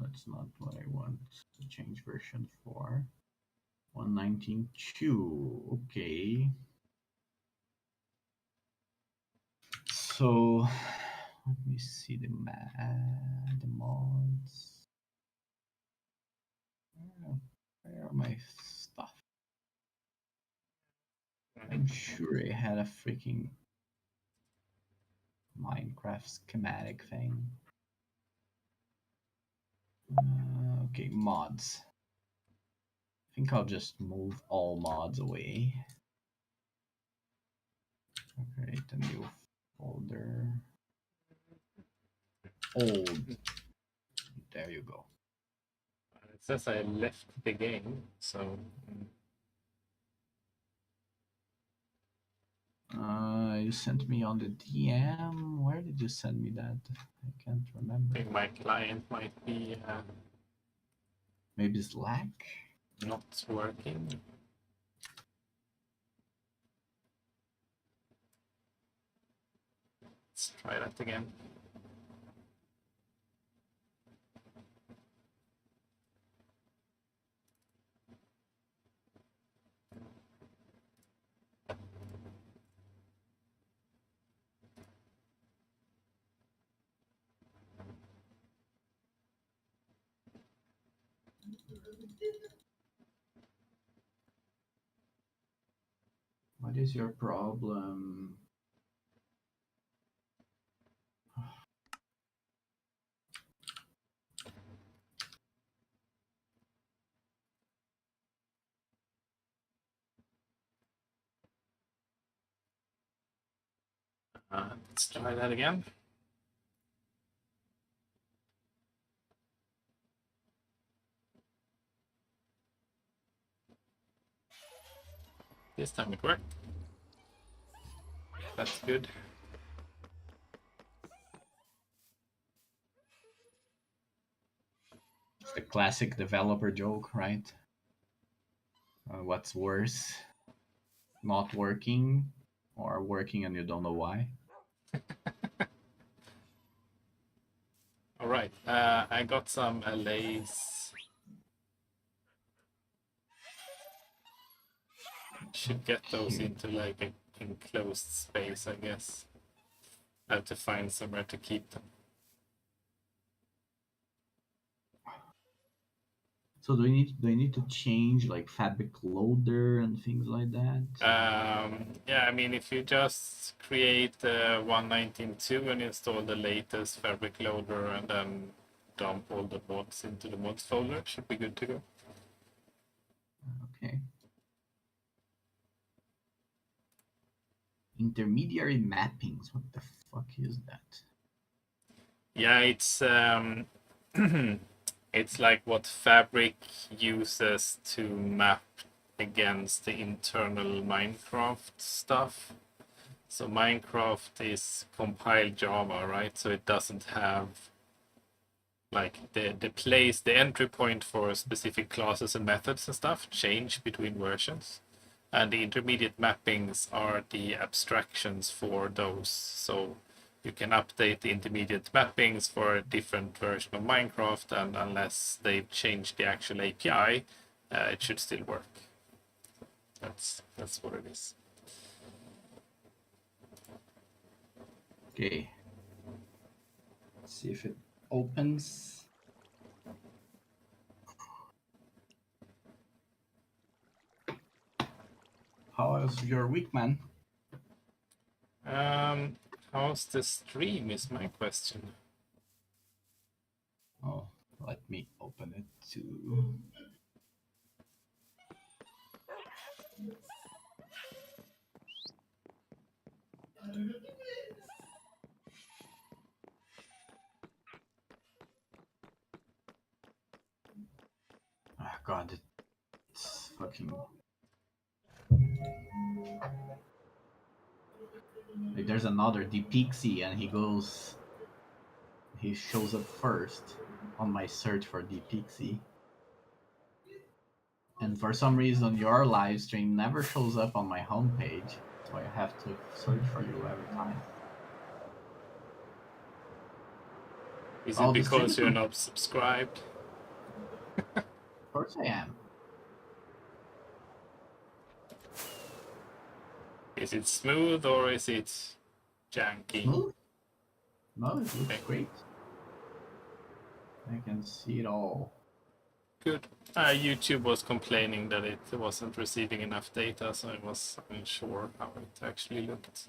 that's not what I want to change version for. 1.19.2. Okay. So let me see the mods. Where are my stuff? I'm sure I had a freaking Minecraft schematic thing. Okay, mods. I think I'll just move all mods away. Create a new folder. Old. There you go. It says I left the game, so. You sent me on the DM. Where did you send me that? I can't remember. I think my client might be maybe Slack? Not working. Let's try that again. What is your problem? Let's try that again. This time it worked. That's good. It's the classic developer joke, right? What's worse? Not working or working and you don't know why? All right, I got some LAs. Should get those into like an enclosed space, I guess. I have to find somewhere to keep them. So do we need to change like fabric loader and things like that? Yeah, I mean, if you just create 1.19.2 and install the latest fabric loader and then dump all the mods into the mods folder, should be good to go. Okay. Intermediary mappings. What the fuck is that? Yeah, it's it's like what Fabric uses to map against the internal Minecraft stuff. So Minecraft is compiled Java, right? So it doesn't have like the entry point for specific classes and methods and stuff change between versions. And the intermediate mappings are the abstractions for those. So you can update the intermediate mappings for a different version of Minecraft, and unless they've changed the actual API, it should still work. That's what it is. Okay. Let's see if it opens. How was your week, man? How's the stream is my question. Oh, let me open it too. Oh, God, it's fucking... Like, there's another d-Pixie and he shows up first on my search for d-Pixie. And for some reason, your live stream never shows up on my homepage, so I have to search for you every time. Is it because you're not subscribed? course I am. Is it smooth or is it janky? Smooth? No, it looks Okay. great. I can see it all. Good. YouTube was complaining that it wasn't receiving enough data, so I was unsure how it actually looked.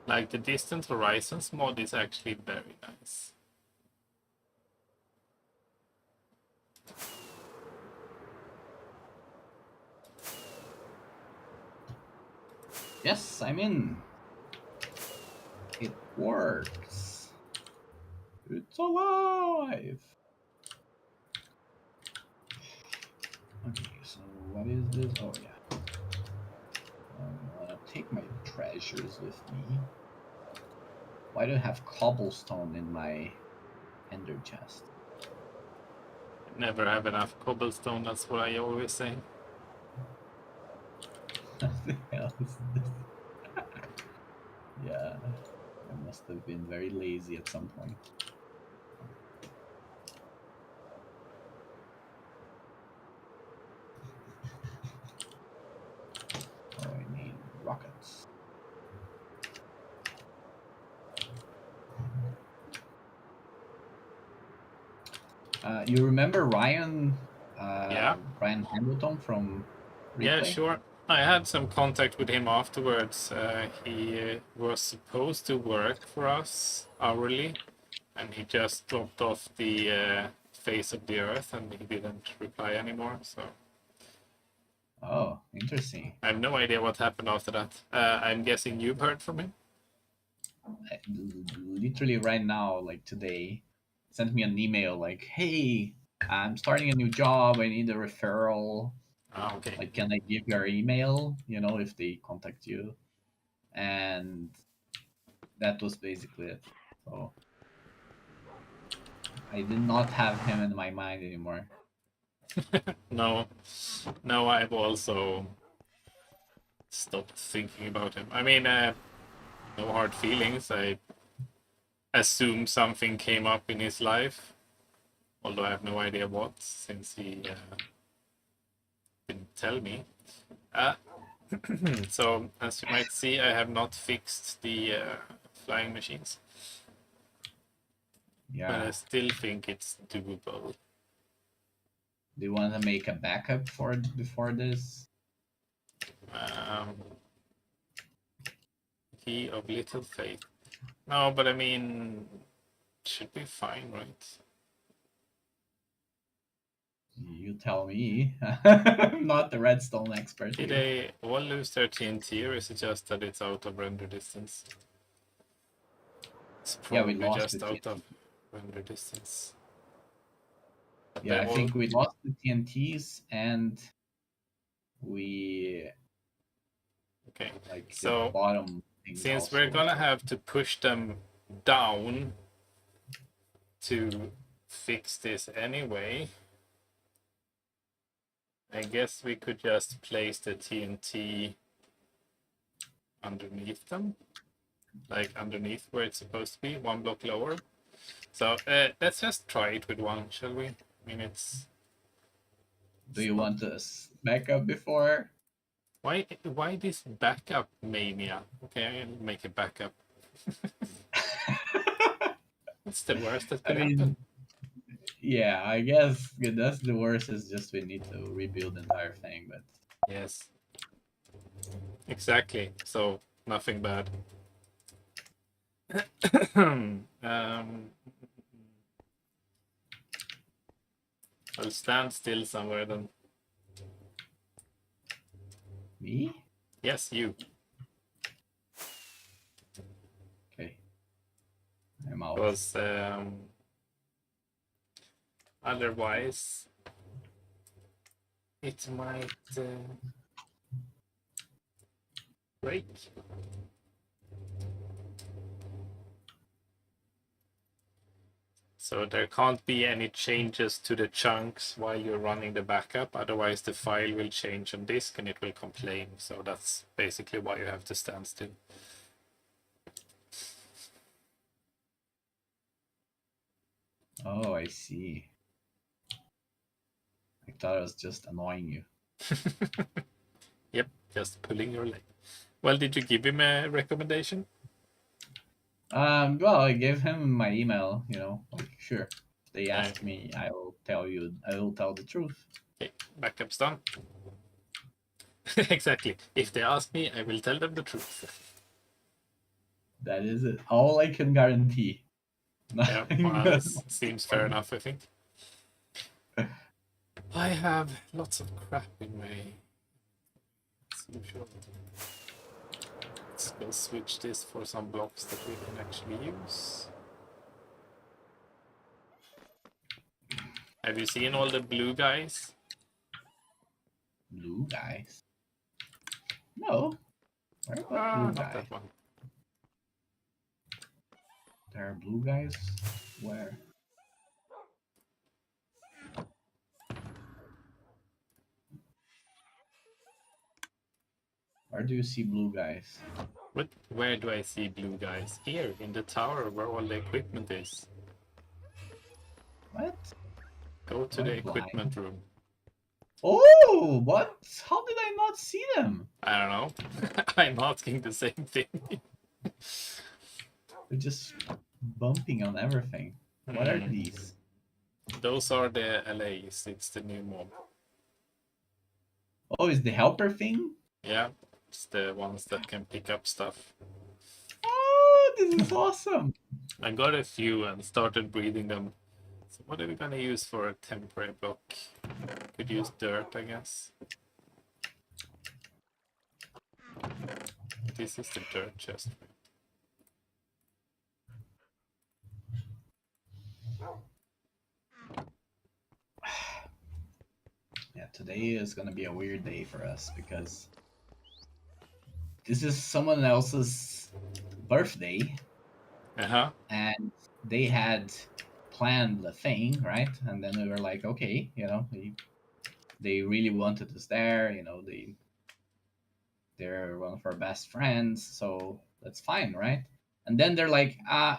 Like the Distant Horizons mod is actually very nice. Yes, I'm in. It works. It's alive. Okay, so what is this? Oh yeah. I want to take my treasures with me. Why do I have cobblestone in my ender chest? Never have enough cobblestone, that's what I always say. What the hell is this? Yeah, I must have been very lazy at some point. Oh, I need rockets. You remember Ryan? Yeah. Ryan Hamilton from Yeah, Replay? sure. I had some contact with him afterwards. He was supposed to work for us hourly, and he just dropped off the face of the earth, and he didn't reply anymore. So Oh, interesting. I have no idea what happened after that. I'm guessing you've heard from him. Literally right now, like today, sent me an email like, "Hey, I'm starting a new job. I need a referral. Ah, okay. Like, can I give your email? You know, if they contact you." And that was basically it. So I did not have him in my mind anymore. No, no, I've also stopped thinking about him. I mean, no hard feelings. I assume something came up in his life, although I have no idea what, since he didn't tell me. So, as you might see, I have not fixed the flying machines, but I Yeah. still think it's doable. Do you want to make a backup for before this? Um, Key of little faith. No, but I mean, should be fine, right? You tell me. I'm not the redstone expert Did here. they all lose their TNT, or is it just that it's out of render distance? It's Yeah, we probably lost just the out TNT. of render distance. But Yeah, they I all think we lost the TNTs and we okay. like the So bottom thing since we're also. gonna have to push them down to fix this anyway, I guess we could just place the TNT underneath them, like underneath where it's supposed to be, one block lower. So let's just try it with one, shall we? I mean, Do it's you not. want us back up before? Why this backup mania? Okay, I'll make a backup. It's the worst that I could happen. mean, yeah, I guess that's the worst is just we need to rebuild the entire thing, but Yes, exactly. So nothing bad. I'll stand still somewhere then. me? Yes, you. Okay. I'm out. Because otherwise it might break. So there can't be any changes to the chunks while you're running the backup, otherwise the file will change on disk and it will complain. So that's basically why you have to stand still. Oh, I see. thought I was just annoying you. Yep, just pulling your leg. Well, did you give him a recommendation? Well, I gave him my email. You know, like sure. They Yeah. ask me, I will tell you. I will tell the truth. Okay, backup's done. Exactly. If they ask me, I will tell them the truth. That is it. All I can guarantee. Yeah, Nothing well, else. this seems fair enough, I think. I have lots of crap in my... Let's go switch this for some blocks that we can actually use. Have you seen all the blue guys? Blue guys. No. Where about blue Not guy? that one. There are blue guys. Where? Where do you see blue guys? What? Where do I see blue guys? Here, in the tower where all the equipment is. What? Go to Am I the equipment room. Oh, what? How did I not see them? I don't know. I'm asking the same thing. They're just bumping on everything. What are Hmm. these? Those are the LAs. It's the new mob. Oh, is the helper thing? Yeah, it's the ones that can pick up stuff. Oh, this is awesome. I got a few and started breeding them. So what are we gonna use for a temporary block? Could use dirt, I guess. This is the dirt chest. Yeah, today is gonna be a weird day for us because this is someone else's birthday Uh-huh. and they had planned the thing, right? And then we were like, okay, you know, they really wanted us there, you know, they're one of our best friends, so that's fine, right? And then they're like,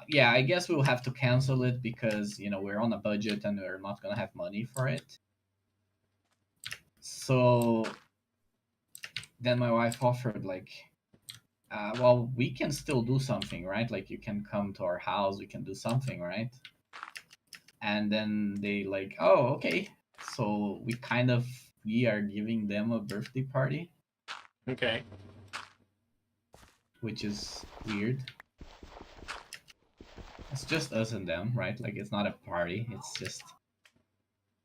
yeah, I guess we'll have to cancel it because, you know, we're on a budget and we're not gonna have money for it. So then my wife offered like, well, we can still do something, right? Like you can come to our house, we can do something, right? And then they like, oh, okay. So we are giving them a birthday party, Okay. which is weird. It's just us and them, right? Like it's not a party. It's just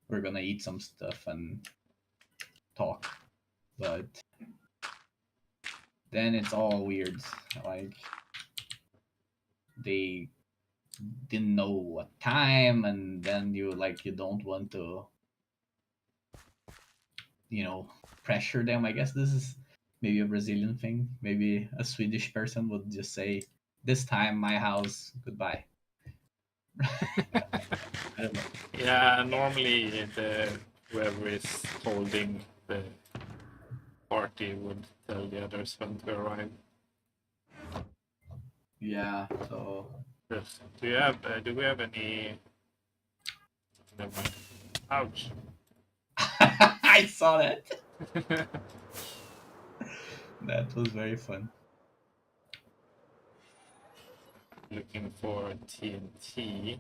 we're gonna eat some stuff and talk. But then it's all weird. Like they didn't know what time, and then you don't want to, you know, pressure them. I guess this is maybe a Brazilian thing. Maybe a Swedish person would just say, "This time, my house, goodbye." I don't know. Yeah, normally whoever is holding the party would tell the others when to arrive. Yeah. So Yes. Do we have any? Never mind. Ouch. I saw that. That was very fun. Looking for TNT.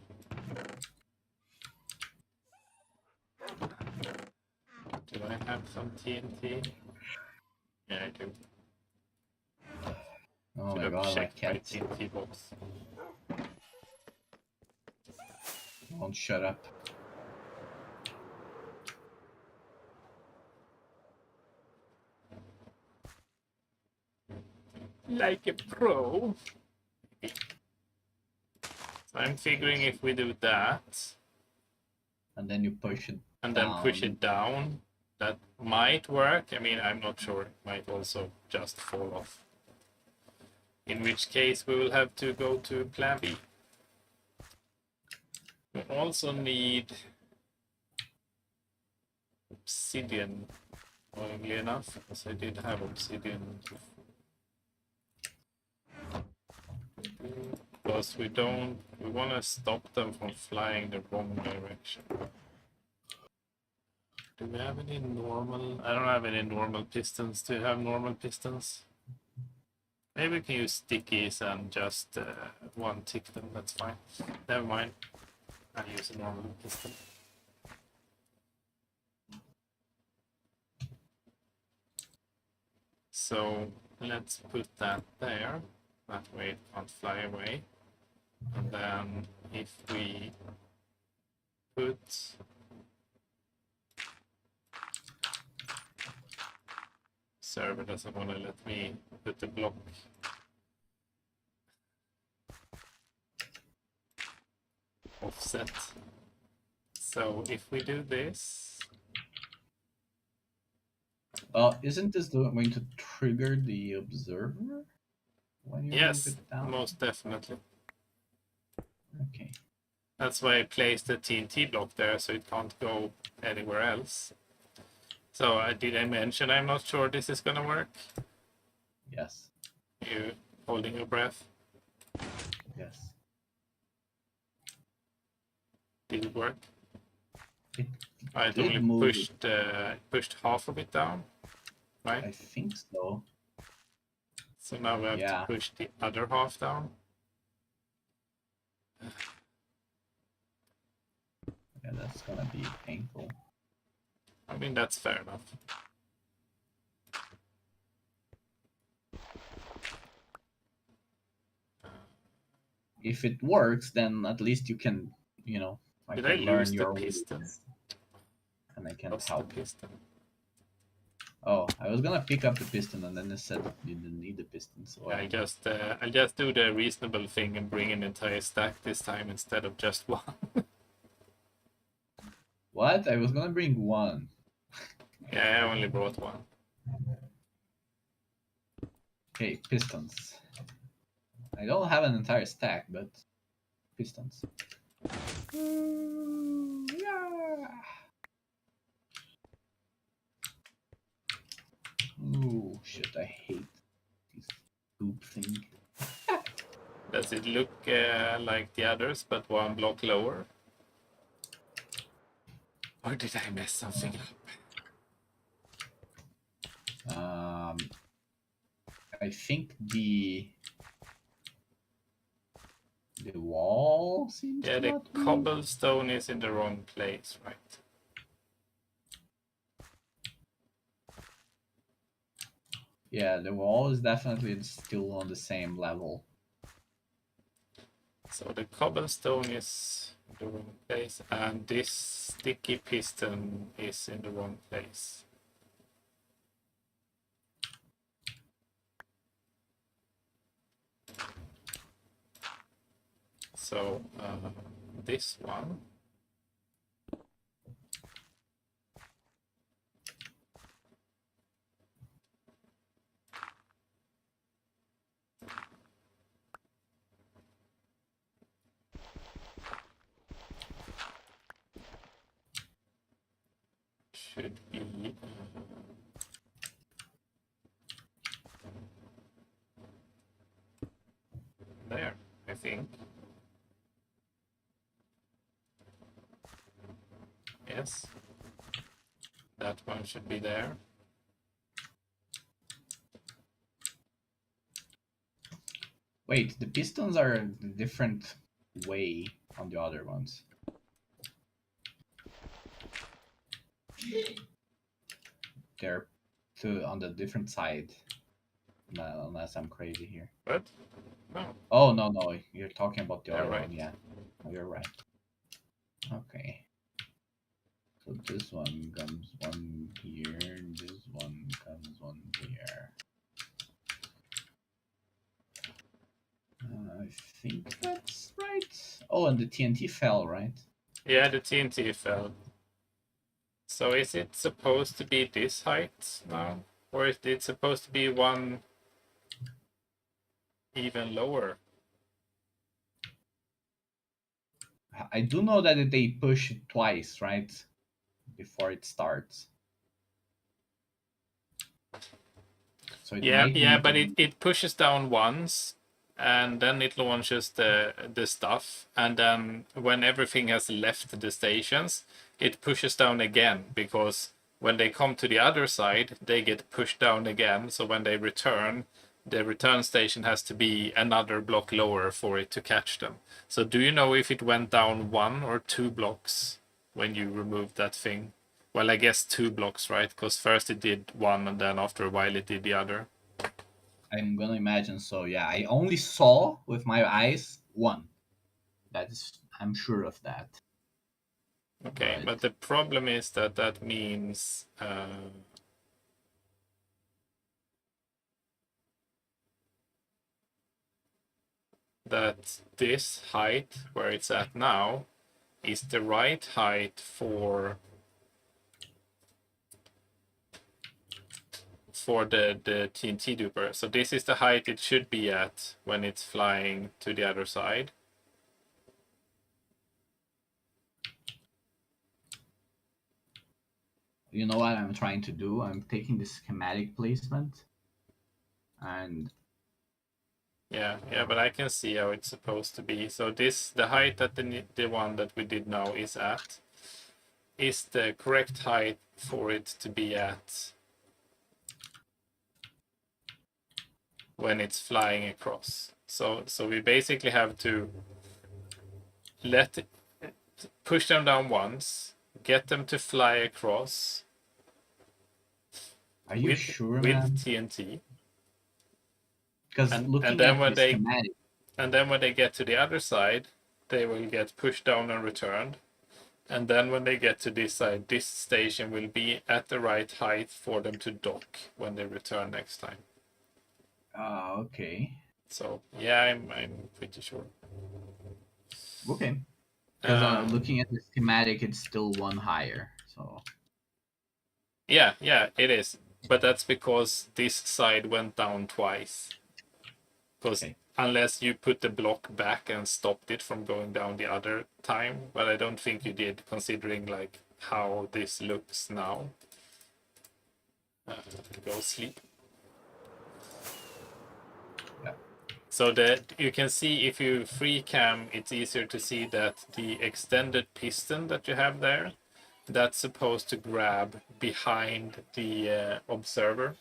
Do I have some TNT? Yeah, I do. Oh Should my have god, my checked my cat TNT box. won't shut up. Like a pro. So I'm figuring if we do that And then you push it and then down. push it down, that might work. I mean, I'm not sure. It might also just fall off. In which case, we will have to go to plan B. We also need obsidian, annoyingly enough, because I did have obsidian. Because we want to stop them from flying the wrong direction. Do we have any normal? I don't have any normal pistons. Do you have normal pistons? Maybe we can use stickies and just one tick them. That's fine. Never mind. I'll use a normal piston. So let's put that there. That way it can't fly away. And then if we put server doesn't want to let me put the block offset. So if we do this, isn't this going to trigger the observer when you yes, move it down? most definitely. Okay. That's why I placed the TNT block there, so it can't go anywhere else. So did I mention I'm not sure this is gonna work? Yes. You holding your breath? Yes. Did it work? It I did only move. pushed half of it down, right? I think so. So now we have to push the other half down. Yeah, that's gonna be painful. I mean, that's fair enough. If it works, then at least you can, you know, I Did can I learn lose the your piston? ways, and I can Lost help. the piston. Oh, I was gonna pick up the piston, and then it said you didn't need the piston. So I'll just do the reasonable thing and bring an entire stack this time instead of just one. What? I was gonna bring one. Yeah, I only brought one. Okay, pistons. I don't have an entire stack, but pistons. Yeah. Ooh, shit! I hate this poop thing. Does it look like the others, but one block lower? Or did I mess something up? I think the wall seems to The not be. cobblestone is in the wrong place, right? Yeah, the wall is definitely still on the same level. So the cobblestone is in the wrong place, and this sticky piston is in the wrong place. So this one should be there, I think. Yes, that one should be there. Wait, the pistons are a different way on the other ones. They're on the different side. No, unless I'm crazy here. What? No. Oh, no. You're talking about the You're other right. one, yeah. Oh, you're right. Okay. So this one comes one here, this one comes one here. I think that's right. Oh, and the TNT fell, right? Yeah, the TNT fell. So is it supposed to be this height now? Or is it supposed to be one even lower? I do know that they push it twice, right? Before it starts. So it might Yeah, need but to... it pushes down once, and then it launches the stuff, and then when everything has left the stations, it pushes down again, because when they come to the other side, they get pushed down again. So when they return, the return station has to be another block lower for it to catch them. So do you know if it went down 1 or 2 blocks when you removed that thing? Well, I guess 2 blocks, right? Because first it did 1, and then after a while it did the other. I'm gonna imagine so. Yeah, I only saw with my eyes 1. That is, I'm sure of that. Okay, but the problem is that that means that this height where it's at now is the right height for the TNT duper. So this is the height it should be at when it's flying to the other side. You know what I'm trying to do? I'm taking the schematic placement and Yeah, but I can see how it's supposed to be. So this, the height that the one that we did now is at, is the correct height for it to be at when it's flying across. So we basically have to let it, push them down once, get them to fly across. are you sure, with man? TNT? Because looking at the schematic, and then when they get to the other side, they will get pushed down and returned. And then when they get to this side, this station will be at the right height for them to dock when they return next time. okay. So yeah, I'm pretty sure. Okay. Because looking at the schematic, it's still 1 higher. So yeah, it is. But that's because this side went down twice. Because unless you put the block back and stopped it from going down the other time, but I don't think you did, considering like how this looks now. Go sleep. yeah. So that you can see, if you free cam, it's easier to see that the extended piston that you have there, that's supposed to grab behind the observer.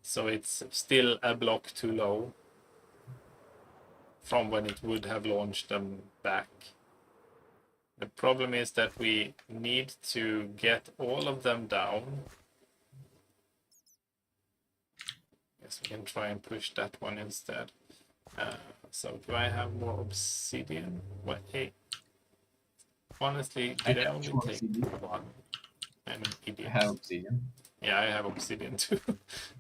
So it's still a block too low from when it would have launched them back. The problem is that we need to get all of them down. Guess we can try and push that one instead. So do I have more obsidian? What? Hey, honestly, did I only take one? I'm an idiot. I have obsidian. Yeah, I have obsidian too,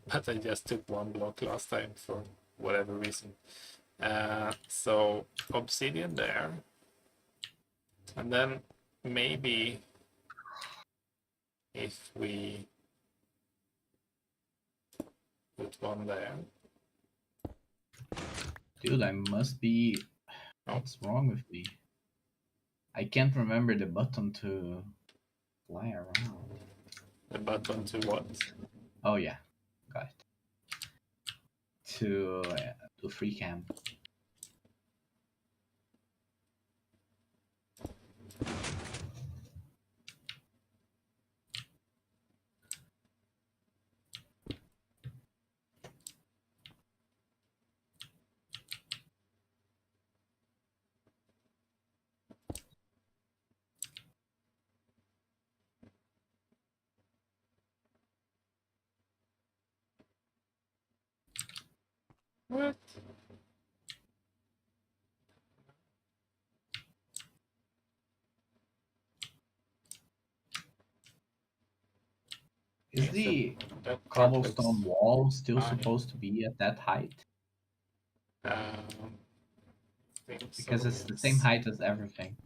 but I just took 1 block last time for whatever reason. So obsidian there, and then maybe if we put 1 there. Dude, I must be. What's wrong with me? I can't remember the button to fly around. The button to what? Oh yeah, got it. To free cam. What? Is the cobblestone wall still supposed to be at that height? Because so, it's the same height as everything.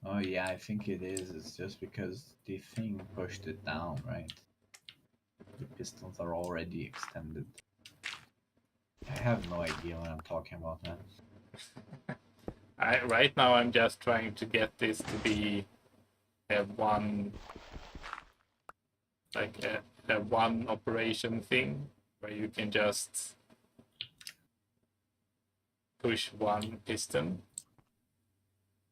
Oh yeah, I think it is. It's just because the thing pushed it down, right? The pistons are already extended. have no idea what I'm talking about, man. Right now I'm just trying to get this to be a one operation thing where you can just push one piston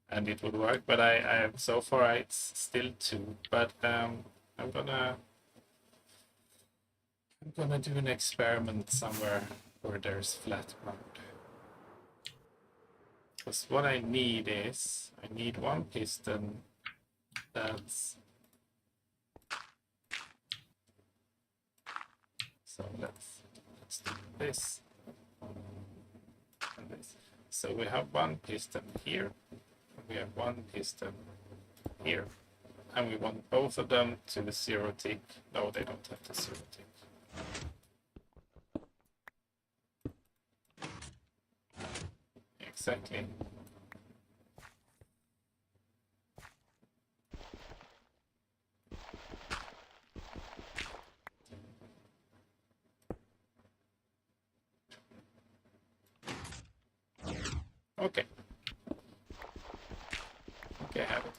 and it would work. But I have so far it's still two. But I'm gonna do an experiment somewhere where there's flat ground. Because what I need is one piston that's so let's do this and this. So we have one piston here, and we have one piston here, and we want both of them to the zero tick. No, they don't have the zero tick. Exactly. Okay. Okay, I have it.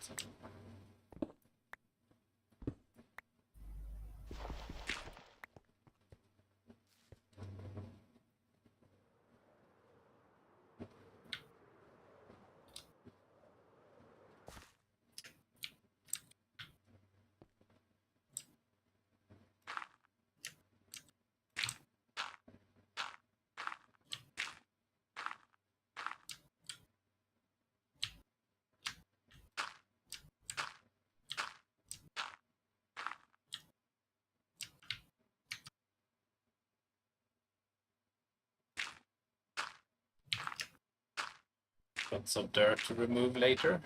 Got some dirt to remove later.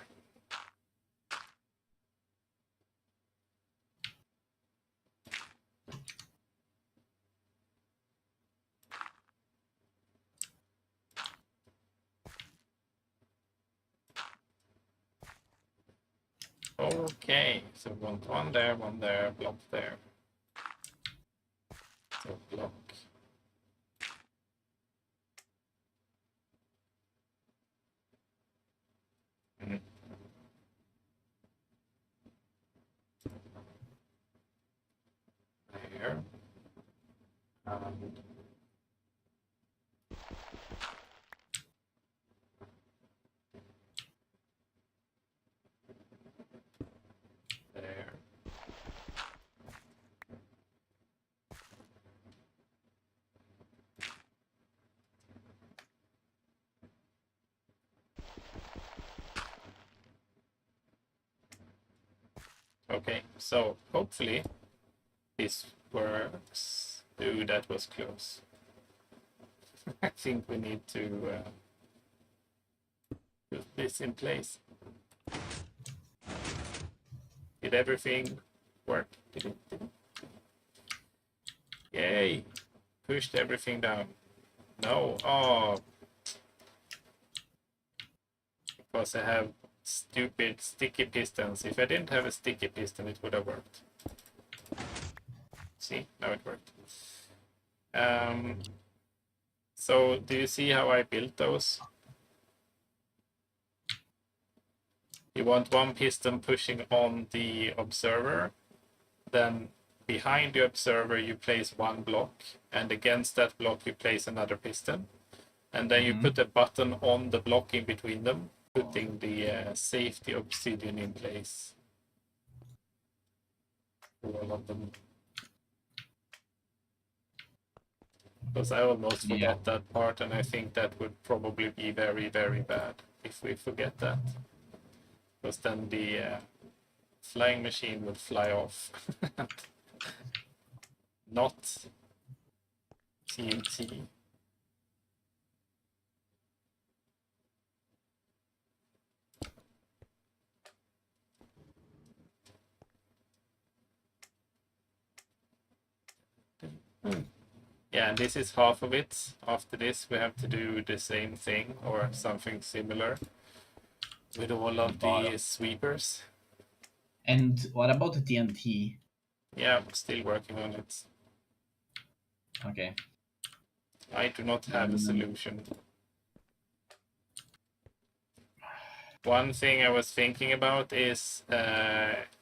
Okay, so we want one there, block there. So block. Mm. There. And there. Okay, so hopefully this works. Ooh, that was close. I think we need to put this in place. Did everything work? Did it? Yay! Pushed everything down. No, oh, because I have stupid sticky pistons. If I didn't have a sticky piston, it would have worked. See, now it worked. So do you see how I built those? You want one piston pushing on the observer, then behind the observer you place one block, and against that block you place another piston, and then you put a button on the block in between them, putting the safety obsidian in place for all of them. Because I almost forgot that part, and I think that would probably be very, very bad if we forget that. Because then the flying machine would fly off. Not TNT. Yeah, and this is half of it. After this, we have to do the same thing or something similar with all of the sweepers. And what about the TNT? Yeah, I'm still working on it. Okay. I do not have a solution. One thing I was thinking about is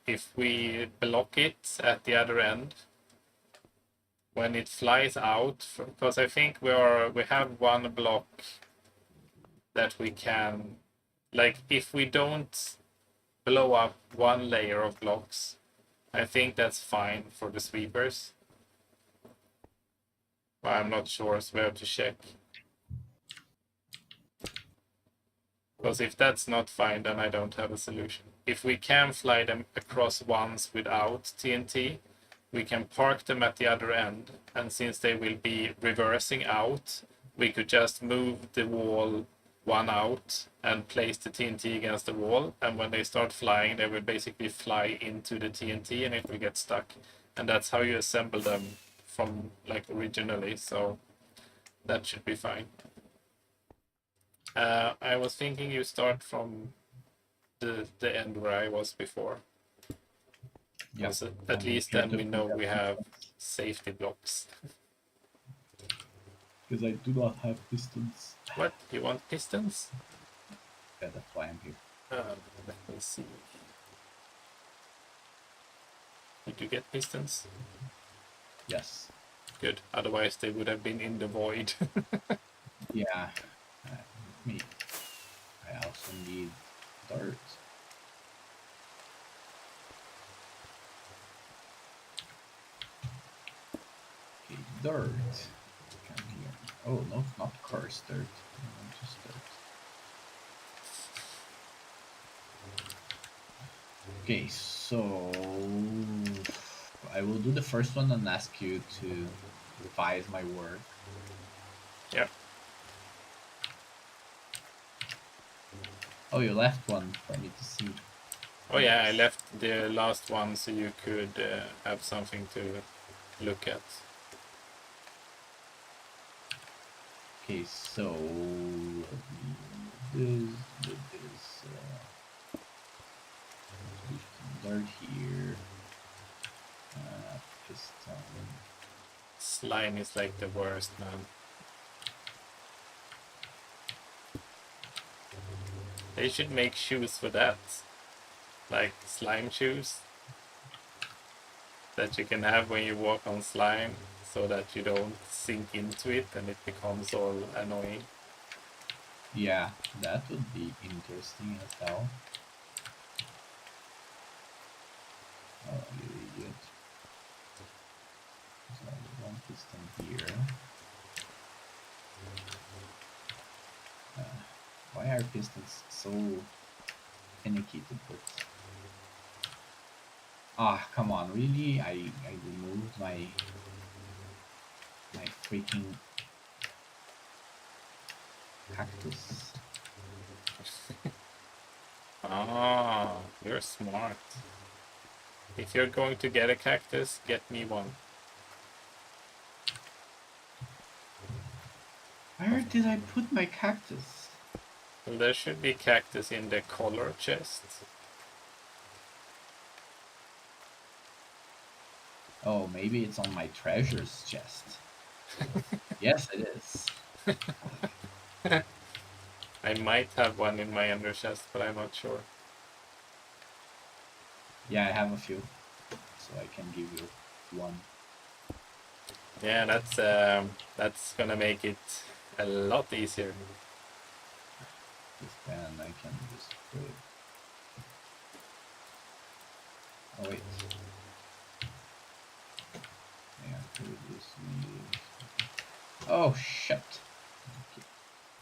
if we block it at the other end when it flies out, because I think we have one block that we can, like, if we don't blow up one layer of blocks, I think that's fine for the sweepers. But I'm not sure, so we have to check. Because if that's not fine, then I don't have a solution. If we can fly them across once without TNT, we can park them at the other end, and since they will be reversing out, we could just move the wall one out and place the TNT against the wall, and when they start flying, they will basically fly into the TNT and it will get stuck. And that's how you assemble them from, like, originally, so that should be fine. I was thinking you start from the end where I was before. Yeah. At least then we know we have safety blocks. Because I do not have pistons. What? You want pistons? Yeah, that's why I'm here. Let me see. Did you get pistons? Yes. Good. Otherwise they would have been in the void. Yeah. Me. I also need dirt. Okay, dirt. Come here. Oh no, not cursed dirt. Just dirt. Okay, so I will do the first one and ask you to revise my work. Yep. Oh, you left one for me to see. Oh yeah, I left the last one so you could have something to look at. Okay, so this dirt here. Piston. Slime is like the worst, man. They should make shoes for that. Like slime shoes that you can have when you walk on slime so that you don't sink into it and it becomes all annoying. Yeah, that would be interesting as hell. Oh, you idiot. So one piston here. Why are pistons so finicky to put? Ah, come on, really? I removed my freaking cactus. Ah, you're smart. If you're going to get a cactus, get me one. Where did I put my cactus? Well, there should be cactus in the color chest. Oh, maybe it's on my treasures chest. Yes, it is. I might have one in my under chest, but I'm not sure. Yeah, I have a few, so I can give you one. Yeah, that's gonna make it a lot easier. This pen I can just put it. Oh wait. Yeah, put this. Oh shit! I keep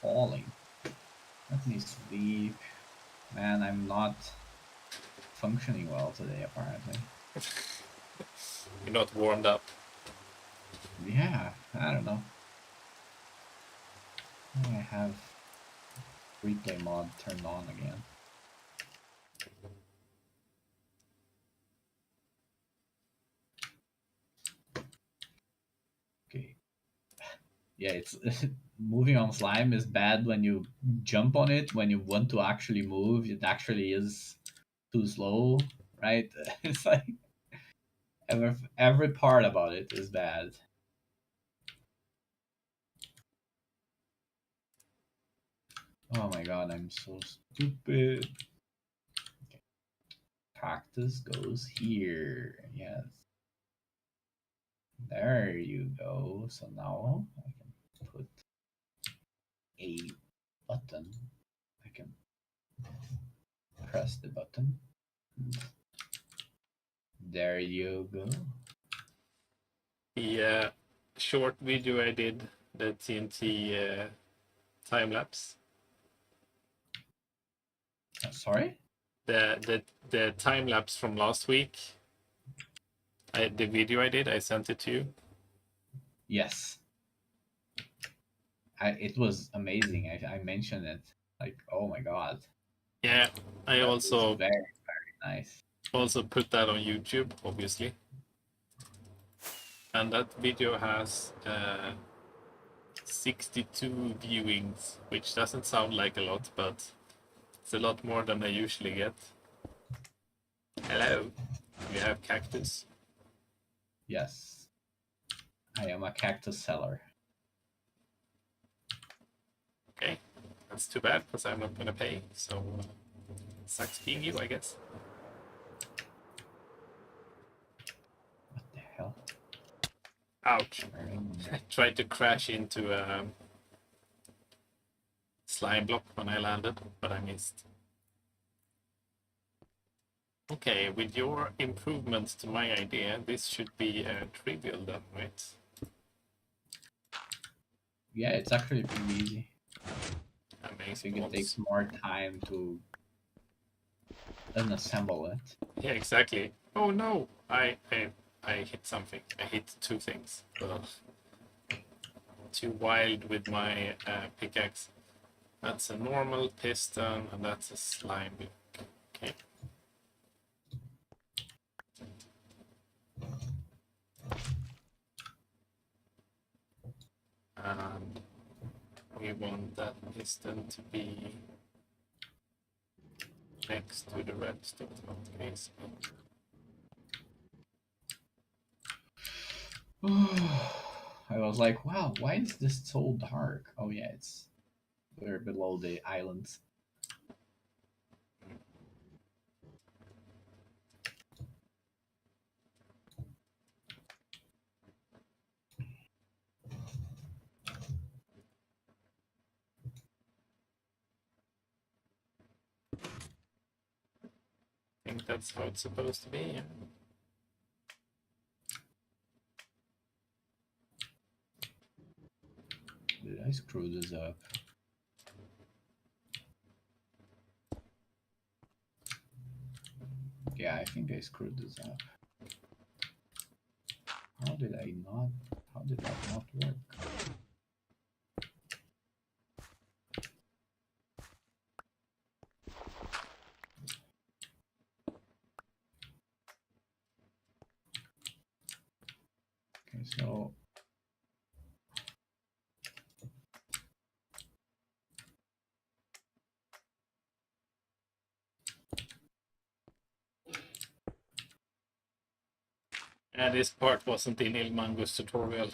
falling. Let me sleep. Man, I'm not functioning well today, apparently. You're not warmed up. Yeah, I don't know. I have replay mod turned on again. Okay. Yeah, it's moving on slime is bad when you jump on it. When you want to actually move, it actually is too slow, right? It's like every part about it is bad. Oh my god, I'm so stupid. Okay. Cactus goes here. Yes. There you go. So now I can put a button. I can press the button. There you go. The short video I did, the TNT time lapse. Sorry? The time lapse from last week. The video I did, I sent it to you. Yes. It was amazing. I mentioned it. Like, oh my god. Yeah, I That also was very, very nice. also put that on YouTube, obviously. And that video has 62 viewings, which doesn't sound like a lot, but it's a lot more than I usually get. Hello, we have cactus. Yes. I am a cactus seller. Okay, that's too bad because I'm not gonna pay, so sucks being you, I guess. What the hell? Ouch. I tried to crash into a slime block when I landed, but I missed. Okay, with your improvements to my idea, this should be trivial then, right? Yeah, it's actually pretty easy. I think it takes Amazing. more time to unassemble it. Yeah, exactly. Oh no, I hit something. I hit two things. Ugh. Too wild with my pickaxe. That's a normal piston, and that's a slime block. Okay. And we want that piston to be next to the redstone. Okay, so I was like, wow, why is this so dark? Oh yeah, we're below the islands. I think that's how it's supposed to be. Did I screw this up? Yeah, I think I screwed this up. How did that not work? Okay, so And this part wasn't in Ilmango's tutorial.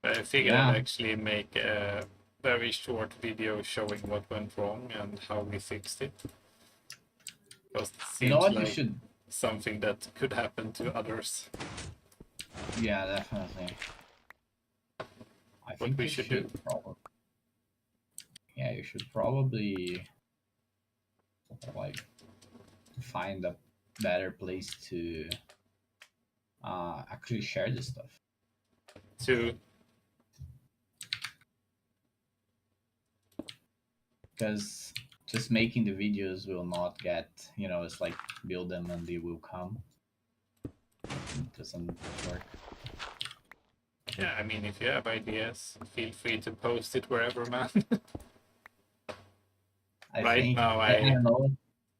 But I figured I'd actually make a very short video showing what went wrong and how we fixed it. Because it seems you know what? like You should. something that could happen to others. Yeah, definitely. I What think we you should should do. probably. Yeah, you should probably like find a better place to actually share this stuff. Because just making the videos will not get, it's like build them and they will come. It doesn't work. Yeah, I mean, if you have ideas, feel free to post it wherever, man. Right now, I don't know.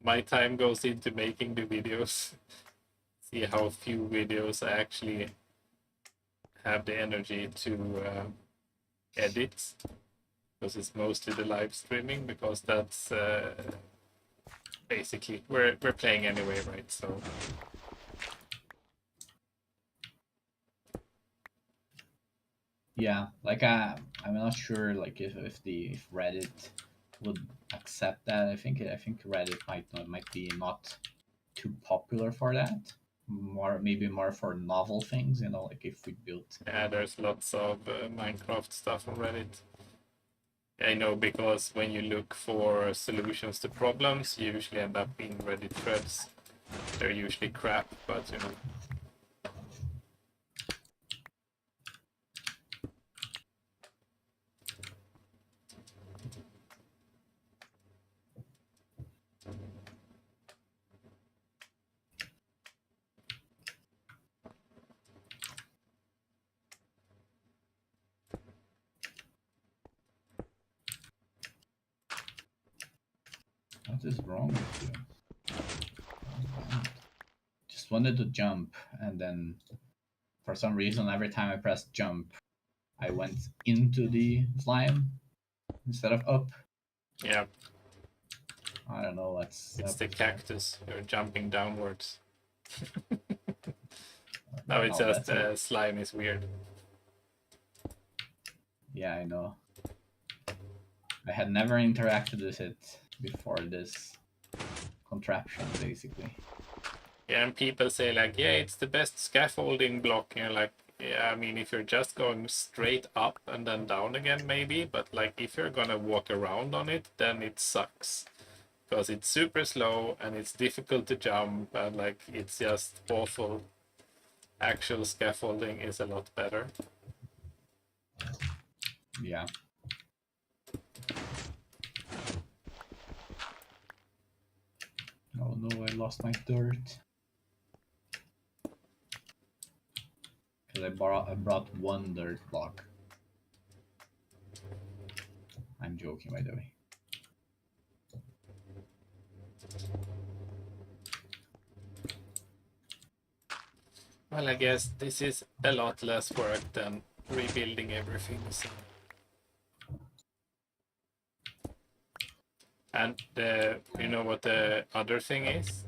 My time goes into making the videos. See how few videos I actually have the energy to edit. because it's mostly the live streaming, because that's basically we're playing anyway, right? So yeah, like I'm not sure like if Reddit would accept that. I think Reddit might be not too popular for that. Maybe more for novel things, you know, like if we built. yeah, there's lots of Minecraft stuff on Reddit. I know, because when you look for solutions to problems, you usually end up in Reddit threads. They're usually crap, but you know. What is wrong with you? Just wanted to jump, and then for some reason, every time I pressed jump, I went into the slime instead of up. Yeah, I don't know what's it's up the with that. cactus. You're jumping downwards. No, it's No, just that's a, slime is weird. yeah, I know. I had never interacted with it before this contraption, basically. Yeah, and people say like, yeah, it's the best scaffolding block. And you're like, yeah, I mean, if you're just going straight up and then down again, maybe. But like, if you're gonna walk around on it, then it sucks, because it's super slow and it's difficult to jump, and like, it's just awful. Actual scaffolding is a lot better. Yeah. Oh no, I lost my dirt. Because I brought one dirt block. I'm joking, by the way. Well, I guess this is a lot less work than rebuilding everything. So. And you know what the other thing is?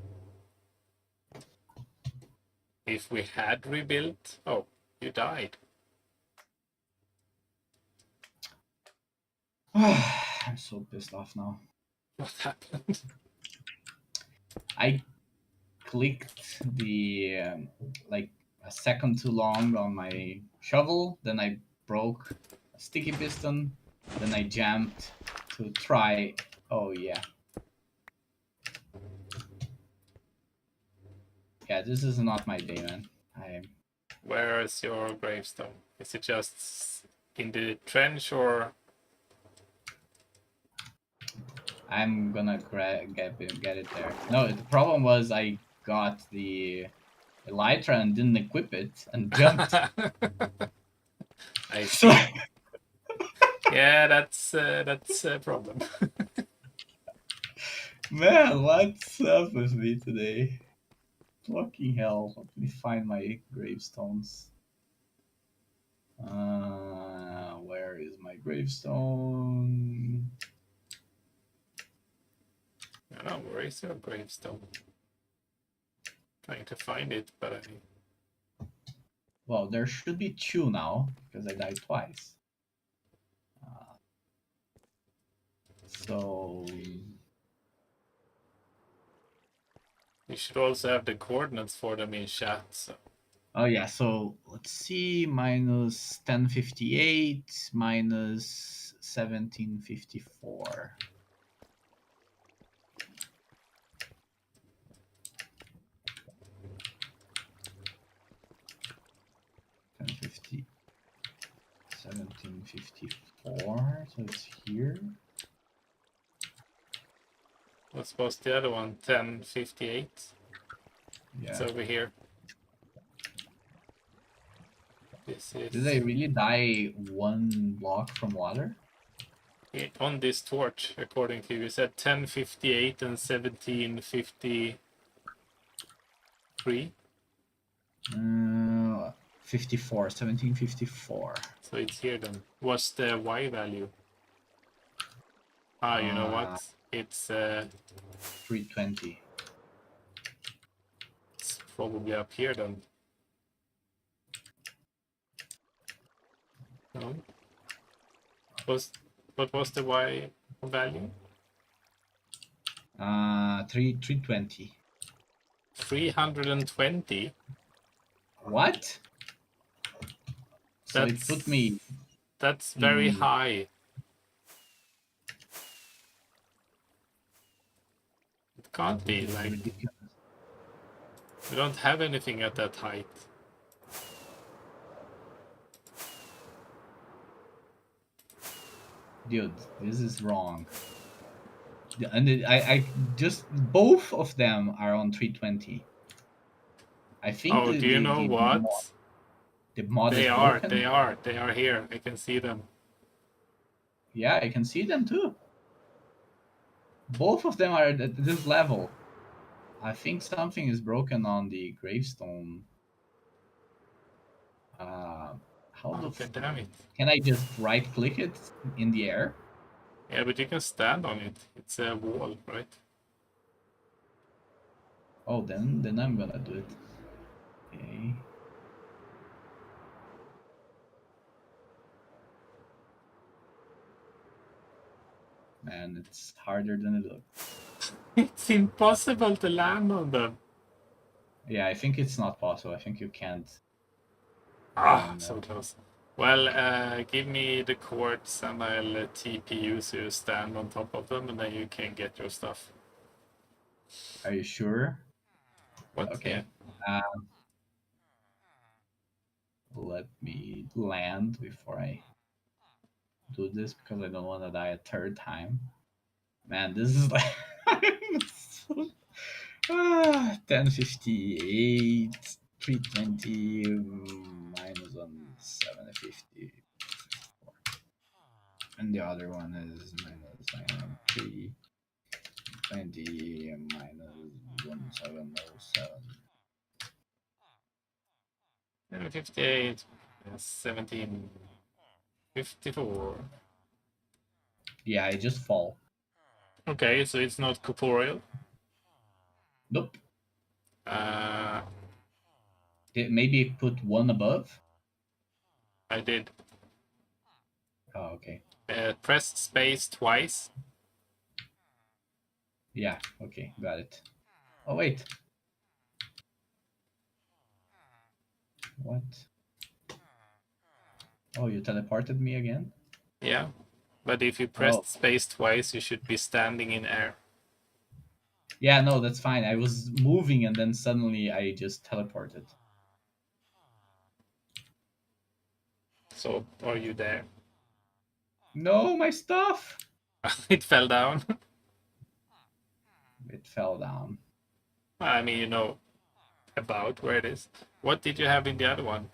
If we had rebuilt... Oh, you died. I'm so pissed off now. What happened? I clicked the like a second too long on my shovel, then I broke a sticky piston, then I jammed to try. Oh yeah. Yeah, this is not my day, man. Where is your gravestone? Is it just in the trench, or... I'm gonna get it there. No, the problem was I got the elytra and didn't equip it and jumped. I So see. Yeah, that's a problem. man, what's up with me today? Fucking hell! Let me find my gravestones. Where is my gravestone? No, where is your gravestone? Trying to find it, but I... Well, there should be two now because I died twice. So You should also have the coordinates for them in chat. So. oh yeah, so let's see, minus 1058 minus 1754. Ten fifty 1754, so it's here. What's supposed the other one? 1058? Yeah. It's over here. This is... Did I really die one block from water? On this torch, according to you. You said 1058 and 1753. 54, 1754. So it's here then. What's the Y value? Ah, you know what? It's 320. it's probably up here then. No. What was the Y value? 320. 320. What? So it put me That's very in. high. It can't be like Ridiculous. we don't have anything at that height. Dude, this is wrong. And I just both of them are on 320. I think Oh, do you know what? the mod is They broken. are here. I can see them. Yeah, I can see them too. Both of them are at this level. I think something is broken on the gravestone. How the Okay, damn it. can I just right click it in the air? Yeah, but you can stand on it. It's a wall, right? Oh, then I'm gonna do it. Okay. Man, it's harder than it looks. It's impossible to land on them. Yeah, I think it's not possible. I think you can't. Ah, so close. Well, give me the quartz and I'll TP you so you stand on top of them and then you can get your stuff. Are you sure? What? Okay. Yeah. Let me land before I do this because I don't want to die a third time. Man, this is like 1058, 320 minus 750. And the other one is minus 320 minus 1707. 58, 1754. Yeah, I just fall. Okay, so it's not corporeal. Nope. Uh, Maybe put one above. I did. Oh, okay. Press space twice. Yeah, okay, got it. Oh, wait. What? Oh, you teleported me again? Yeah, but if you Oh, pressed space twice, you should be standing in air. yeah, no, that's fine. I was moving and then suddenly I just teleported. So, are you there? No, my stuff! It fell down. It fell down. I mean, you know about where it is. What did you have in the other one?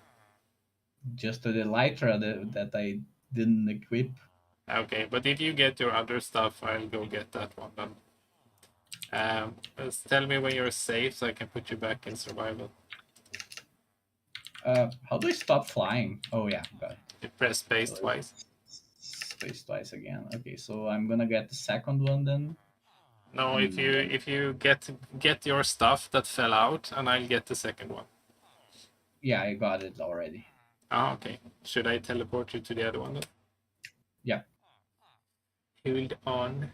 Just the elytra that I didn't equip. Okay, but if you get your other stuff, I'll go get that one then. Just tell me when you're safe so I can put you back in survival. How do I stop flying? Oh, yeah, got it. You press space So twice. space twice again. Okay, so I'm gonna get the second one then. No, if you get your stuff that fell out, and I'll get the second one. Yeah, I got it already. Ah, okay. Should I teleport you to the other one then? Yeah. Hold on.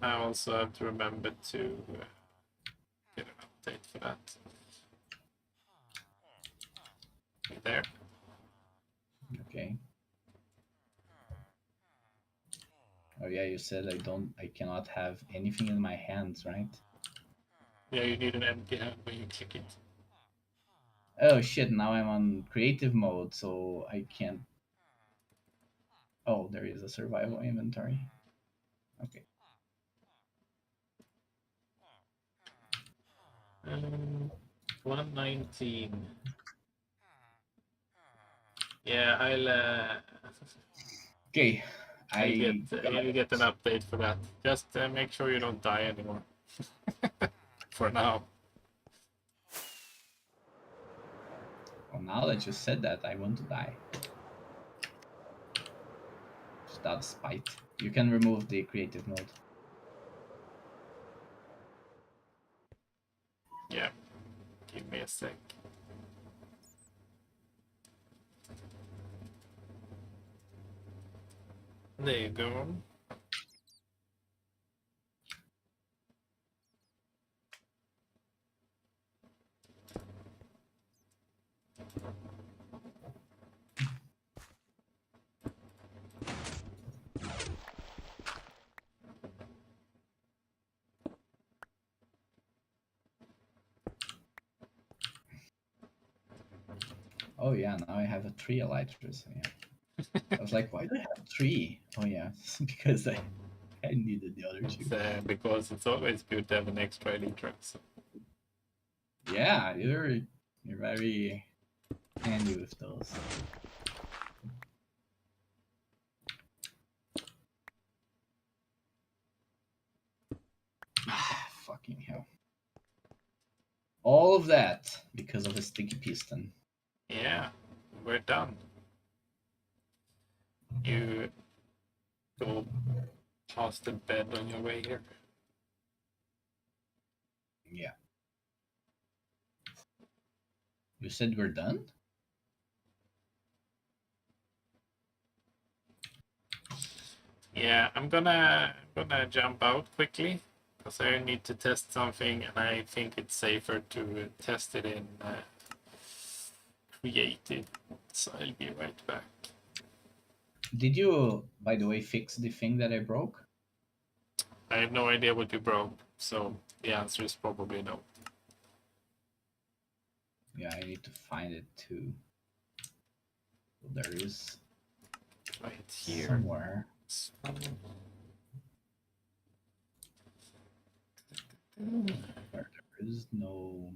I also have to remember to get an update for that. There. Okay. Oh yeah, you said I cannot have anything in my hands, right? Yeah, you need an empty hand when you click it. Oh shit, now I'm on creative mode, so I can't. Oh, there is a survival inventory. Okay. 119. Yeah, Okay, I'll get an update for that. Just make sure you don't die anymore. For now. Well, now that you said that, I want to die. without spite. You can remove the creative mode. Yeah. Give me a sec. There you go. Oh yeah, now I have a 3 elytras. Yeah. I was like, why do I have 3? Oh yeah, because I needed the other 2. Because it's always good to have an extra elytra. So. Yeah, you're very handy with those. Fucking hell. All of that because of a sticky piston. Yeah, we're done. You go past the bed on your way here. Yeah. You said we're done? Yeah, I'm gonna jump out quickly because I need to test something, and I think it's safer to test it in creative. So I'll be right back. Did you, by the way, fix the thing that I broke? I have no idea what you broke, so the answer is probably no. Yeah, I need to find it too. There is Right here. somewhere. There is no.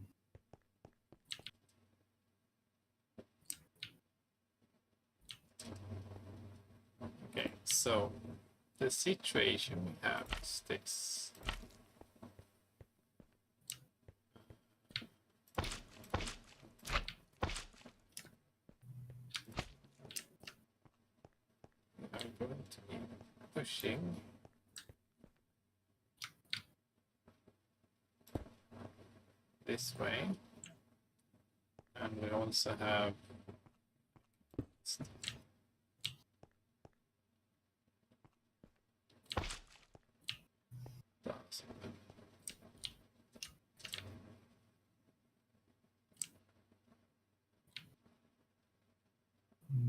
Okay, so the situation we have is this. I'm going to be pushing this way, and we also have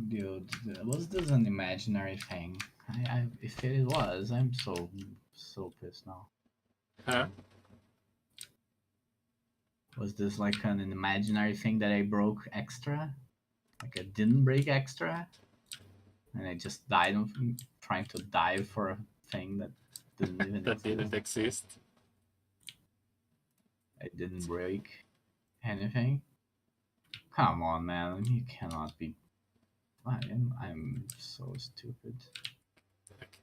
Dude, was this an imaginary thing? If it was, I'm so pissed now. huh? Was this like an imaginary thing that I broke extra? Like I didn't break extra? And I just died of trying to dive for a thing that didn't even That exist. didn't exist. I didn't break anything. Come on, man. You cannot be. I'm so stupid.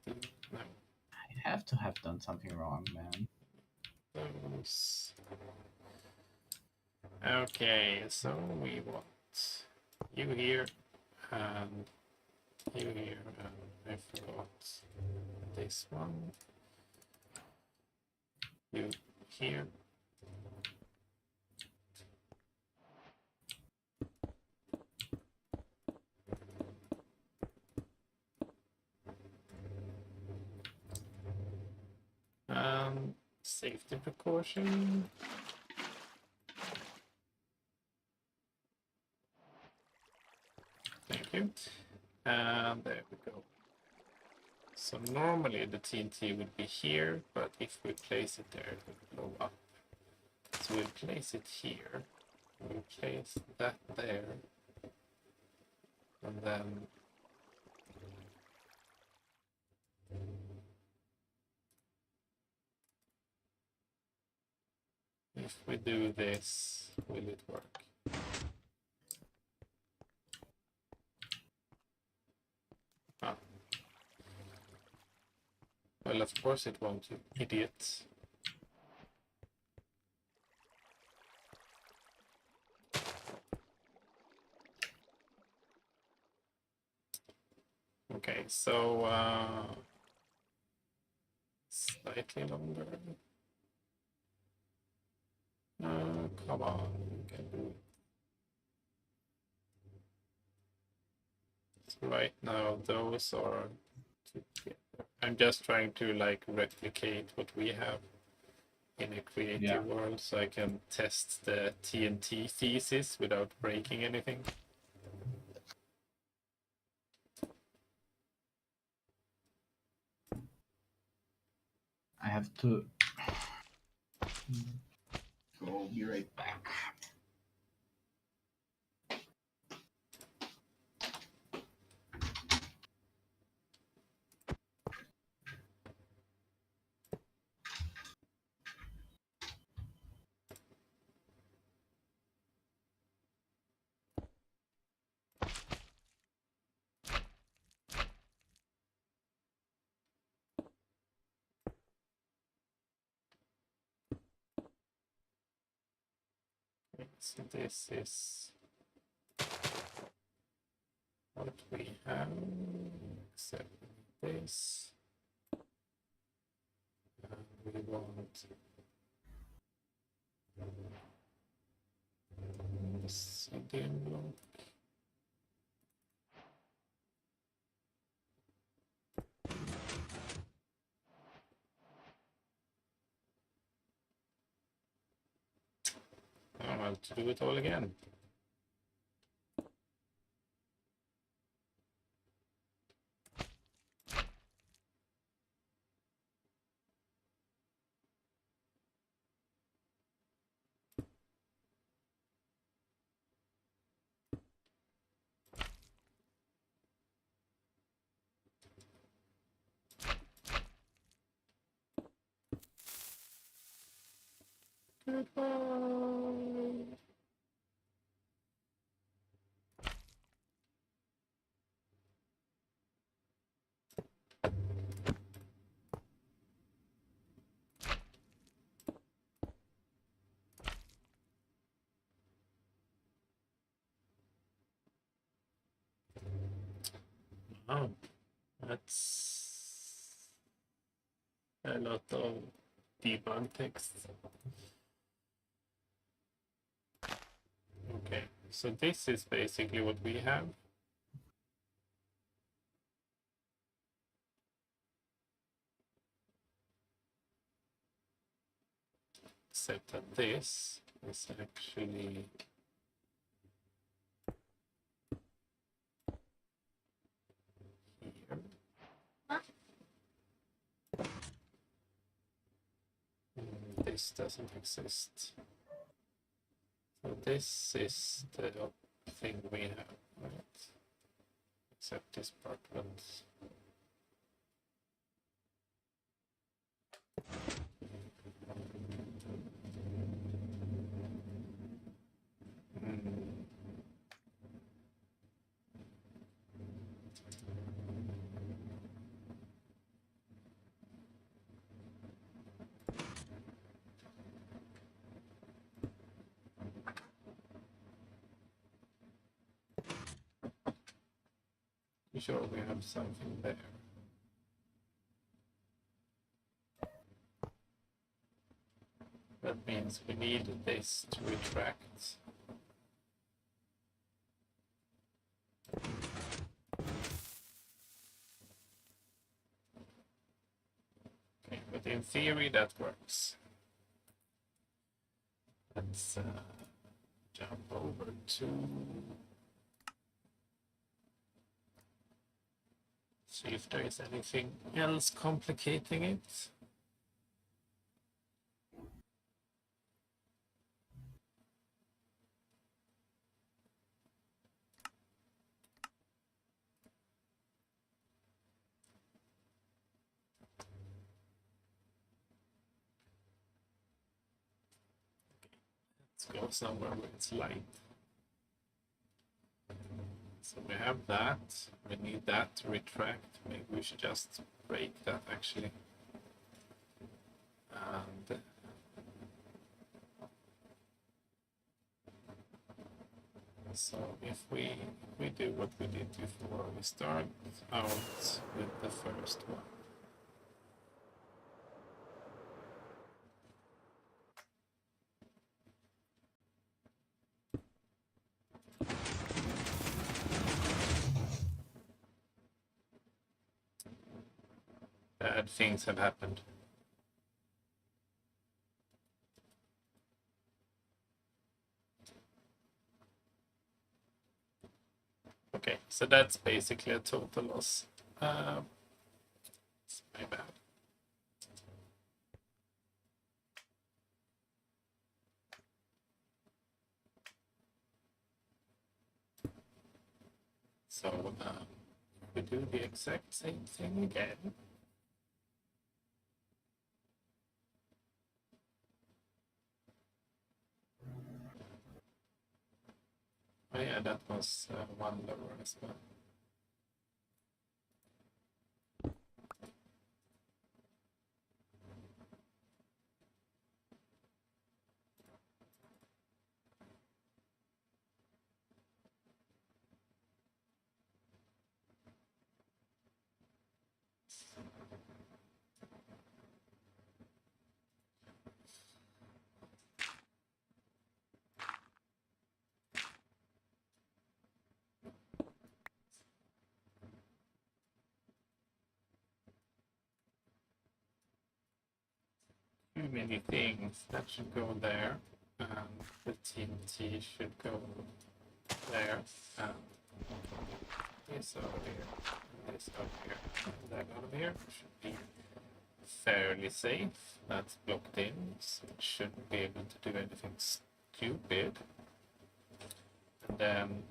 No. I have to have done something wrong, man. Okay, so we want you here and you here, and I forgot this one. You here. Safety precaution. Thank you. And there we go. So normally the TNT would be here, but if we place it there, it would blow up. So we place it here. We place that there. And then if we do this, will it work? Ah. Well, of course it won't, you idiot. Okay, so slightly longer. Come on, you can do it. So right now, those are together. I'm just trying to like replicate what we have in a creative world, so I can test the TNT thesis without breaking anything. I have to go. Be right back. So this is what we have, except this. And we want this again block. I want to do it all again. Goodbye. Oh, that's a lot of debug text. Okay, so this is basically what we have. Except that this is actually here. This doesn't exist. So this is the thing we have, right? Except this part, but sure we have something there. That means we need this to retract. Okay, but in theory that works. Let's jump over to see if there is anything else complicating it. Let's go somewhere where it's light. So we have that. We need that to retract. Maybe we should just break that actually. And So if we do what we did before, we start out with the first one. Bad things have happened. Okay, so that's basically a total loss. It's my bad. So we do the exact same thing again. Oh yeah, that was one lower as well. Too many things that should go there. The TNT should go there. This over here, this over here, and that over here should be fairly safe. That's blocked in, so it shouldn't be able to do anything stupid. And then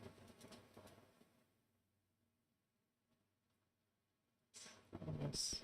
yes.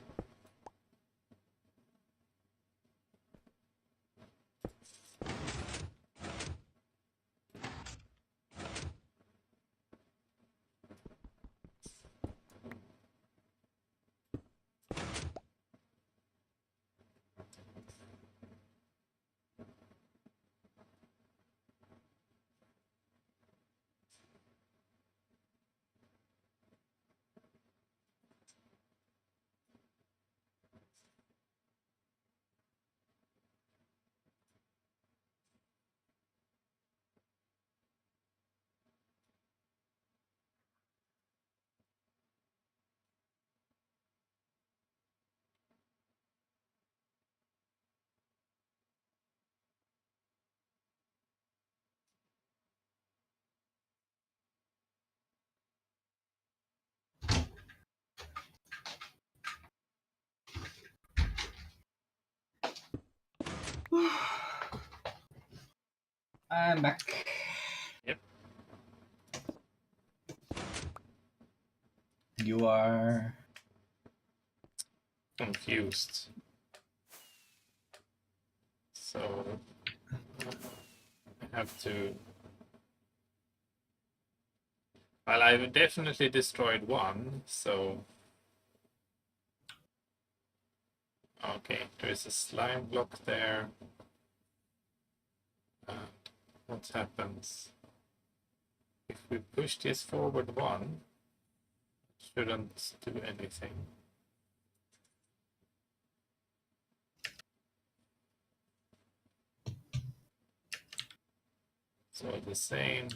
I'm back. Yep. You are Confused. So I have to. Well, I've definitely destroyed one, so. Okay, there's a slime block there. What happens? If we push this forward one, it shouldn't do anything. So the same.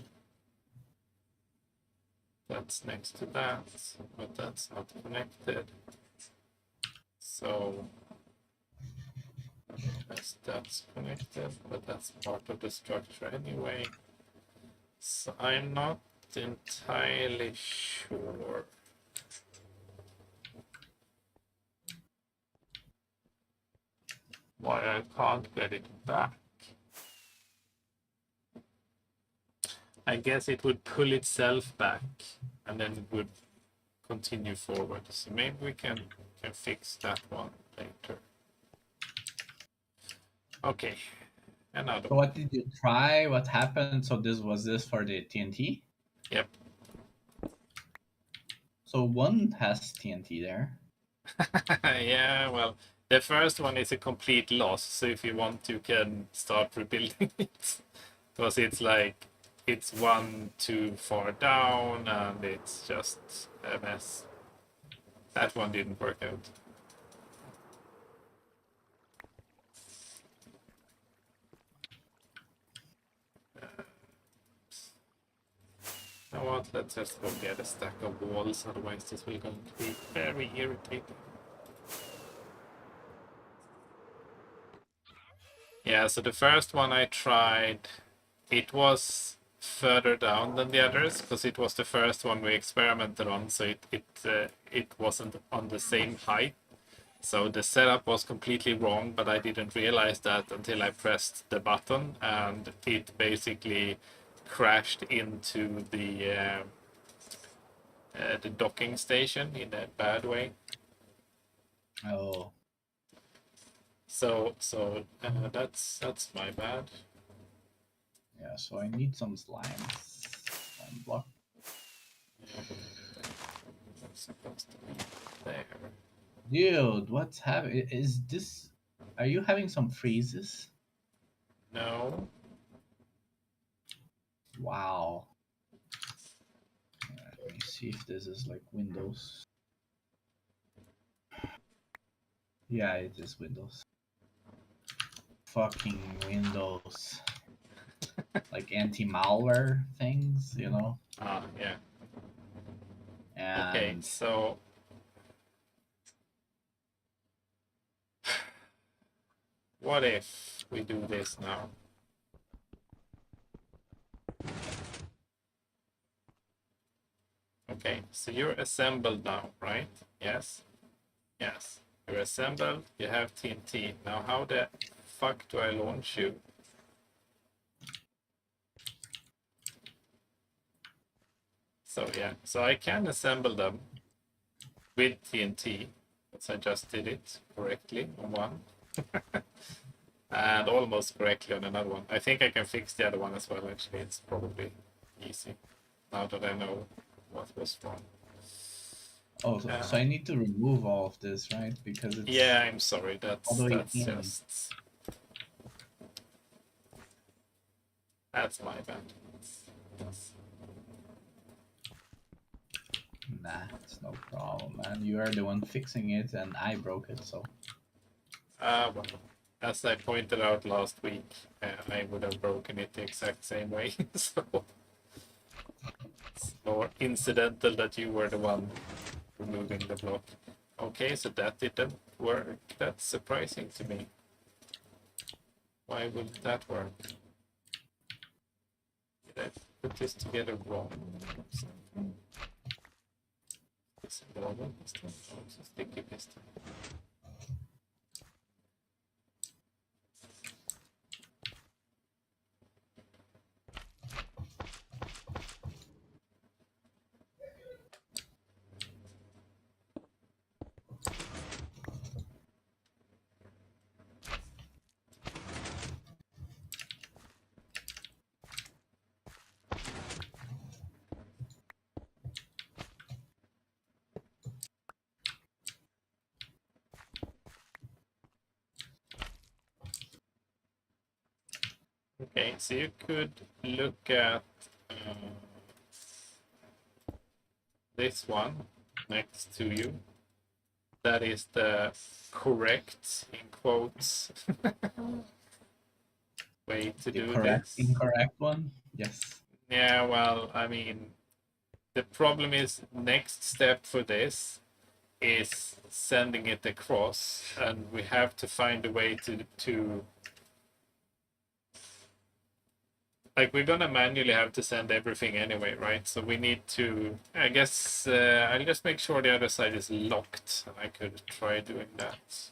That's next to that, but that's not connected. So that's connected, but that's part of the structure anyway. So I'm not entirely sure. Why I can't get it back. I guess it would pull itself back and then it would continue forward. So maybe we can fix that one later. Okay, another So one. what did you try? What happened? So this for the TNT? Yep. So one has TNT there. Yeah, well, the first one is a complete loss. So if you want, you can start rebuilding it. Because it's like, it's one too far down, and it's just a mess. That one didn't work out. You know what? Let's just go get a stack of walls, otherwise this will going to be very irritating. Yeah, so the first one I tried, it was further down than the others because it was the first one we experimented on, so it wasn't on the same height. So the setup was completely wrong, but I didn't realize that until I pressed the button, and it basically crashed into the docking station in a bad way. Oh. So that's my bad. Yeah, so I need some slime block. That's supposed to be there. Dude, what's happening? Is this? Are you having some freezes? No. Wow. Let me see if this is like Windows. Yeah, it is Windows. Fucking Windows. Like anti-malware things, you know? Ah, yeah. And Okay, so what if we do this now? Okay, so you're assembled now, right? Yes? Yes. You're assembled, you have TNT. Now how the fuck do I launch you? So yeah, so I can assemble them with TNT, because I just did it correctly on one. And almost correctly on another one. I think I can fix the other one as well, actually. It's probably easy, now that I know what was wrong. oh, so I need to remove all of this, right? Because it's Yeah, I'm sorry. all the way That's in. just that's my bad. That's... Nah, it's no problem, man. You are the one fixing it, and I broke it, so. Well, as I pointed out last week, I would have broken it the exact same way. So it's more incidental that you were the one removing the block. Okay, so that didn't work. That's surprising to me. Why would that work? Did I put this together wrong? Is it normal piston? Oh, it's a sticky piston. Okay, so you could look at this one next to you. That is the correct, in quotes, way to do this. Incorrect one? Yes. Yeah, well, I mean, the problem is next step for this is sending it across, and we have to find a way to like, we're gonna manually have to send everything anyway, right? So we need to, I guess, I'll just make sure the other side is locked, and I could try doing that.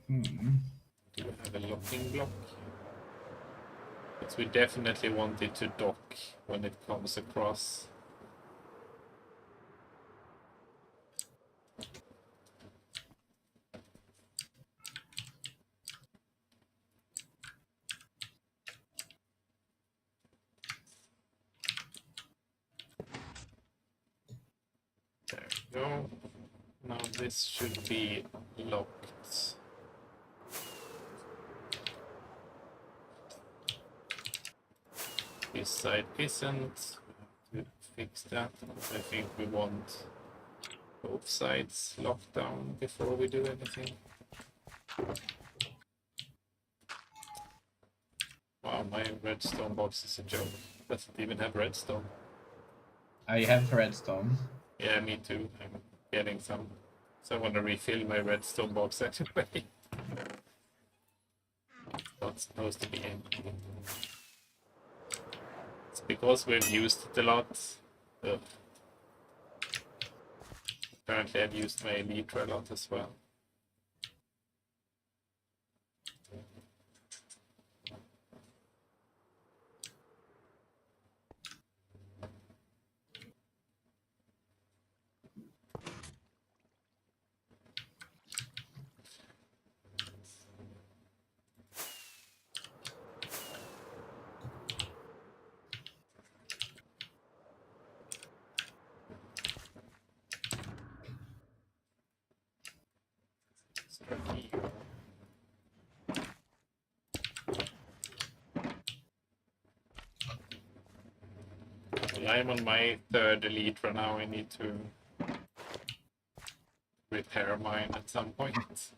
Do we have a locking block? Because we definitely want it to dock when it comes across. There we go. Now this should be locked. this side isn't. We have to fix that. I think we want both sides locked down before we do anything. Wow, my redstone box is a joke. Doesn't even have redstone. I have redstone. Yeah, me too. I'm getting some. So I want to refill my redstone box anyway. Not supposed to be empty. It's because we've used it a lot. Ugh. Apparently I've used my elytra a lot as well. Start here. Well, I'm on my third elytra now. I need to repair mine at some point.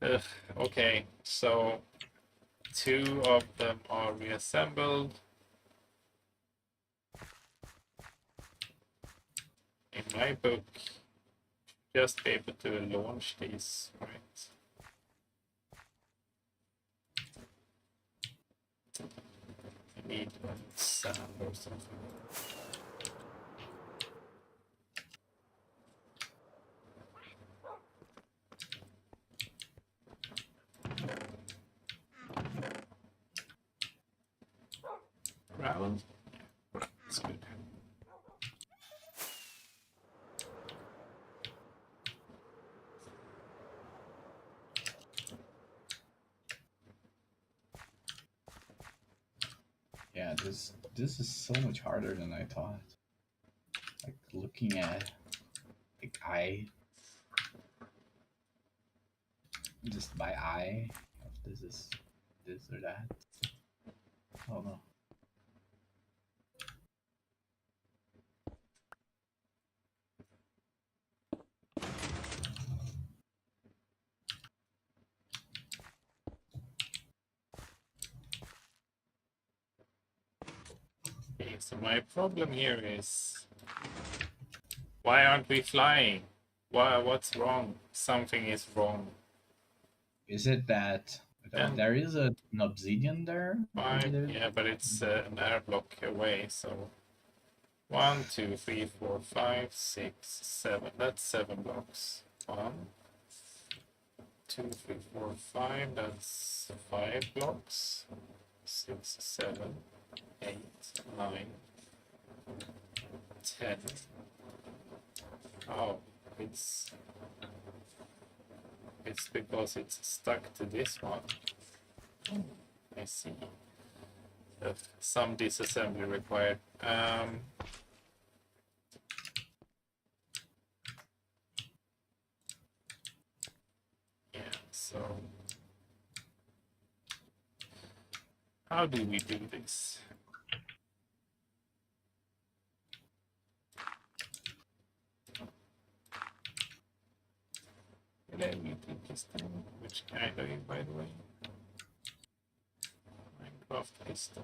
Ugh, okay, so 2 of them are reassembled. In my book, just be able to launch these, right? I need sand or something. Gravel? Yeah, that's good. Yeah, this is so much harder than I thought. Like looking at like just by eye, if this is this or that. Oh no. Okay, so my problem here is, why aren't we flying? What's wrong? Something is wrong. Is it that And there is an obsidian there? Maybe there's... yeah, but it's an air block away, so 1, 2, 3, 4, 5, 6, 7. That's 7 blocks. 1, 2, 3, 4, 5. That's 5 blocks. 6, 7, 8, 9, 10. Oh, it's because it's stuck to this one. I see. Some disassembly required. Yeah, so how do we do this? Let me take this thing, which kind are you, by the way? Minecraft piston.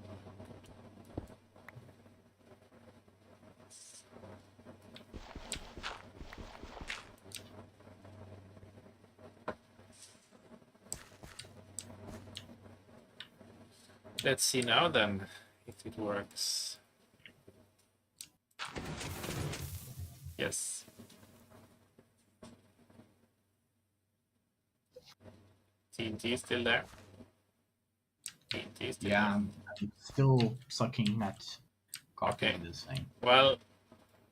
Let's see now then if it works. Yes. TNT still there. TNT still Yeah, there. I'm still sucking at copying Okay. this thing. Well,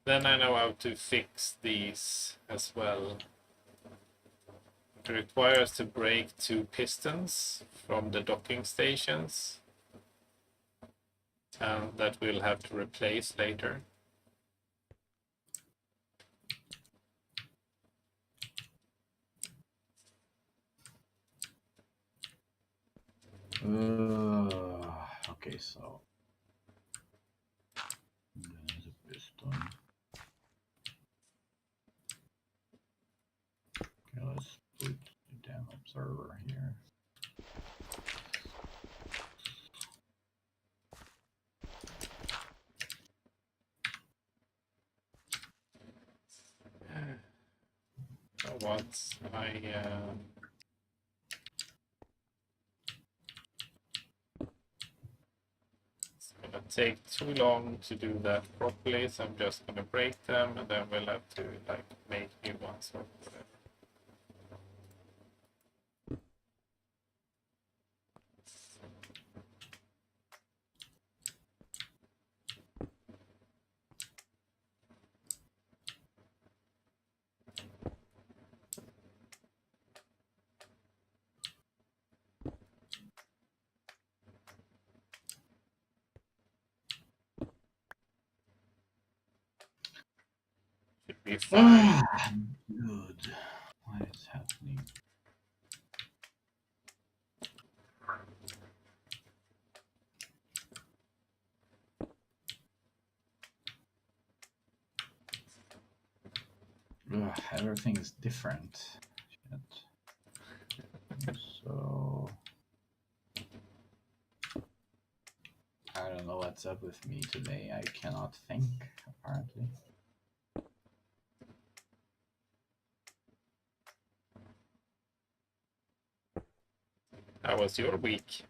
then I know how to fix these as well. It requires to break 2 pistons from the docking stations, and that we'll have to replace later. Okay, so there's a piston. Okay, let's put the damn observer here. So what's my it's gonna take too long to do that properly, so I'm just gonna break them and then we'll have to like make new ones or whatever. Should be fine. Good. What is happening? Everything is different. Shit. So I don't know what's up with me today. I cannot think, apparently. How was your week?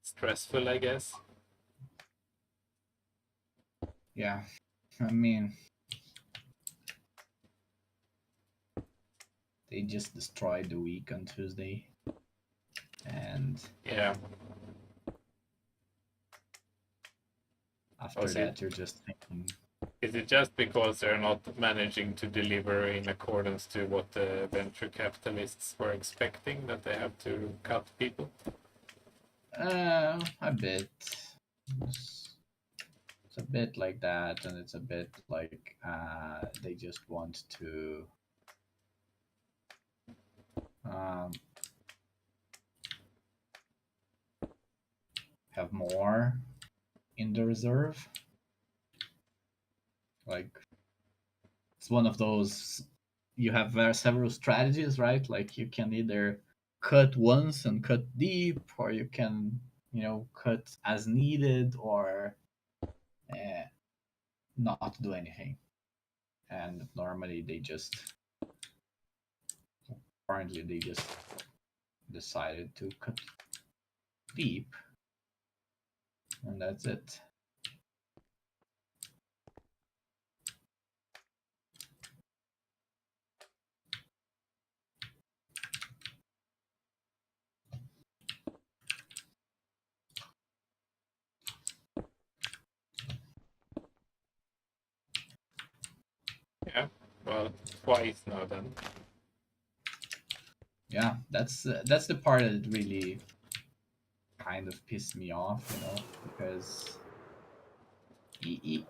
Stressful, I guess. Yeah, I mean, they just destroyed the week on Tuesday, and Yeah. after that, you're just thinking, Is it just because they're not managing to deliver in accordance to what the venture capitalists were expecting, that they have to cut people? a bit. It's a bit like that, and it's a bit like they just want to have more in the reserve. Like, it's one of those, you have several strategies, right? Like, you can either cut once and cut deep, or you can, cut as needed, or not do anything. And normally apparently they just decided to cut deep, and that's it. Yeah, well, twice now then. Yeah, that's the part that really kind of pissed me off, because it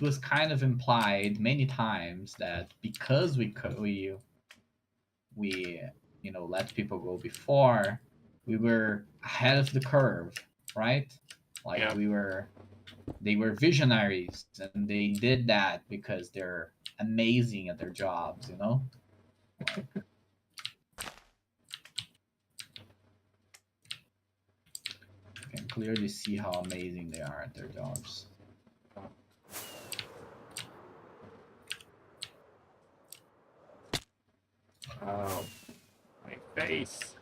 was kind of implied many times that because we let people go before, we were ahead of the curve, right? Like, Yeah. they were visionaries, and they did that because they're amazing at their jobs, Like, you can clearly see how amazing they are at their jobs. Oh, my face.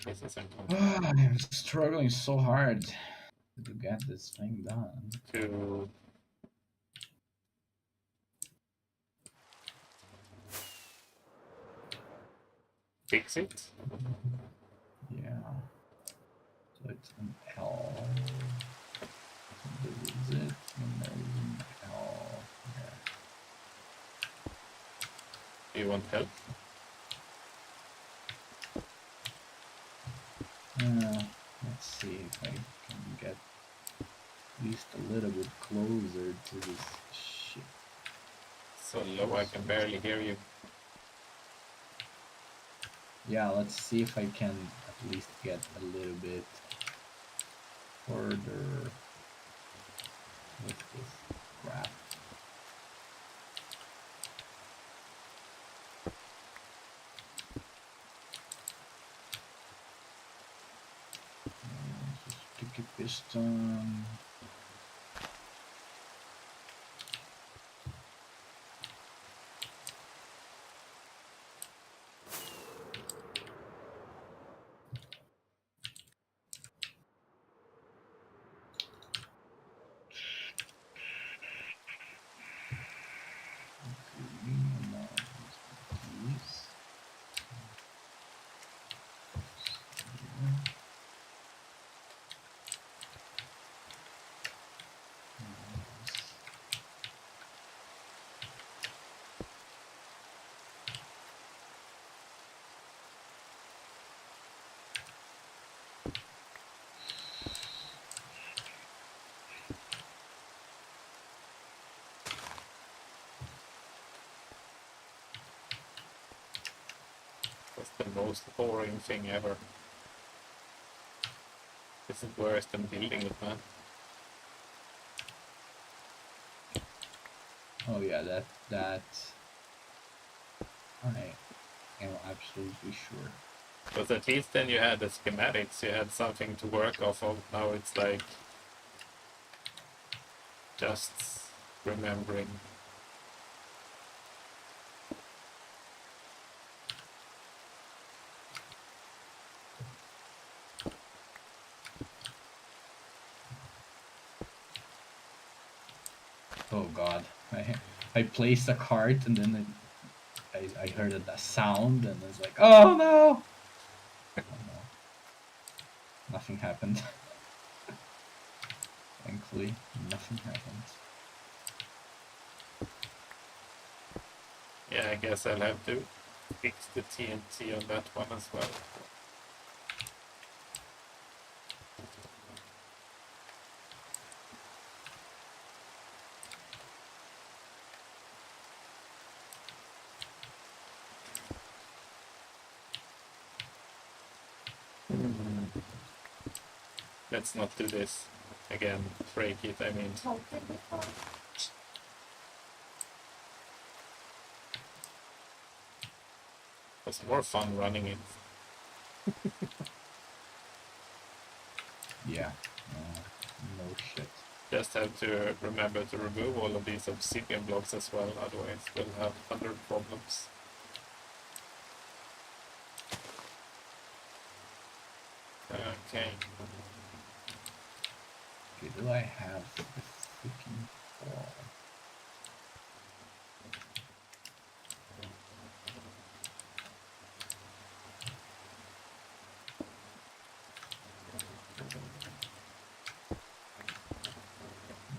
This isn't I'm struggling so hard to get this thing done. to fix it. Yeah. So it's an L. This is it. And there's an L Do you want help? here. Let's see if I can get at least a little bit closer to this shit. So low I can barely hear you. Yeah, let's see if I can at least get a little bit further with this crap. Sticky piston. That's the most boring thing ever. This is worse than building it, man. Oh yeah, that I am absolutely sure. But at least then you had the schematics, you had something to work off of. Now it's like just remembering. Oh god, I placed a cart and then I heard a sound and I was like, oh no! Oh no. Nothing happened. Thankfully, nothing happened. Yeah, I guess I'll have to fix the TNT on that one as well. Let's not do this again. Break it, I mean. It was more fun running it. Yeah, no shit. Just have to remember to remove all of these obsidian blocks as well, otherwise we'll have other problems. Okay. Okay, do I have the freaking wall?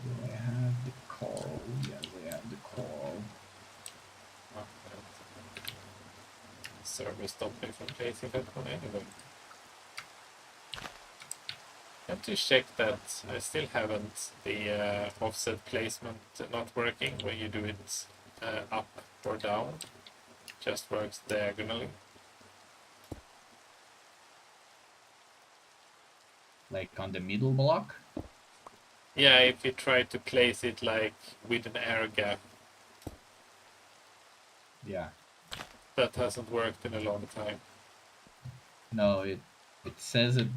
Do I have the coral? Yes, I have the coral. Server stopped me from placing that one anyway. I have to check that I still haven't the offset placement not working when you do it up or down. Just works diagonally. Like on the middle block? Yeah, if you try to place it like with an air gap. Yeah. That hasn't worked in a long time. No, it says it,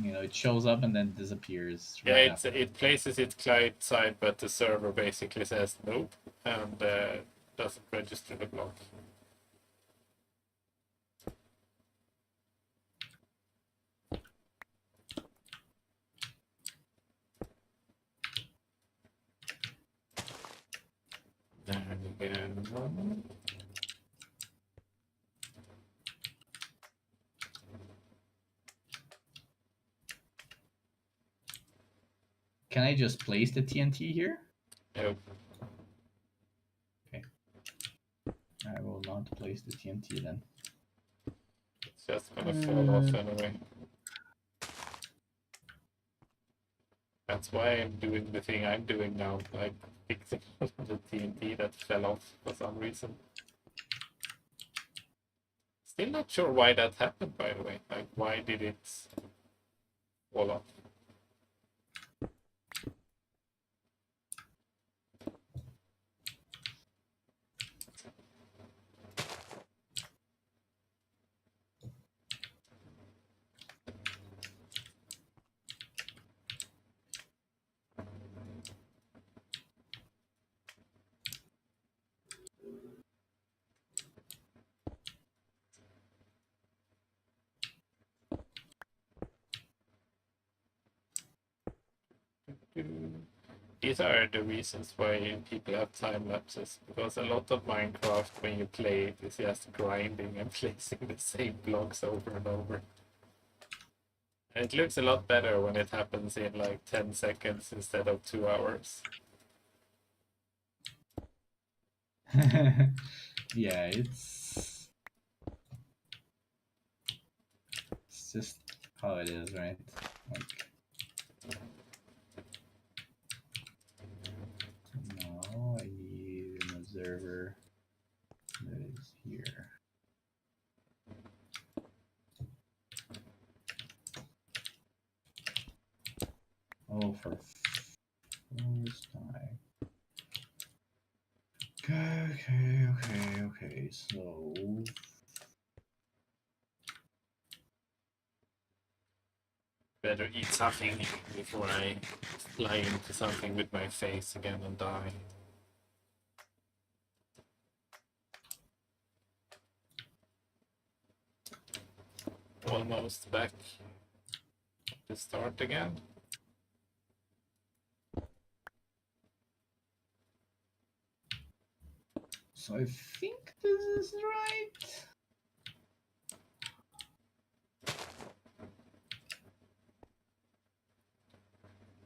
it shows up and then disappears. Yeah, Right after. it places it client side, but the server basically says nope and doesn't register the block. Can I just place the TNT here? Nope. Okay. I will not place the TNT then. It's just gonna fall off anyway. That's why I'm doing the thing I'm doing now, like fixing the TNT that fell off for some reason. Still not sure why that happened, by the way. Like, why did it fall off? These are the reasons why people have time lapses, because a lot of Minecraft, when you play it, is just grinding and placing the same blocks over and over. And it looks a lot better when it happens in like 10 seconds instead of 2 hours. Yeah, it's just how it is, right? Like, now I need an observer that is here. Oh, for first time. Okay, so Better eat something before I fly into something with my face again and die. Almost back to start again. so I think this is right.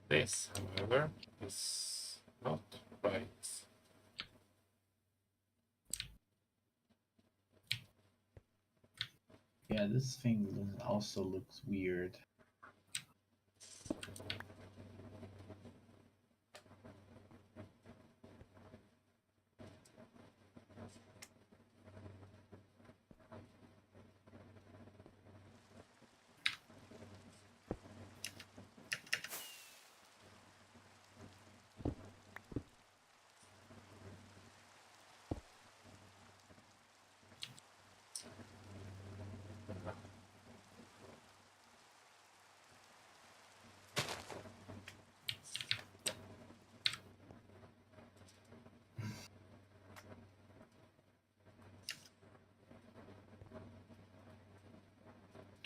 This, however, is not right. Yeah, this thing also looks weird.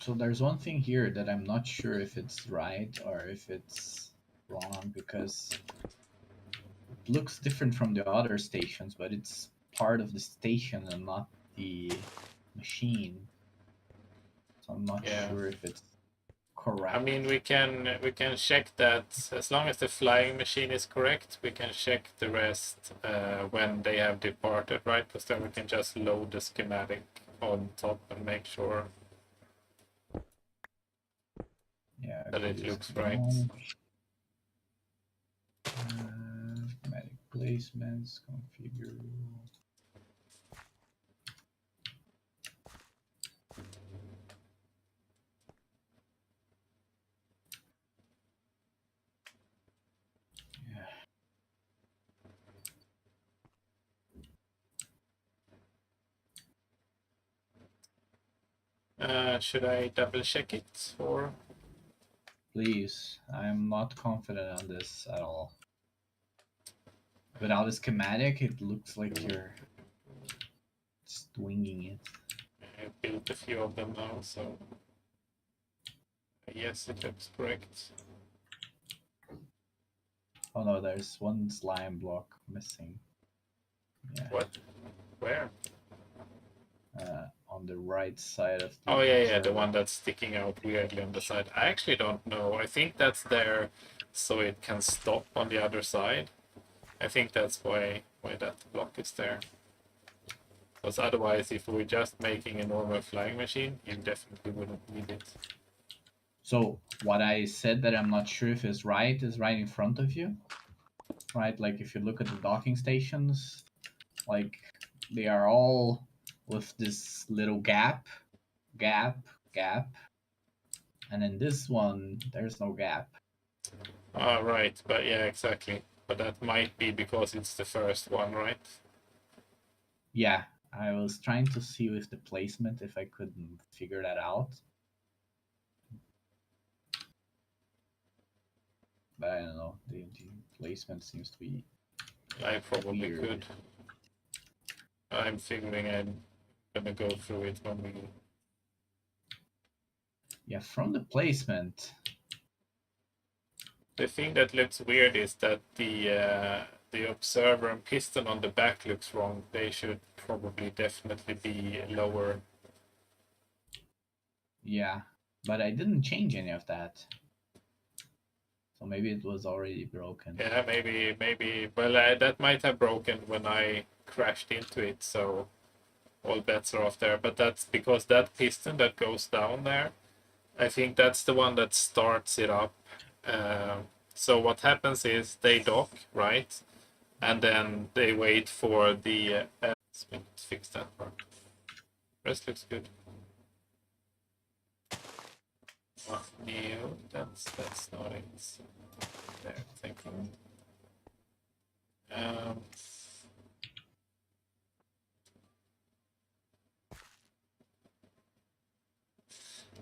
So there's one thing here that I'm not sure if it's right or if it's wrong, because it looks different from the other stations, but it's part of the station and not the machine. So I'm not Yeah. sure if it's correct. I mean, we can check that as long as the flying machine is correct. We can check the rest when they have departed, right? Because then we can just load the schematic on top and make sure Yeah, that okay, it just looks right. Schematic placements, configure. Should I double check it or? Please, I'm not confident on this at all. Without a schematic, it looks like you're just winging it. I built a few of them now, so yes, it looks correct. Oh no, there's one slime block missing. Yeah. What? Where? On the right side of the. Oh yeah, server. the one that's sticking out weirdly on the side. I actually don't know. I think that's there so it can stop on the other side. I think that's why that block is there. Because otherwise, if we're just making a normal flying machine, you definitely wouldn't need it. So what I said that I'm not sure if is right in front of you, right? Like if you look at the docking stations, like they are all with this little gap, gap, gap, and in this one there's no gap. Right, but yeah, exactly. But that might be because it's the first one, right? Yeah, I was trying to see with the placement if I couldn't figure that out. But I don't know. The placement seems to be I probably weird. could. I'm figuring I'm gonna go through it when we. Yeah, from the placement. The thing that looks weird is that the observer and piston on the back looks wrong. They should probably definitely be lower. Yeah, but I didn't change any of that. So maybe it was already broken. Yeah, maybe. Well, that might have broken when I crashed into it, so all bets are off there. But that's because that piston that goes down there, I think that's the one that starts it up. So what happens is they dock, right? And then they wait for the. Let's fix that part. Rest looks good. Oh, no, that's not it. There, thank you.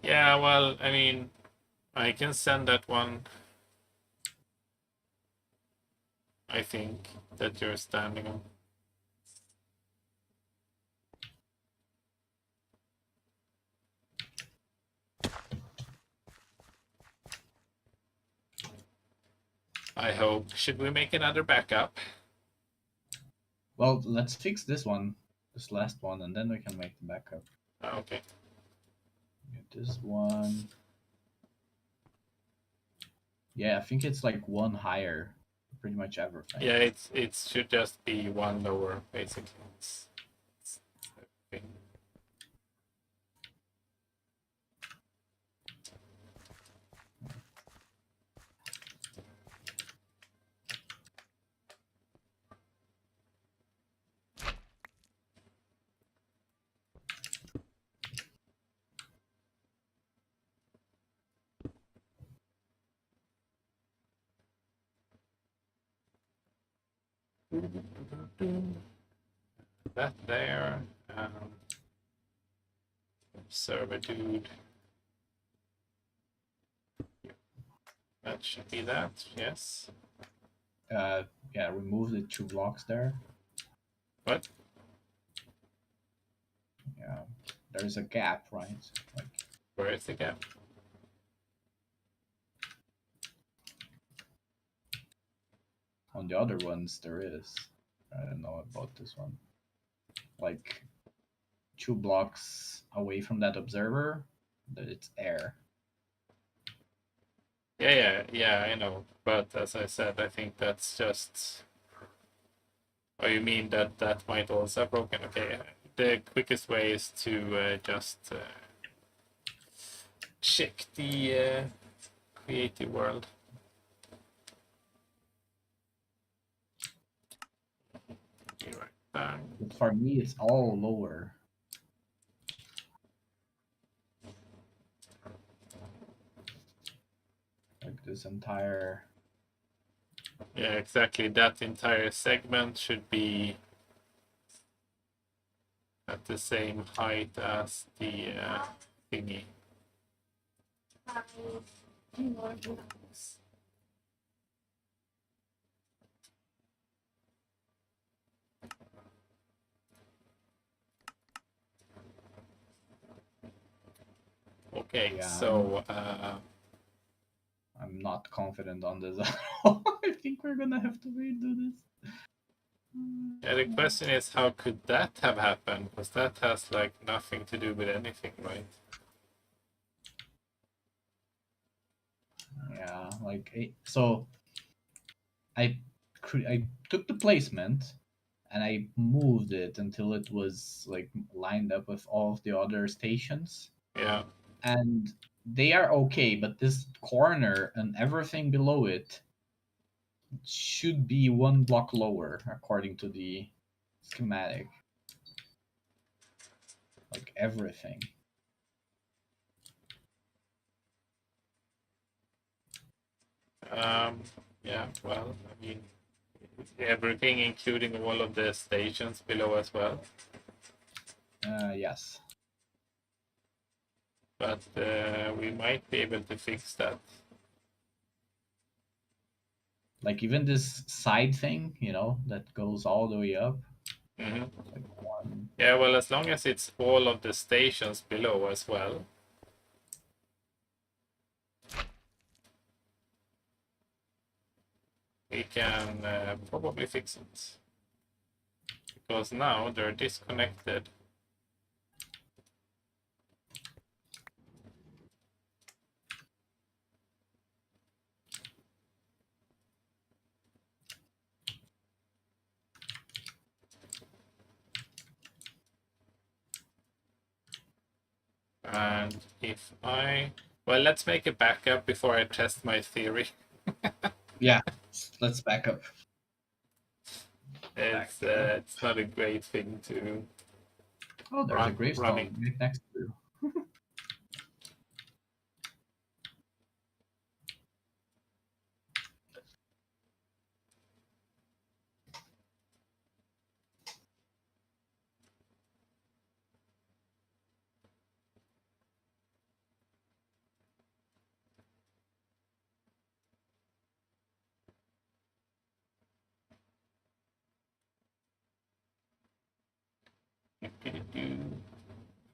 Yeah, well, I mean, I can send that one. I think that you're standing on. I hope. Should we make another backup? Well, let's fix this one, this last one, and then we can make the backup. Okay. Get this one. Yeah, I think it's like one higher, pretty much everything. Yeah, it should just be one lower, basically. It's okay. That there. Server dude. That should be that, yes. Yeah, remove the 2 blocks there. What? Yeah, there's a gap, right? Like, where is the gap? On the other ones, there is. I don't know about this one. Like 2 blocks away from that observer, that it's air. Yeah, I know. But as I said, I think that's just. Oh, you mean that might also have broken? Okay, the quickest way is to just check the creative world. But for me, it's all lower. Like this entire. Yeah, exactly. That entire segment should be at the same height as the thingy. Okay, Yeah, so I'm not confident on this at all. I think we're gonna have to redo this. yeah, the question is, how could that have happened? Because that has like nothing to do with anything, right? Yeah, like so I took the placement and I moved it until it was like lined up with all of the other stations. Yeah. And they are okay, but this corner and everything below it should be 1 block lower according to the schematic. Like everything. Yeah, well, I mean, everything, including all of the stations below as well. Yes. But we might be able to fix that. Like even this side thing, that goes all the way up. Mm-hmm. Like one. Yeah, well, as long as it's all of the stations below as well. We can probably fix it. Because now they're disconnected. And if well, let's make a backup before I test my theory. Yeah, let's back up. It's not a great thing to Oh, there's a running. gravestone right next to you.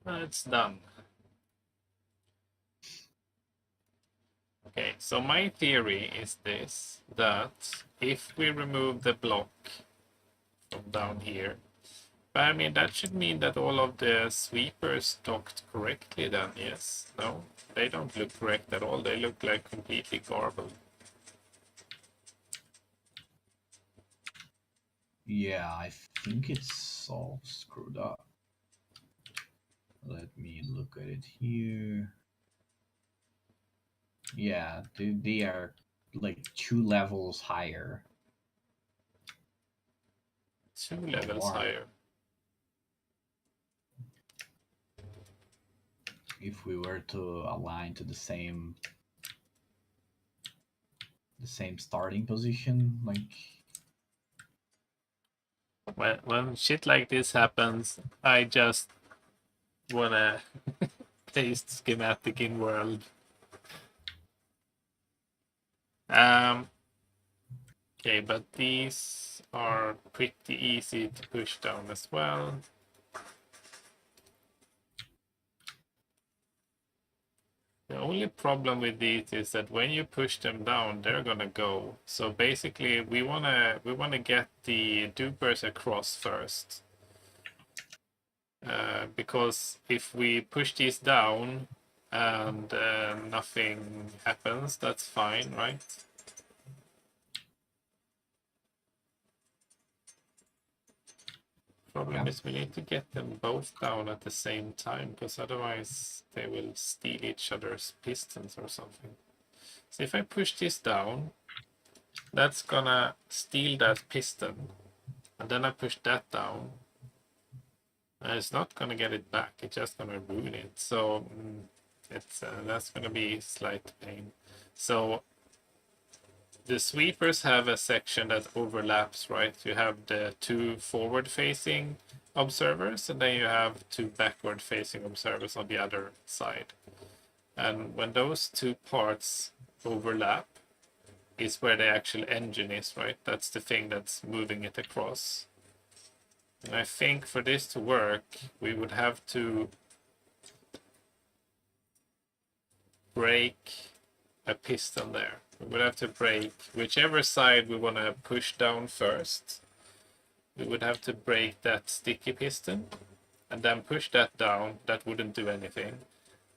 It's done. Okay, so my theory is this, that if we remove the block from down here, but I mean, that should mean that all of the sweepers docked correctly then, yes? No? They don't look correct at all. They look like completely garbled. Yeah, I think it's all screwed up. Let me look at it here. Yeah, they are like 2 levels higher. 2 levels higher. If we were to align to the same starting position, like When shit like this happens, I just wanna paste schematic in world. Okay, but these are pretty easy to push down as well. The only problem with these is that when you push them down, they're gonna go. So basically, we wanna get the dupers across first, because if we push these down and nothing happens, that's fine, right? Problem is we need to get them both down at the same time, because otherwise they will steal each other's pistons or something. So if I push this down, that's gonna steal that piston, and then I push that down, and it's not gonna get it back, it's just gonna ruin it. So it's that's gonna be a slight pain. So the sweepers have a section that overlaps, right? You have the 2 forward-facing observers, and then you have 2 backward-facing observers on the other side. And when those 2 parts overlap, is where the actual engine is, right? That's the thing that's moving it across. And I think for this to work, we would have to break a piston there. We would have to break whichever side we want to push down first. We would have to break that sticky piston and then push that down. That wouldn't do anything.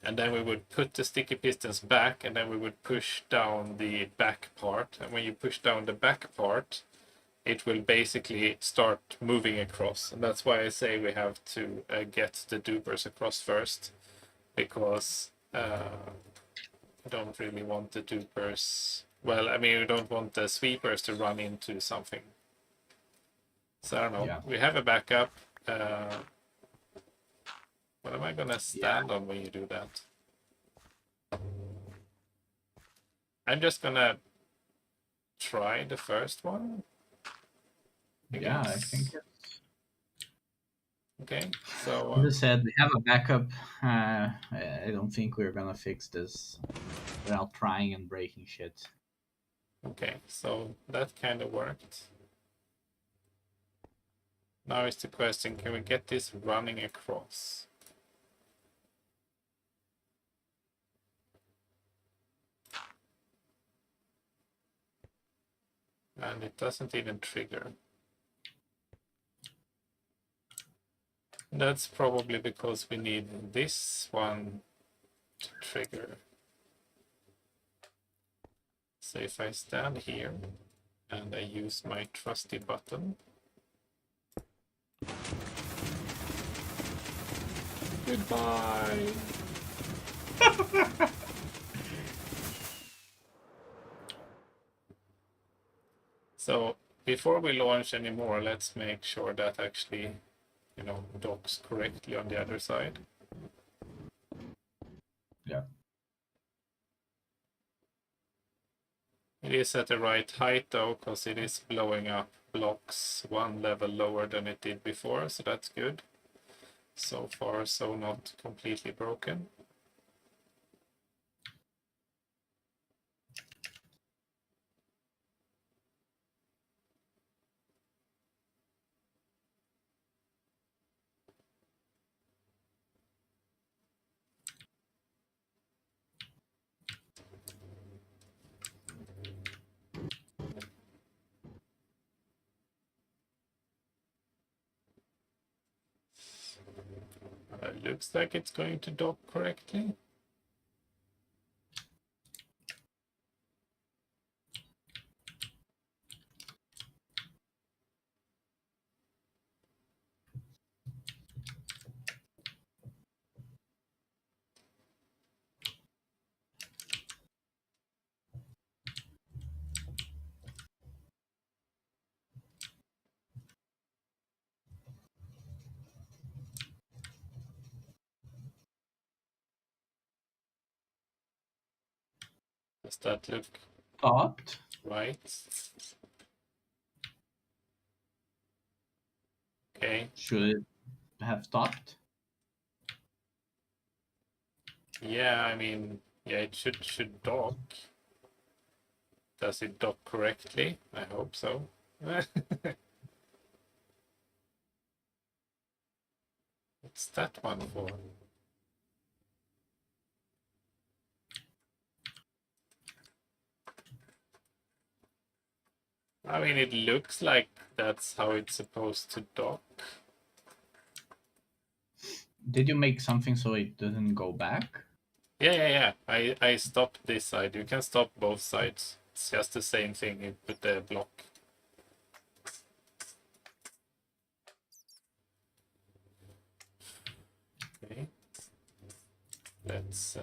And then we would put the sticky pistons back, and then we would push down the back part. And when you push down the back part, it will basically start moving across. And that's why I say we have to get the dupers across first, because We don't really want the dupers. Well, I mean, we don't want the sweepers to run into something. So I don't know. Yeah. We have a backup. What am I gonna stand on when you do that? I'm just gonna try the first one. Yeah, I think it's... Okay, so As I said, we have a backup. I don't think we're gonna fix this without trying and breaking shit. okay, so that kind of worked. Now is the question, can we get this running across? And it doesn't even trigger. That's probably because we need this one to trigger. So if I stand here and I use my trusty button. Goodbye! So before we launch anymore, let's make sure that actually, you know, docks correctly on the other side. Yeah. It is at the right height though, because it is blowing up blocks one level lower than it did before, so that's good. So far, so not completely broken. Looks like it's going to dock correctly. Does that look Stopped? right? Okay. Should it have stopped? Yeah, I mean, yeah, it should dock. Does it dock correctly? I hope so. What's that one for? I mean, it looks like that's how it's supposed to dock. Did you make something so it doesn't go back? Yeah. I stopped this side. You can stop both sides. It's just the same thing with the block. Okay. Let's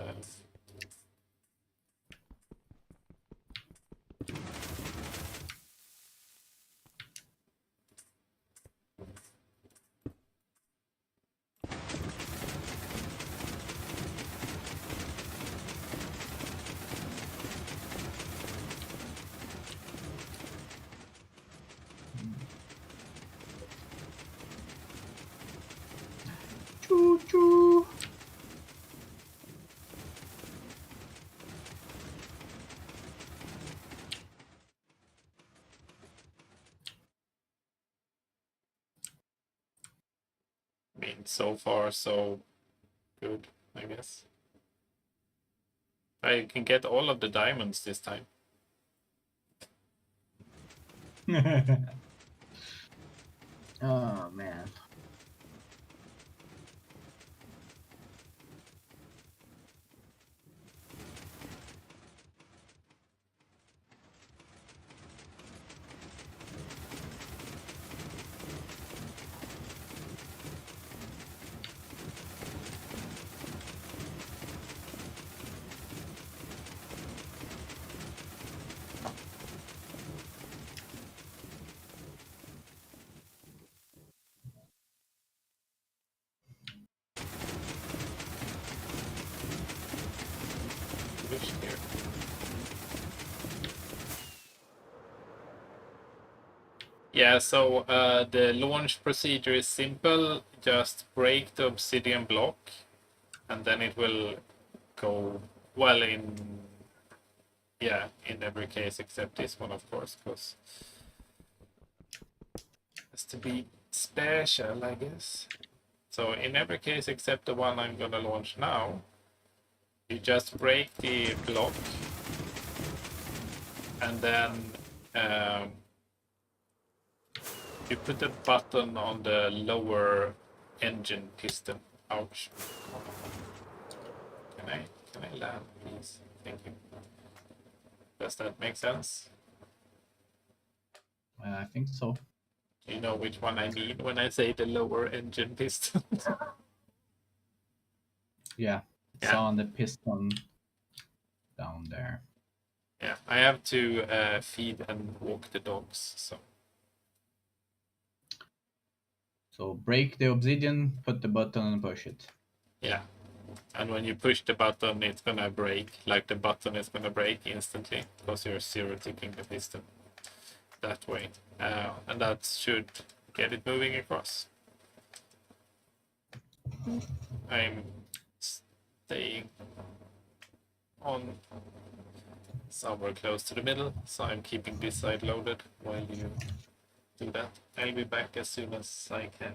Choo choo. I mean, so far so good, I guess. I can get all of the diamonds this time. Oh man. Yeah, so the launch procedure is simple. Just break the obsidian block, and then it will go well in every case except this one, of course, because it has to be special, I guess. So in every case except the one I'm gonna launch now, you just break the block, and then you put the button on the lower engine piston. Ouch. Can I land, please? Thank you. Does that make sense? I think so. Do you know which one I mean when I say the lower engine piston? Yeah, it's on the piston down there. Yeah, I have to feed and walk the dogs, so. So break the obsidian, put the button and push it. Yeah, and when you push the button, it's gonna break. Like the button is gonna break instantly because you're zero ticking the piston that way, and that should get it moving across. I'm staying on somewhere close to the middle, so I'm keeping this side loaded while you do that. I'll be back as soon as I can.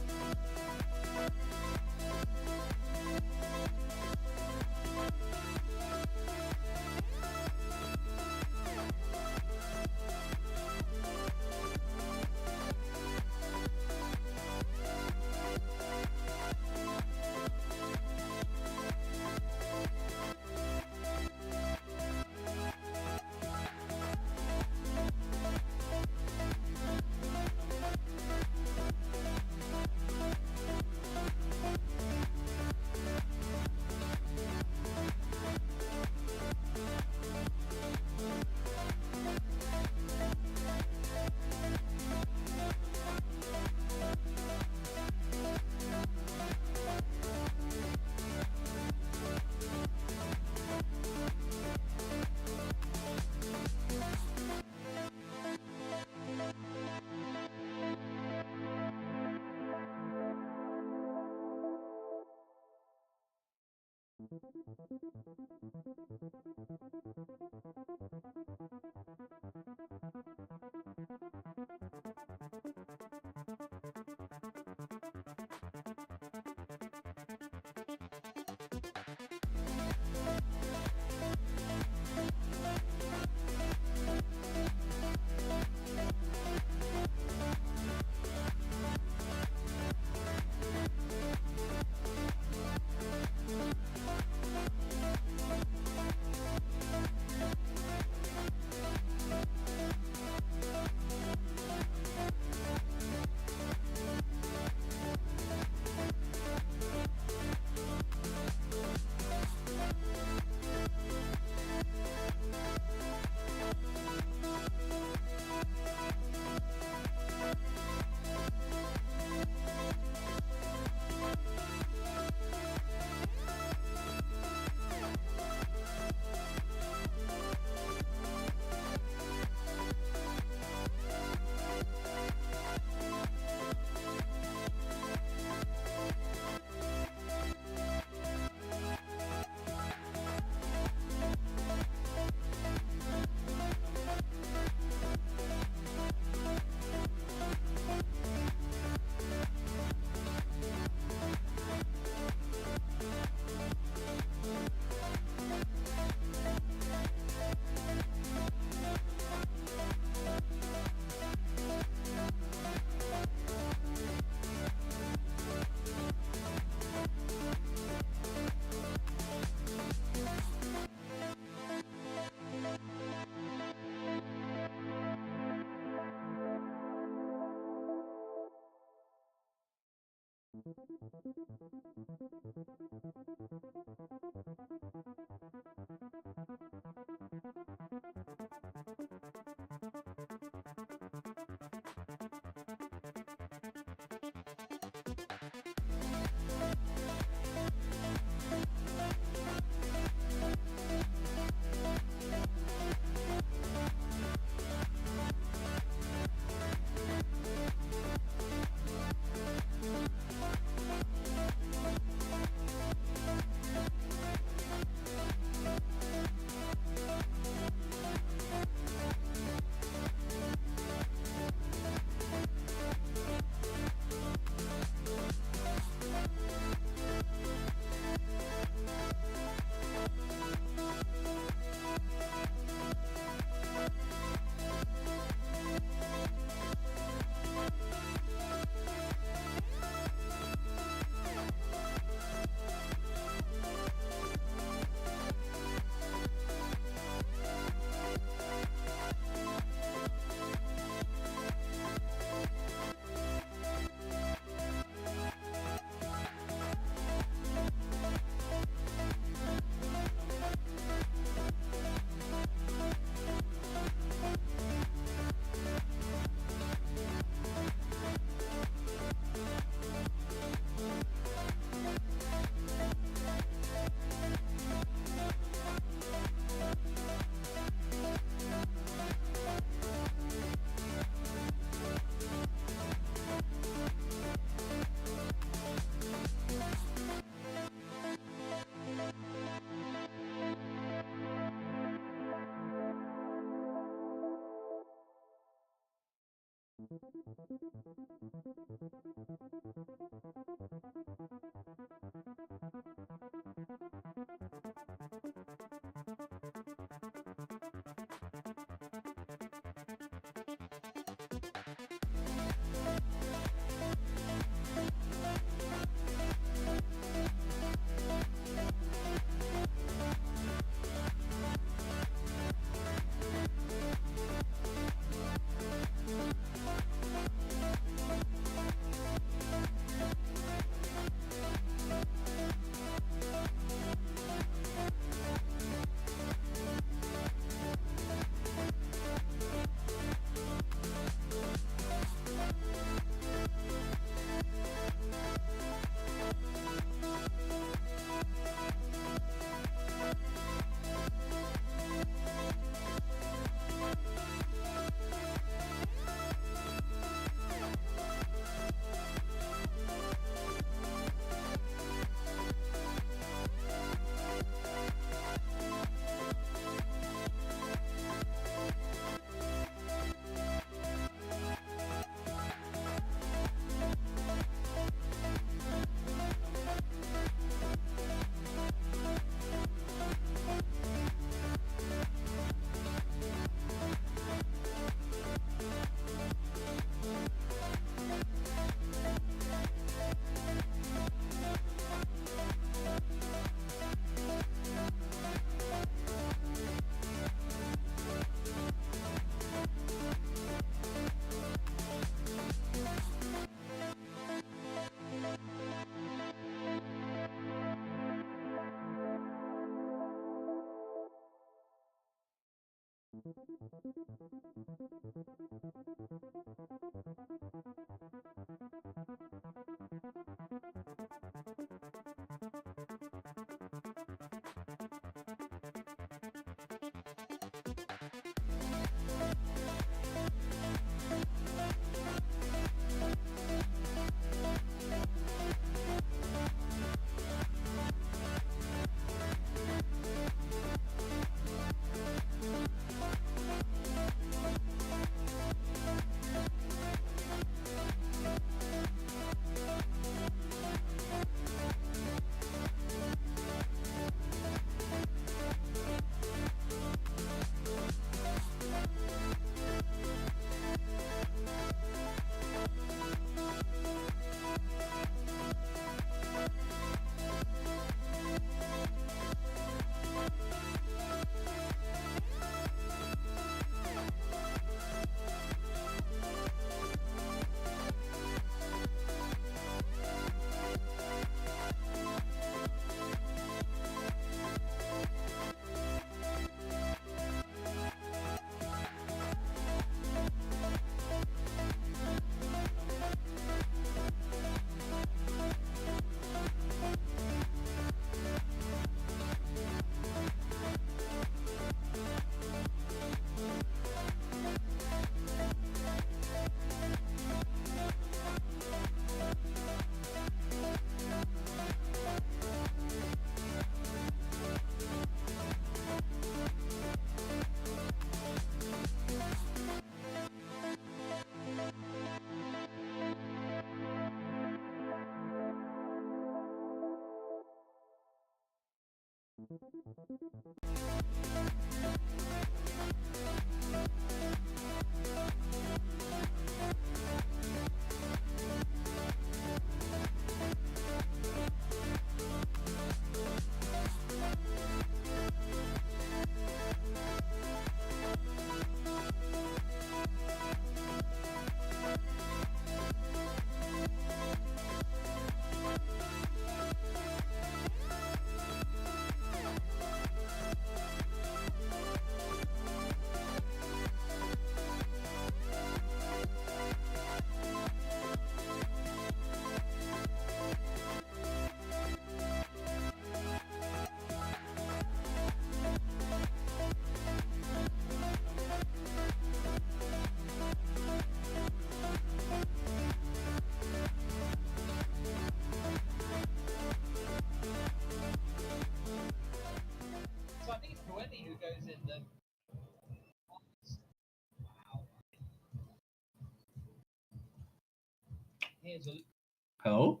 Hello?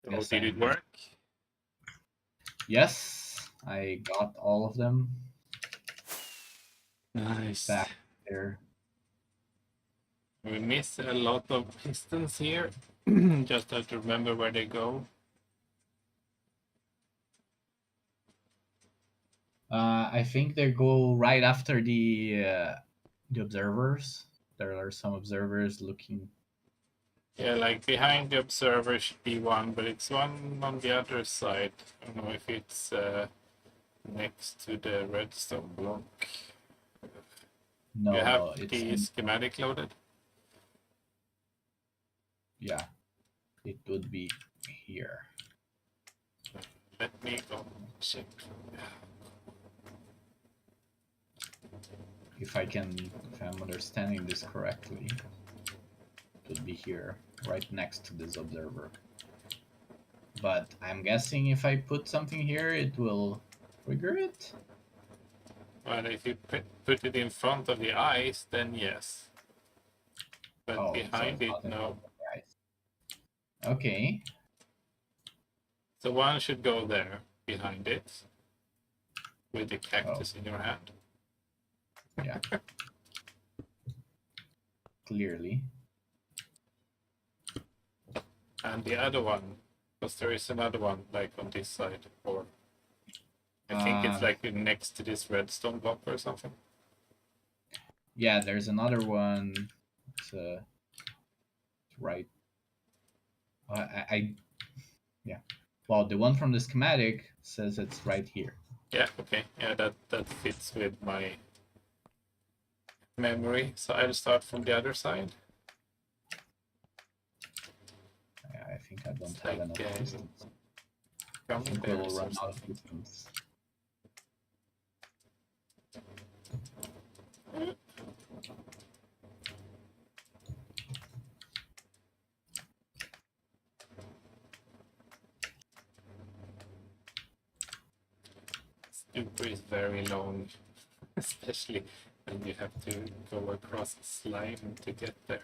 Oh, Yes, did it I'm here. work? Yes, I got all of them Nice. back there. We miss a lot of pistons here. Just have to remember where they go. I think they go right after the observers. There are some observers looking. Yeah, like behind the observer should be one, but it's one on the other side. I don't know if it's next to the redstone block. You No, have no, it's the schematic loaded? yeah. It would be here. Let me go check. If I'm understanding this correctly, it would be here, right next to this observer. But I'm guessing if I put something here, it will trigger it. Well, if you put it in front of the eyes, then yes. But Oh, so behind it's it, not in front no. of the eyes. Okay. So one should go there, behind it, with the Oh, cactus in your hand. yeah. Clearly. And the other one, because there is another one like on this side, or I think it's like next to this redstone block or something. Yeah, there's another one. It's right. Yeah. Well, the one from the schematic says it's right here. Yeah, okay. Yeah, that fits with my memory. So I'll start from the other side. I think I don't It's have like enough pistons. I gummy think we'll bears or run out of something. pistons. Super is very long, especially when you have to go across a slime to get there.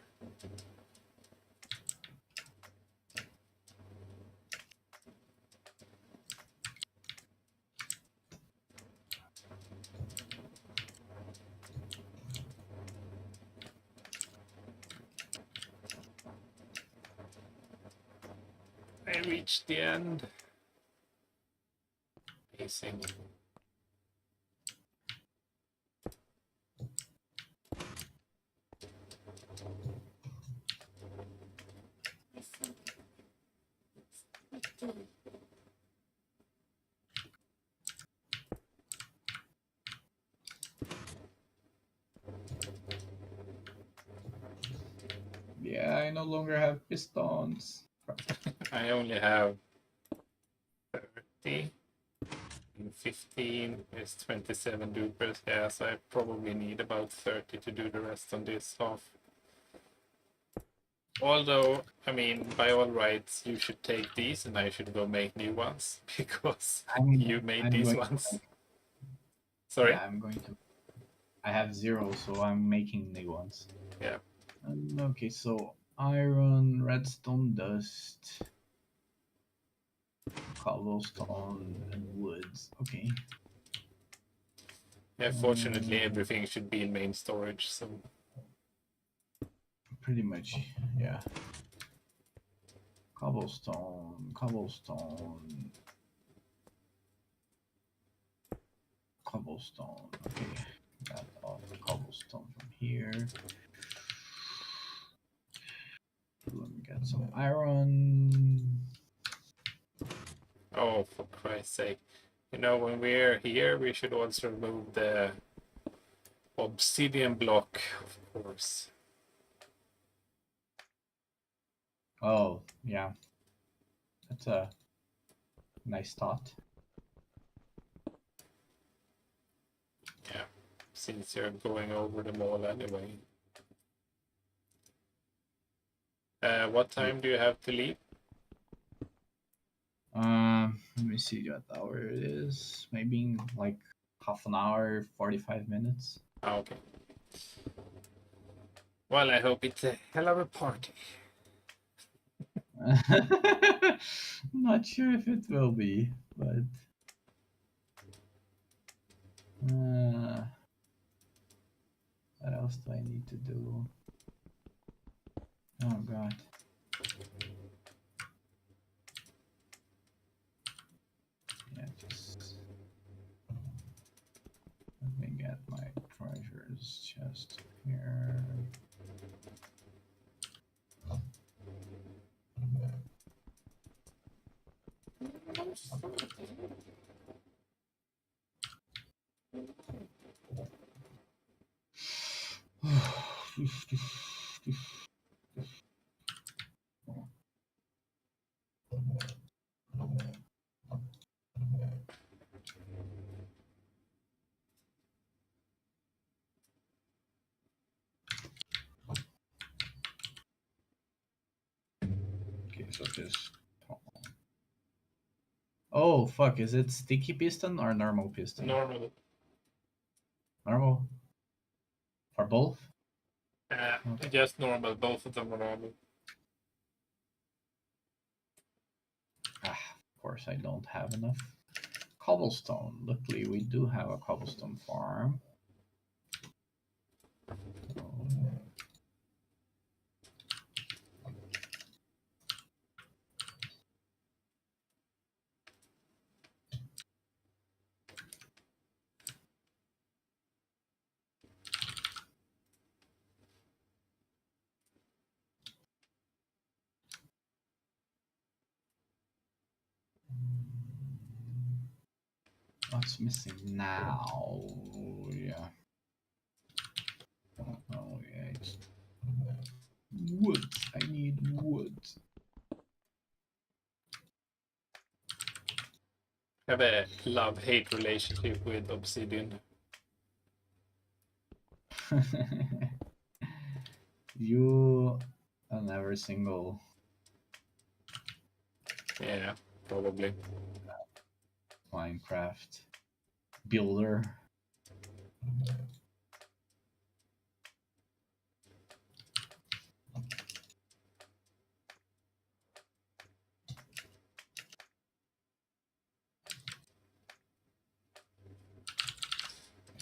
I reached the end. Amazing. Yeah, I no longer have pistons. I only have 30. And 15 is 27 dupers. Yeah, so I probably need about 30 to do the rest on this half. Although, I mean, by all rights, you should take these and I should go make new ones because you made I'm these going ones. to, Sorry? yeah, I'm going to. I have 0, so I'm making new ones. Yeah. Okay, so iron, redstone, dust, cobblestone, and woods. Okay. Yeah, fortunately, everything should be in main storage, so. Pretty much, yeah. Cobblestone, cobblestone, cobblestone. Okay, got all the cobblestone from here. Let me get some iron. Oh, for Christ's sake. You know, when we're here, we should also remove the obsidian block, of course. Oh, yeah. That's a nice thought. Yeah, since you're going over them all anyway. What time do you have to leave? Let me see what hour it is. Maybe in like half an hour, 45 minutes. Oh, okay. Well, I hope it's a hell of a party. Not sure if it will be, but what else do I need to do? Oh god. Yeah, just let me get my treasures chest here. Okay, so this. Oh fuck! Is it sticky piston or normal piston? Normal. Normal. For both? Okay. Just normal. Both of them are normal. Ah, of course, I don't have enough cobblestone. Luckily, we do have a cobblestone farm. So, What's missing now? Yeah. Oh yeah, it's wood. I need wood. I have a love-hate relationship with obsidian. You and every single Yeah, probably. Minecraft builder.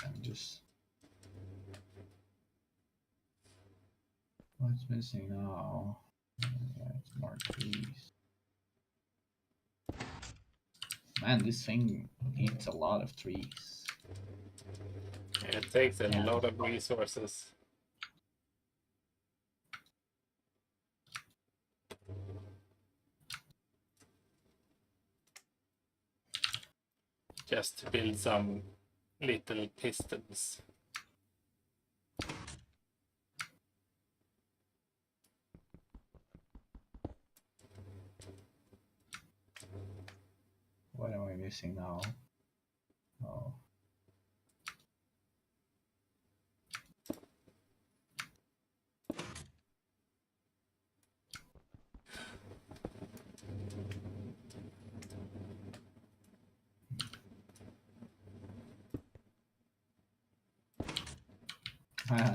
I'm just. What's missing now? Yeah, it's more trees. Man, this thing needs a lot of trees. It takes a Yeah. lot of resources. Just to build some little pistons. What am I missing now? Oh.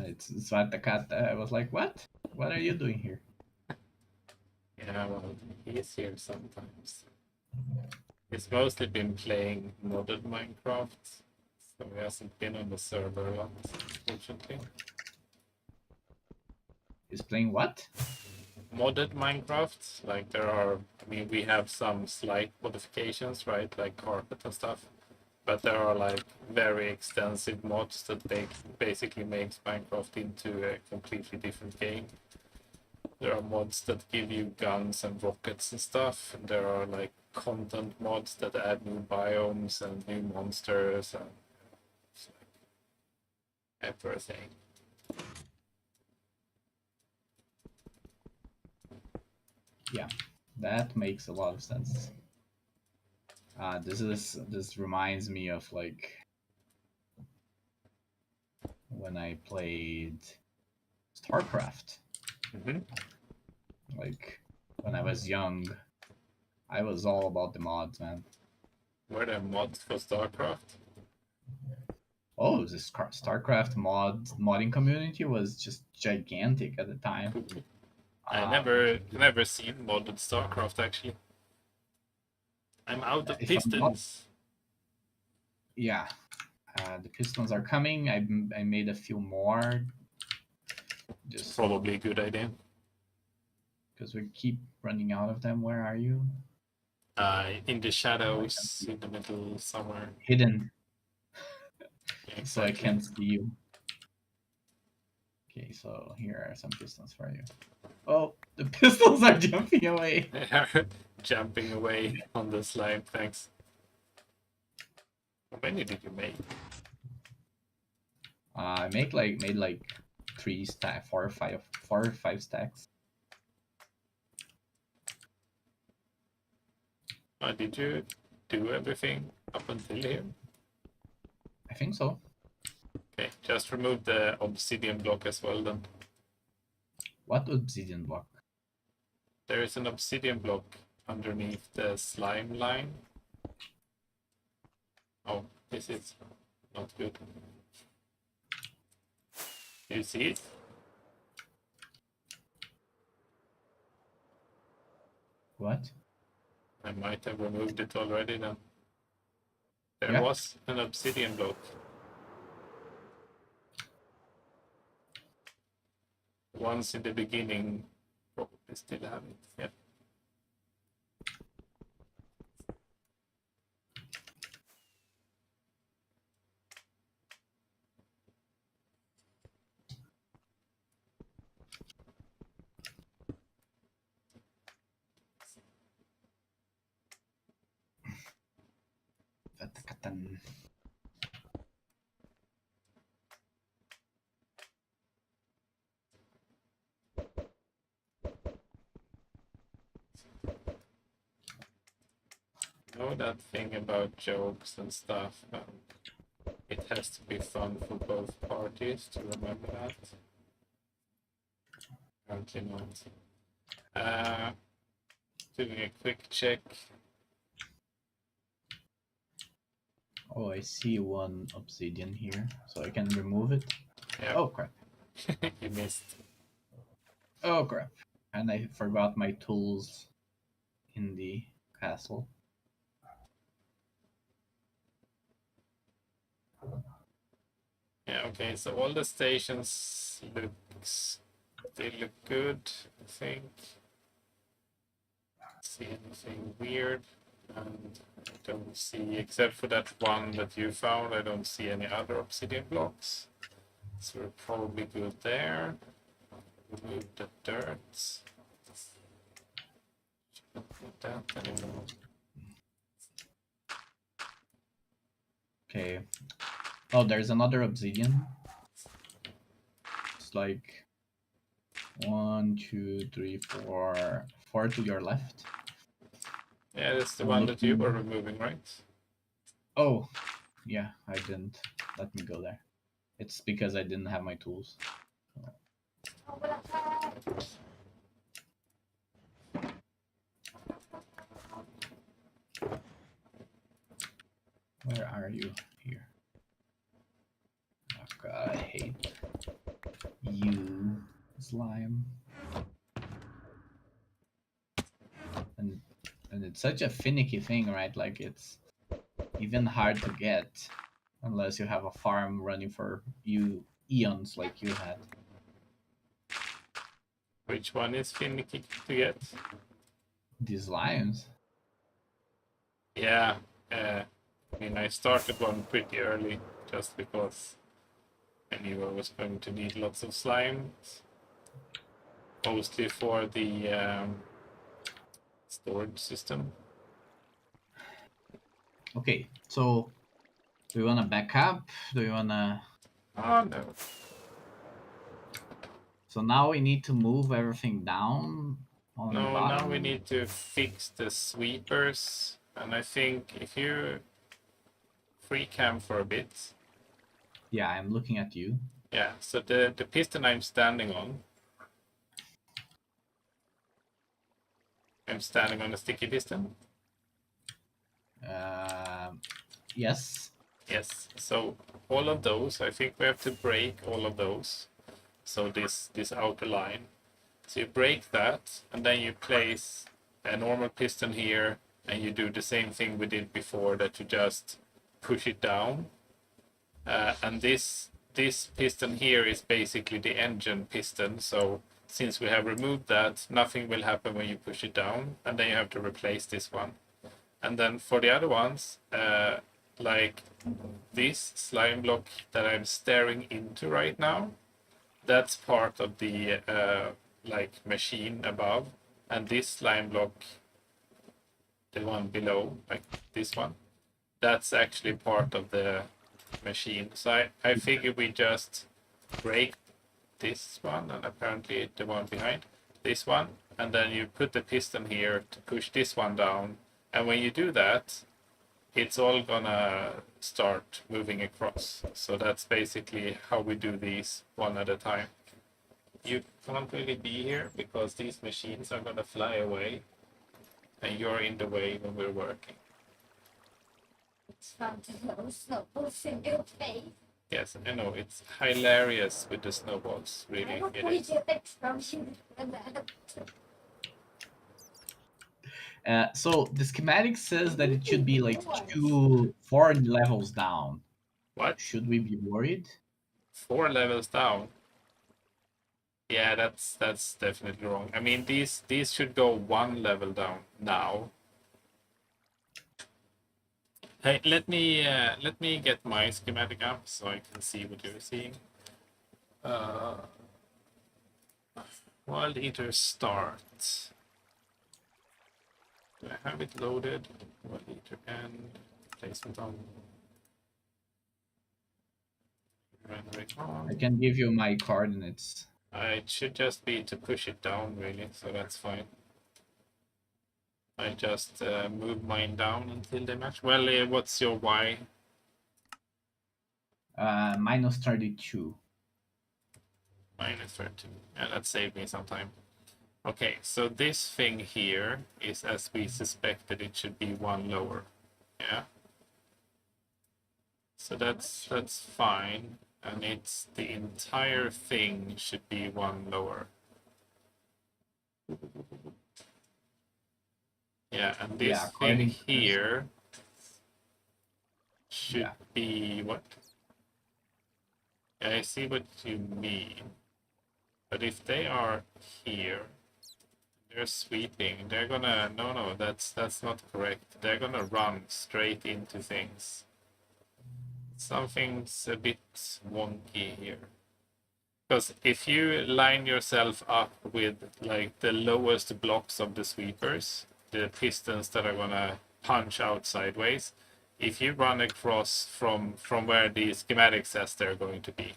It's Svat the cat. I was like, what? What are you doing here? Yeah, well, he's here sometimes. He's mostly been playing modded Minecraft, so he hasn't been on the server a lot, unfortunately. He's playing what? Modded Minecraft, like there are, I mean, we have some slight modifications, right, like carpet and stuff, but there are like very extensive mods that basically makes Minecraft into a completely different game. There are mods that give you guns and rockets and stuff, and there are like content mods that add new biomes and new monsters and everything. Yeah, that makes a lot of sense. This reminds me of like when I played StarCraft. Mm-hmm. Like when I was young, I was all about the mods, man. Were there mods for StarCraft? Oh, this StarCraft modding community was just gigantic at the time. Cool. I Um, never seen modded StarCraft actually. I'm out of if I'm not, pistons. yeah, the pistons are coming. I made a few more, just Probably a good idea. because we keep running out of them. Where are you? In the shadows, in the middle somewhere. Hidden, Yeah, so I exactly. can't see you. Okay, so here are some pistons for you. Oh, the pistols are jumping away. They are jumping away on the slime. Thanks. How many did you make? I made like 3 stack, 4 or 5 stacks. Did you do everything up until here? I think so. Okay, just remove the obsidian block as well then. What obsidian block? There is an obsidian block underneath the slime line. Oh, this is not good. Do you see it? What? I might have removed it already then. There Yeah. was an obsidian block. Once in the beginning, probably still have it. Yeah. 10. Know that thing about jokes and stuff. It has to be fun for both parties to remember that. Apparently not. Doing a quick check. Oh, I see one obsidian here, so I can remove it. Yeah. Oh crap. You missed. Oh crap. And I forgot my tools in the castle. Yeah, okay, so all the stations they look good, I think. See anything weird, and I don't see, except for that one that you found, I don't see any other obsidian blocks. So we're probably good there. Remove the dirt. Not need that anymore. Okay. Oh, there's another obsidian. It's like 1, 2, 3, 4, 4 to your left. Yeah, that's the I'm one that you looking- were removing, right? Oh, yeah, I didn't let me go there. It's because I didn't have my tools. Where are you? Here. Oh god, I hate you, slime. And it's such a finicky thing, right? Like it's even hard to get unless you have a farm running for you eons like you had. Which one is finicky to get? These lions. Yeah, I mean, I started one pretty early just because I knew I was going to need lots of slime, mostly for the storage system. Okay, so do you wanna back up? Do you wanna? Oh no. So now we need to move everything down on the No, bottom. now we need to fix the sweepers, and I think if you free cam for a bit. Yeah, I'm looking at you. Yeah, so the piston I'm standing on, I'm standing on a sticky piston. Yes. Yes, so all of those, I think we have to break all of those. So this outer line. So you break that, and then you place a normal piston here, and you do the same thing we did before, that you just push it down. And this piston here is basically the engine piston. So since we have removed that, nothing will happen when you push it down, and then you have to replace this one. And then for the other ones, like this slime block that I'm staring into right now, that's part of the like machine above, and this slime block, the one below, like this one, that's actually part of the machine. So I figure we just break this one, and apparently the one behind this one, and then you put the piston here to push this one down, and when you do that, it's all gonna start moving across. So that's basically how we do these one at a time. You can't really be here because these machines are gonna fly away, and you're in the way when we're working. It's fun to throw snowballs in your face. Yes, I know, it's hilarious with the snowballs, really. I It would is. get explosion and that. So the schematic says that it should be like 4 levels down. What? Should we be worried? 4 levels down? Yeah, that's definitely wrong. I mean, these should go 1 level down now. Hey, let me get my schematic up so I can see what you're seeing. Wild Eater start. Do I have it loaded? Wild Eater end. Placement on Rendering I on. can give you my coordinates. It should just be to push it down, really, so that's fine. I just move mine down until they match. Well, what's your Y? Minus 32. Minus 32. Yeah, that saved me some time. Okay, so this thing here is as we suspected it should be one lower. Yeah. So that's fine. And it's the entire thing should be one lower. Yeah, and this Yeah, thing according to this. here should be what? Yeah, I see what you mean. But if they are here, they're sweeping, they're gonna no, that's not correct. They're gonna run straight into things. Something's a bit wonky here. Because if you line yourself up with like the lowest blocks of the sweepers, the pistons that are gonna punch out sideways, if you run across from where the schematic says they're going to be,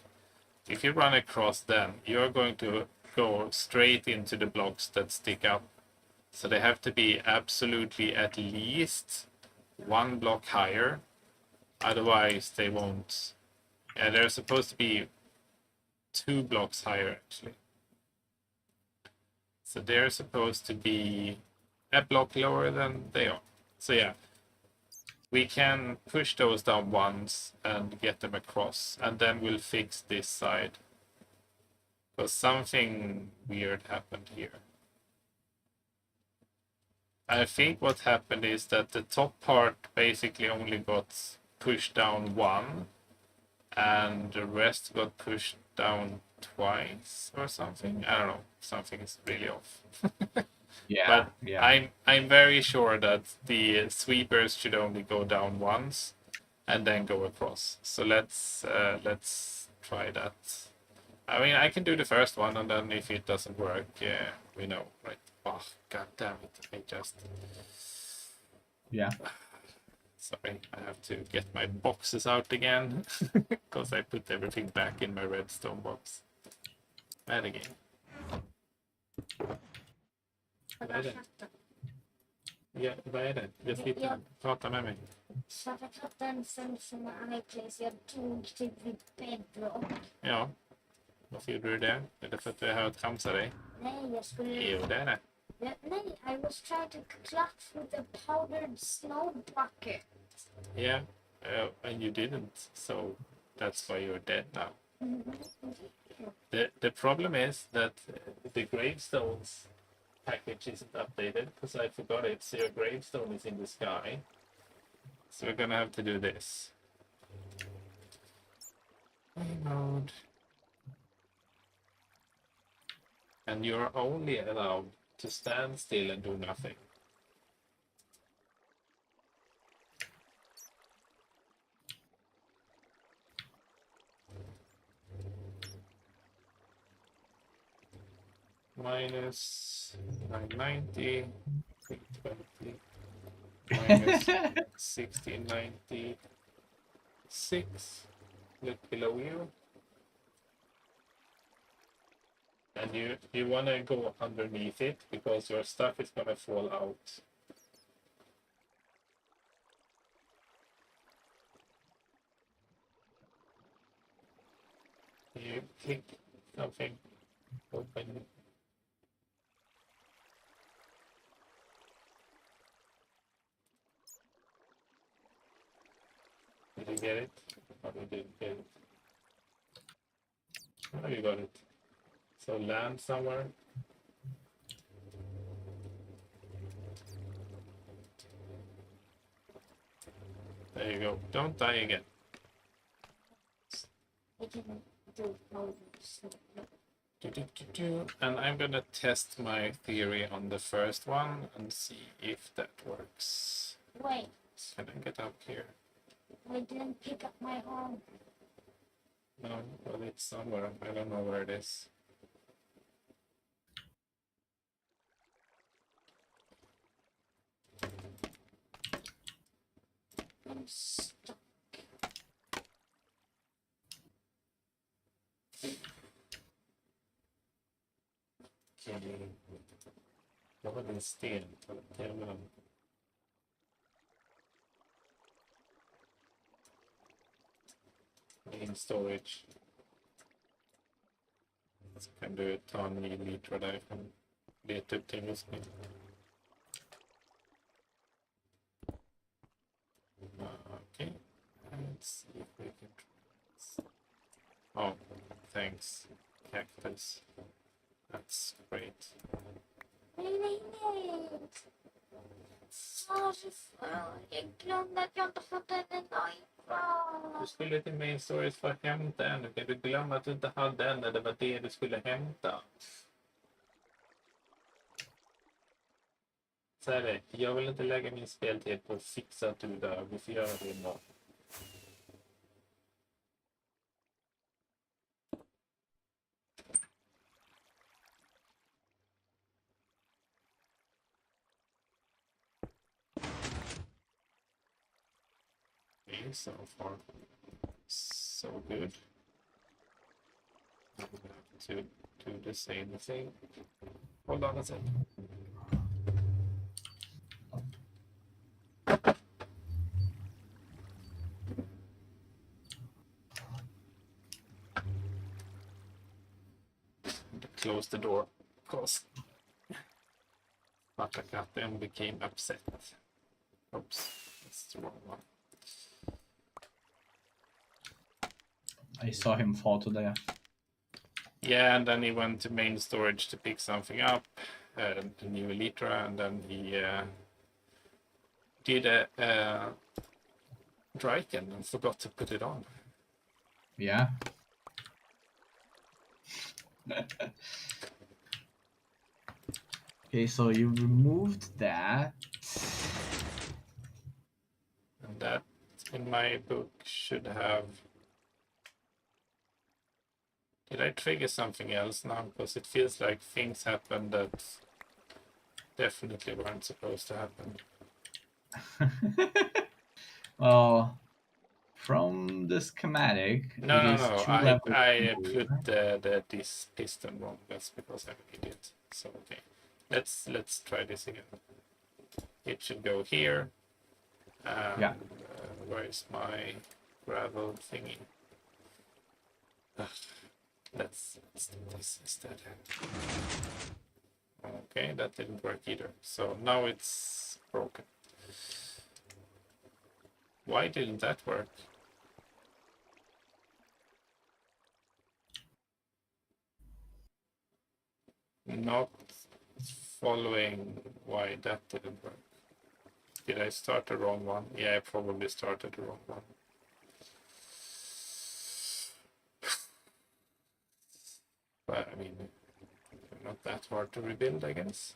if you run across them, you're going to go straight into the blocks that stick up. So they have to be absolutely at least one block higher. Otherwise, they won't. Yeah, they're supposed to be 2 blocks higher, actually. So they're supposed to be a block lower than they are. So yeah, we can push those down once and get them across, and then we'll fix this side. Because something weird happened here. I think what happened is that the top part basically only got pushed down one, and the rest got pushed down twice or something. I don't know. Something is really off. Yeah, But yeah. I'm very sure that the sweepers should only go down once and then go across. So let's try that. I mean, I can do the first one, and then if it doesn't work, yeah, we know, right? Oh, god damn it! I just Yeah. sorry, I have to get my boxes out again because I put everything back in my redstone box. Bad again. Vad Vad är är det? katten? Ja, vad är det? Jag sitter och pratar med mig. Svarta katten sen sina iClays. Jag tog typ vid bedrock. Ja. Varför gjorde du det? Är det för att jag har hört tramsa dig? Nej, jag skulle... Jo, det är det. Nej, I was trying to clutch with a powdered snow bucket. Yeah, and you didn't, so that's why you're dead now. The problem is that the gravestones package isn't updated because I forgot it. So your gravestone is in the sky. So we're gonna have to do this. Mode. And you're only allowed to stand still and do nothing. Minus 990, 320, minus 1696. Look below you. And you want to go underneath it because your stuff is going to fall out. You click something, open. Did you get it? Or you didn't get it? Oh, you got it. So land somewhere. There you go. Don't die again. I didn't do powdered snow. And I'm gonna test my theory on the first one and see if that works. Wait, Can I get up here? I didn't pick up my arm. No, but it's somewhere. I don't know where it is. I'm stuck. Jag har en sten på tvn. Main storage. Så kan du ta en ny liter därifrån. Leta upp till just nu. Okay. Let's see if we can try this. Oh, thanks, cactus. That's great. Nej. Jag glömde att jag inte fått en iPhone. Du skulle till main storage för att hämta en. Kan du glömma att du inte hade en när det var det du skulle hämta? Så är det. Jag vill inte lägga min speltid på att fixa att du dör. Vi får göra det ändå. Okay, so far so good. I'm gonna have to do the same thing. Hold on a second. Close the door, of course. But the cat then became upset. Oops, that's the wrong one. I saw him fall to death. Yeah, and then he went to main storage to pick something up, the new Elytra, and then he did a Dryken and forgot to put it on. Yeah. Okay, so you removed that. And that, in my book, should have... Did I trigger something else now? Because it feels like things happened that definitely weren't supposed to happen. Well, from the schematic, No. I levels. put this piston wrong. That's because I'm an idiot. So okay, let's try this again. It should go here. Yeah. Where is my gravel thingy? Ugh. Let's do this instead. Okay, that didn't work either. So now it's broken. Why didn't that work? Not following why that didn't work. Did I start the wrong one? Yeah, I probably started the wrong one. But I mean, not that hard to rebuild, I guess.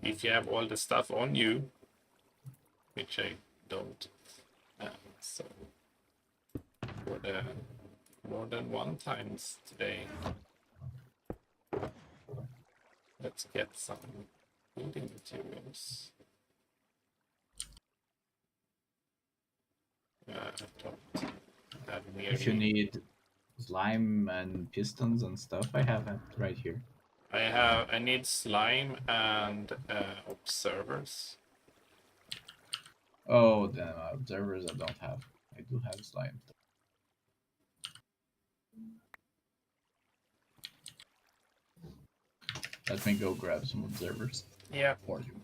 If you have all the stuff on you, which I don't. So for the more than one times today, let's get some building materials. I don't have near If you me. need slime and pistons and stuff, I have it right here. I need slime and observers. Oh, the observers I don't have. I do have slime. Let me go grab some observers. Yeah. For you.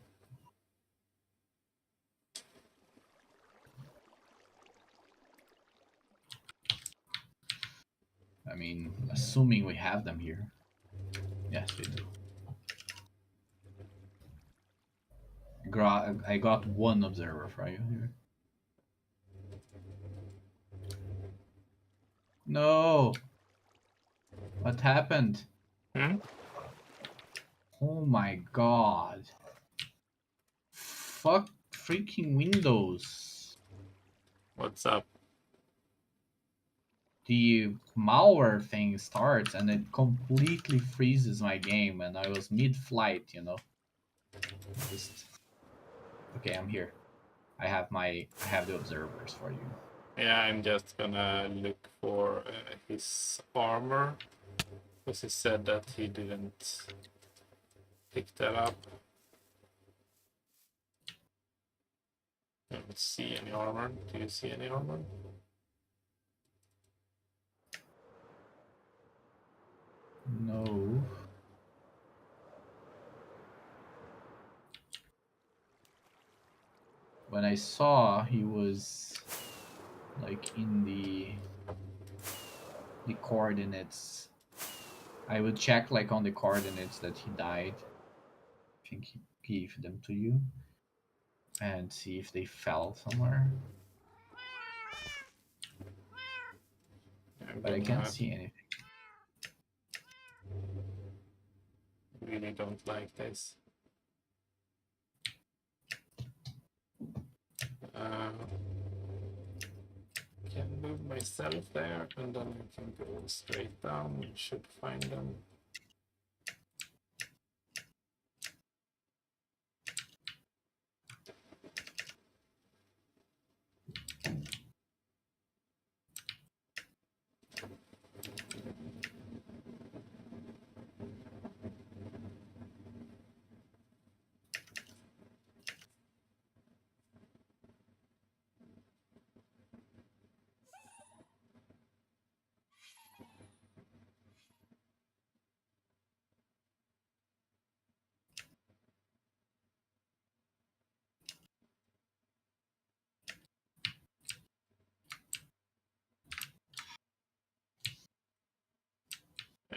I mean, assuming we have them here. Yes, we do. I got one observer for you here. No! What happened? Oh my god. Fuck freaking Windows. What's up? The malware thing starts and it completely freezes my game, and I was mid-flight, you know. Just... Okay, I'm here. I have the observers for you. Yeah, I'm just gonna look for his armor, Because he said that he didn't pick that up. I don't see any armor. Do you see any armor? No. When I saw, he was like in the coordinates. I would check like on the coordinates that he died. I think he gave them to you, and see if they fell somewhere. But I can't see anything. Really don't like this. Can move myself there, and then I can go straight down. Should find them.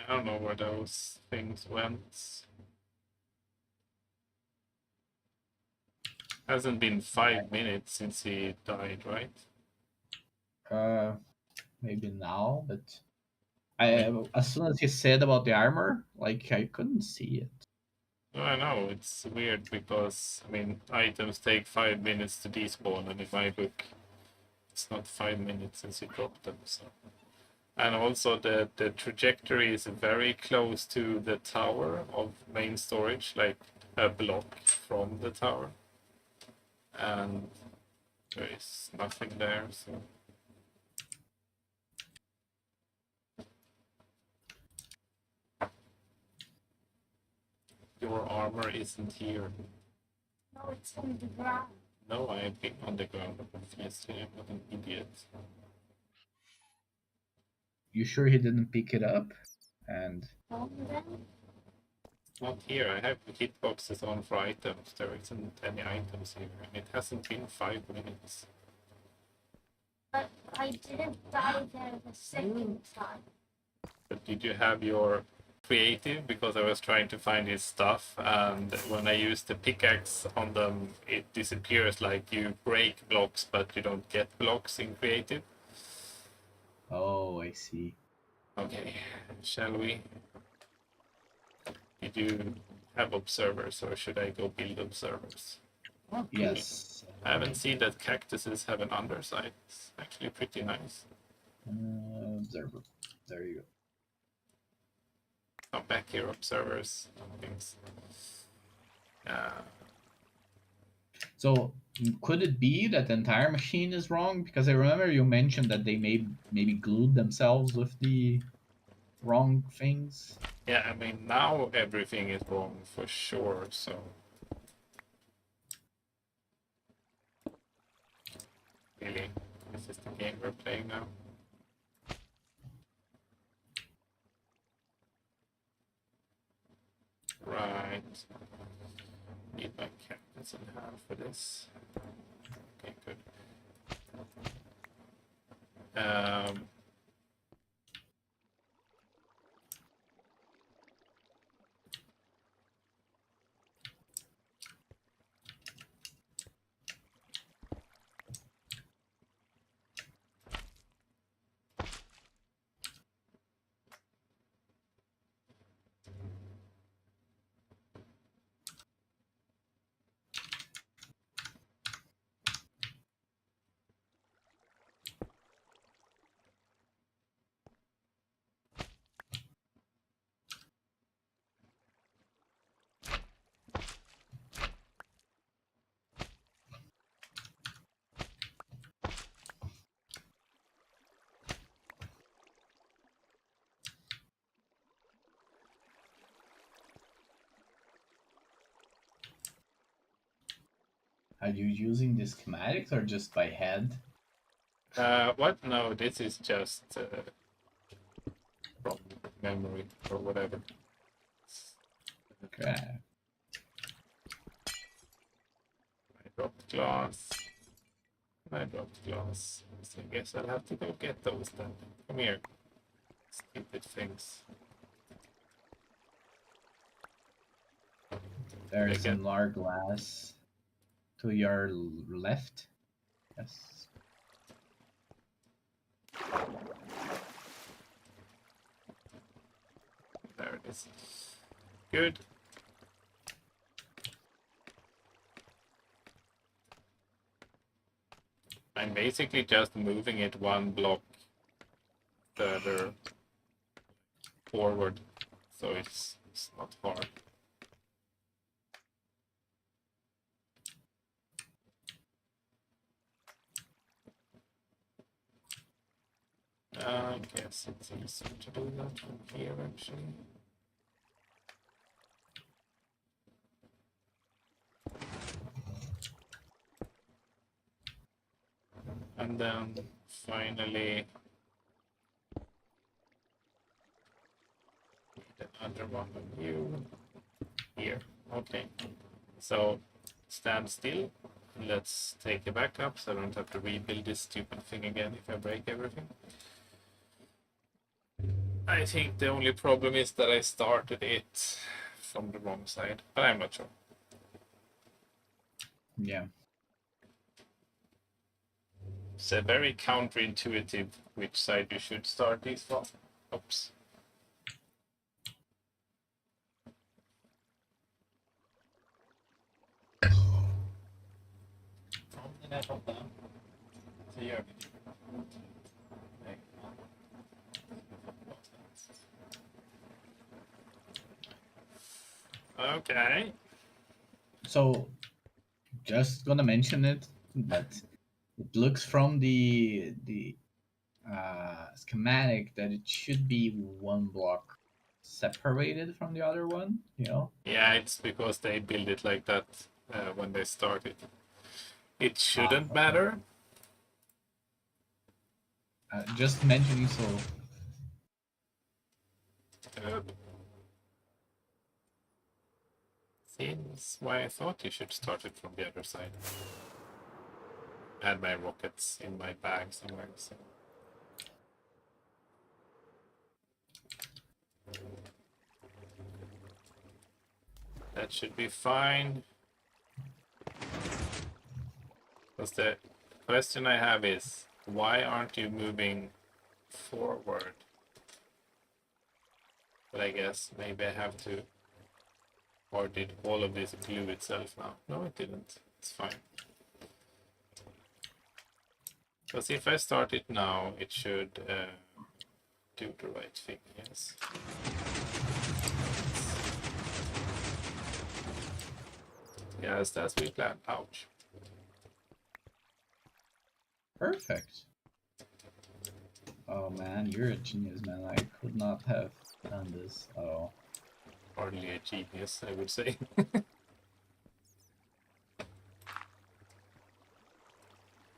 I don't know where those things went. Hasn't been 5 minutes since he died, right? Maybe now, but as soon as he said about the armor, like I couldn't see it. No, I know, it's weird because, I mean, items take 5 minutes to despawn, and in my book, it's not 5 minutes since you dropped them, so. And also the trajectory is very close to the tower of main storage, like a block from the tower. And there is nothing there, so. Your armor isn't here. No, it's on the ground. No, I've been on the ground, obviously. I'm not an idiot. You sure he didn't pick it up? And Not here. I have hitboxes on for items. There isn't any items here, and it hasn't been 5 minutes. But I didn't die there the second time. But did you have your creative? Because I was trying to find his stuff, and when I use the pickaxe on them, it disappears. Like you break blocks, but you don't get blocks in creative. oh, I see. Okay, shall we? Did you have observers, or should I go build observers? Okay. Yes. I haven't seen that cactuses have an underside. It's actually pretty nice. Observer. There you go. Come back here, observers. Things. So could it be that the entire machine is wrong? Because I remember you mentioned that they maybe glued themselves with the wrong things. Yeah, I mean, now everything is wrong for sure, so. Really? This is the game we're playing now? Right. Need my cactus in hand for this. Okay, good. Are you using the schematics or just by head? What? No, this is just from memory or whatever. Okay. I dropped glass. I dropped glass. So I guess I'll have to go get those then. Come here. Stupid things. There's an hourglass to your left. Yes. There it is. Good. I'm basically just moving it one block further forward, so it's not hard. I guess it's easier to do that from here actually. And then finally another one of you here. Okay, so stand still. Let's take a backup so I don't have to rebuild this stupid thing again if I break everything. I think the only problem is that I started it from the wrong side, but I'm not sure. Yeah. It's very counterintuitive which side you should start these from. Oops. Okay. So, just gonna mention it, but it looks from the schematic that it should be one block separated from the other one. You know. Yeah, it's because they build it like that when they started. It shouldn't matter. Just mentioning so. Seems why I thought you should start it from the other side. I had my rockets in my bag somewhere. So. That should be fine. Because the question I have is, why aren't you moving forward? But I guess maybe I have to... Or did all of this glue itself now? No, it didn't. It's fine. Because if I start it now, it should do the right thing, yes. Yes, that's we planned. Ouch. Perfect. Oh man, you're a genius, man. I could not have done this at all. Hardly a genius, I would say.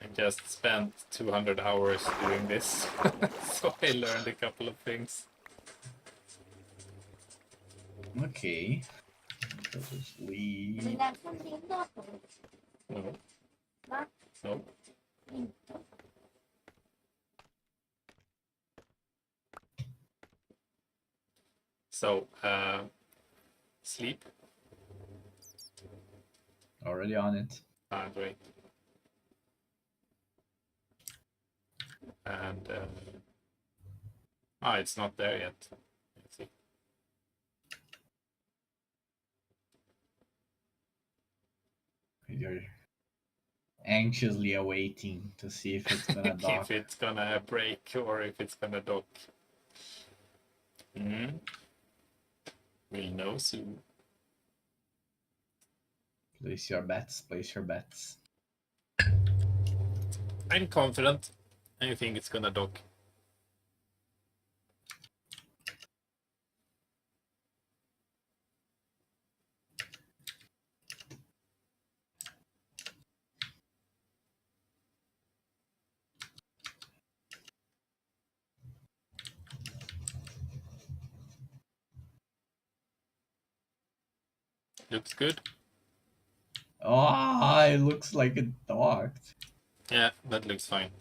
I just spent 200 hours doing this, so I learned a couple of things. Okay. So just leave. Det där från din dator? No. Va? No. Inte. So, sleep. Already on it. Ah, great. And it's not there yet. Let's see. You're anxiously awaiting to see if it's gonna dock. If it's gonna break or if it's gonna dock. We'll know soon. Place your bets. Place your bets. I'm confident. I think it's gonna dock. Looks good. Oh, it looks like it docked. Yeah, that looks fine.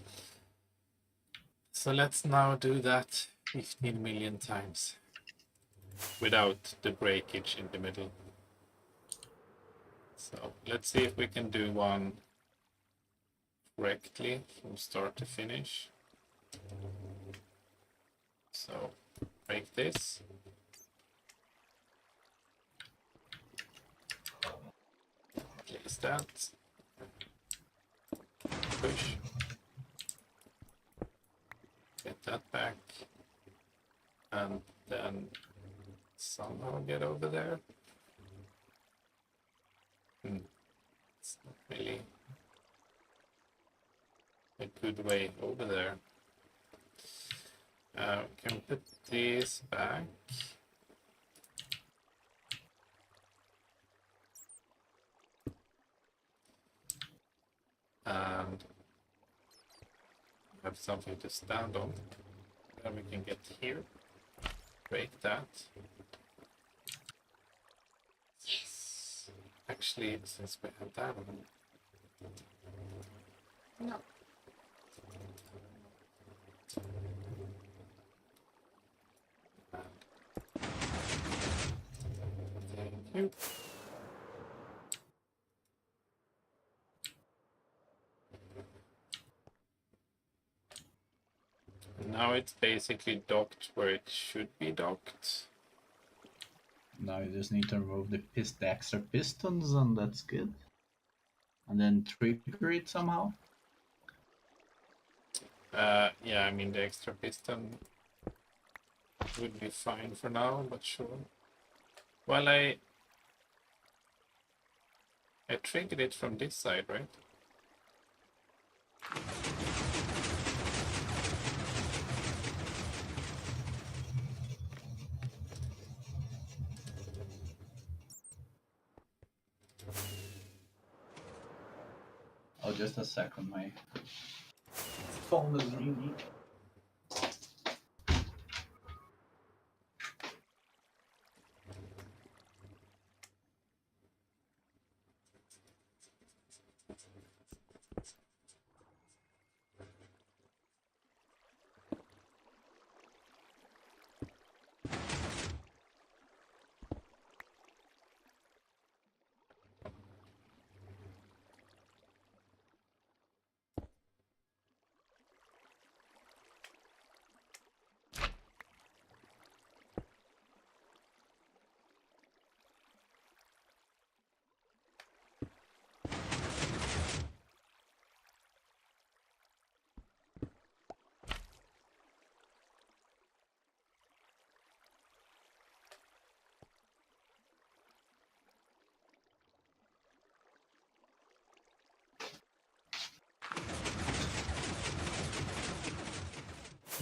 So let's now do that 15 million times without the breakage in the middle. So let's see if we can do one correctly from start to finish. So break this. Place that. Push. Get that back. And then somehow get over there. It's not really a good way over there. Can put this back. And have something to stand on. Then we can get here. Break that. Yes. Actually, since we have that one. No. Thank you. Now it's basically docked where it should be docked. Now you just need to remove the extra pistons, and that's good. And then trigger it somehow. Yeah, I mean the extra piston would be fine for now, but sure. Well, I triggered it from this side, right? Oh, just a second, my phone is ringing.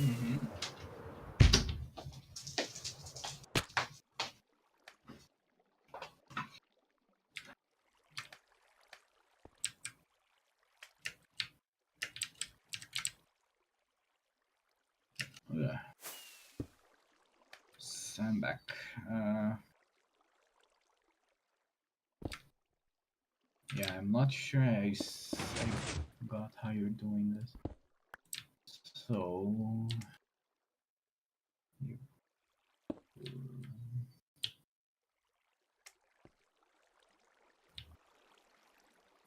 Mm-hmm. Yeah. I'm back. Yeah, I'm not sure I got how you're doing this. So you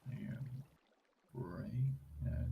you break that.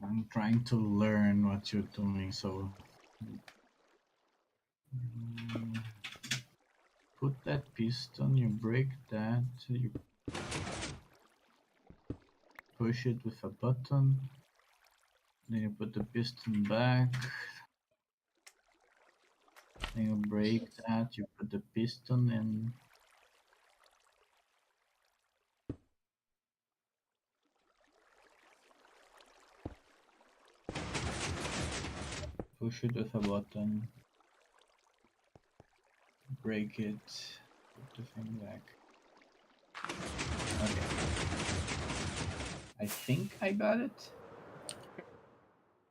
I'm trying to learn what you're doing, so put that piston, you break that, you push it with a button, then you put the piston back, then you break that, you put the piston in. Push it with a button, break it, put the thing back. Okay. I think I got it.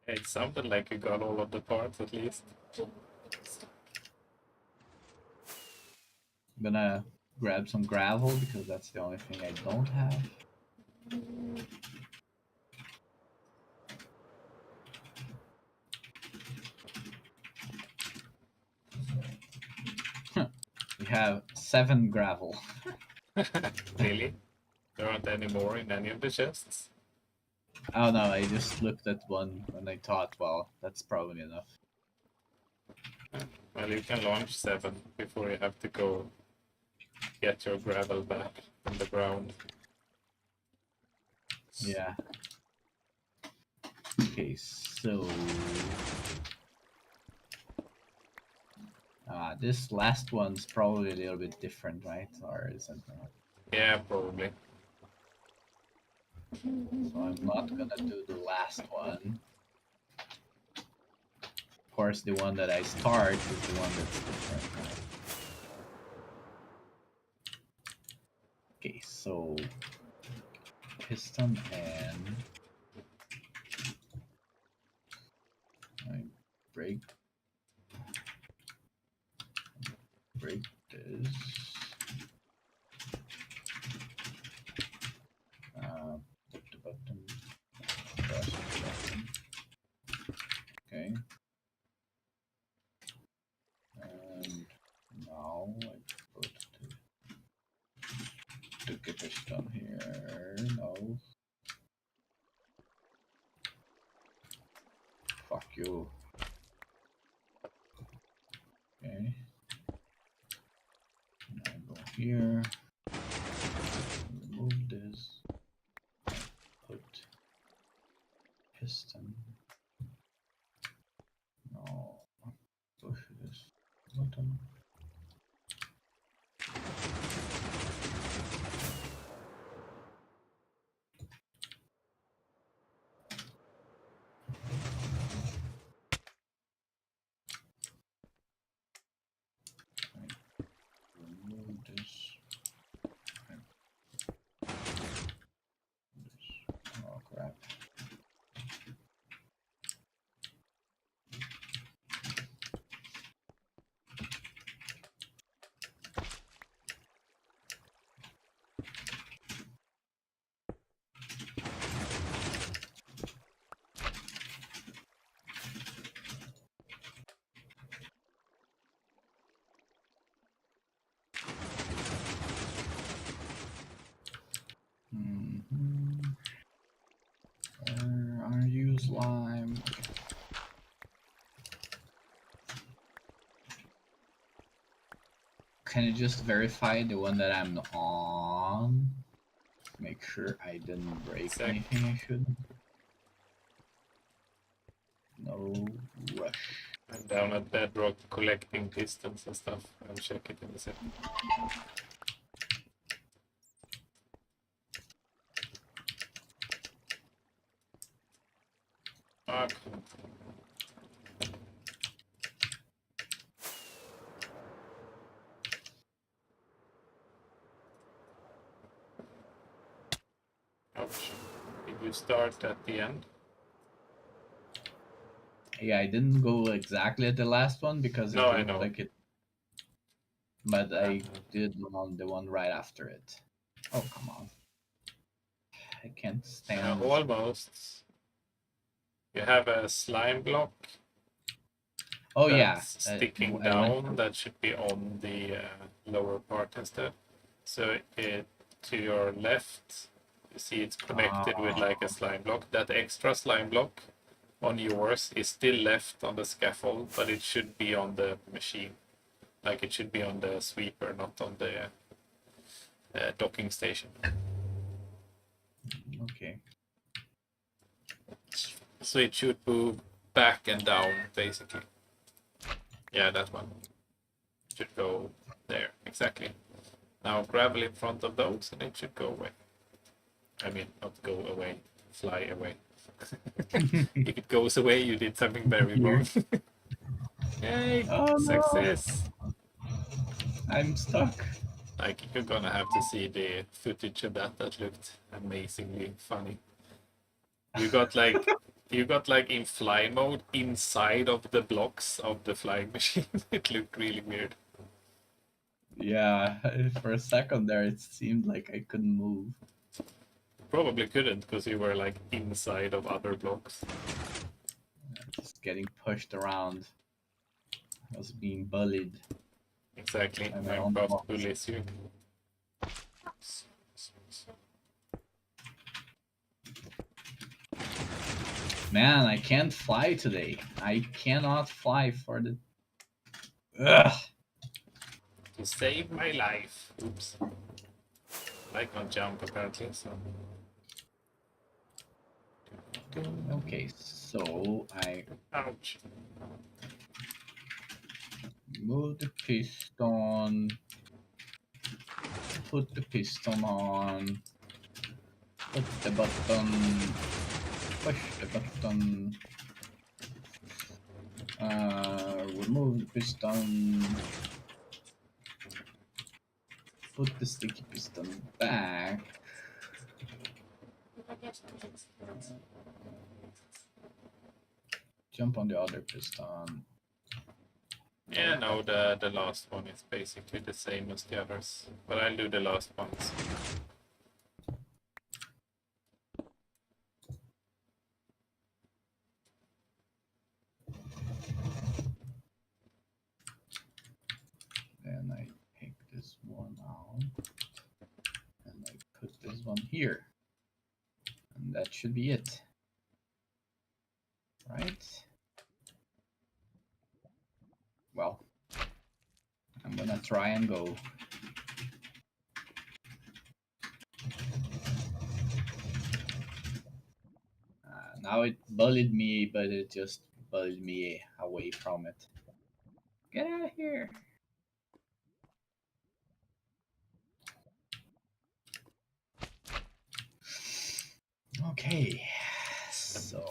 It sounded like you got all of the parts at least. I'm gonna grab some gravel because that's the only thing I don't have. We have 7 gravel. Really? There aren't any more in any of the chests? Oh no, I just looked at one and I thought, well, that's probably enough. Well, you can launch 7 before you have to go get your gravel back from the ground. Yeah. Okay, so this last one's probably a little bit different, right? Or is it not? Yeah, probably. So I'm not gonna do the last one. Of course, the one that I start is the one that's different. Right? Okay, so piston and I break this. Put the button, press the button. Okay. And now I put the piston here. No. Fuck you. Okay. And I go here. Remove this. Put piston. No. Push this button. Remove this. Oh crap. Where are you, slime? Can you just verify the one that I'm on? Make sure I didn't break anything I shouldn't. No rush. I'm down at bedrock collecting pistons and stuff. I'll check it in a second. Fuck. Ouch. Did you start at the end? Yeah, I didn't go exactly at the last one because No, it I looked know. like it. But I did on the one right after it. Oh, come on. I can't stand this. Almost. You have a slime block. Oh yeah, Sticking down. That should be on the lower part instead. So to your left, you see it's connected with like a slime block. That extra slime block on yours is still left on the scaffold, but it should be on the machine. Like it should be on the sweeper, not on the docking station. Okay. So it should move back and down, basically. Yeah, that one. Should go there, exactly. Now gravel in front of those and it should go away. I mean, not go away, fly away. If it goes away, you did something very wrong. Yay! Oh, Success! no. I'm stuck. Like, you're gonna have to see the footage of that. That looked amazingly funny. You got like in fly mode inside of the blocks of the flying machine. It looked really weird. Yeah, for a second there, it seemed like I couldn't move. Probably couldn't because you were like inside of other blocks. Just getting pushed around. I was being bullied. Exactly. By my own Minecraft blocks. bullies you. Man, I can't fly today. I cannot fly for the... Ugh! To save my life. Oops. I can't jump apparently, so. Okay, so I Ouch. move the piston, put the piston on, put the button, push the button, remove the piston, put the sticky piston back. Jump on the other piston. Yeah, no, the last one is basically the same as the others, but I'll do the last ones. Then I take this one out, and I put this one here. And that should be it. Right? Well, I'm gonna try and go. Now it bullied me, but it just bullied me away from it. Get out of here. Okay, so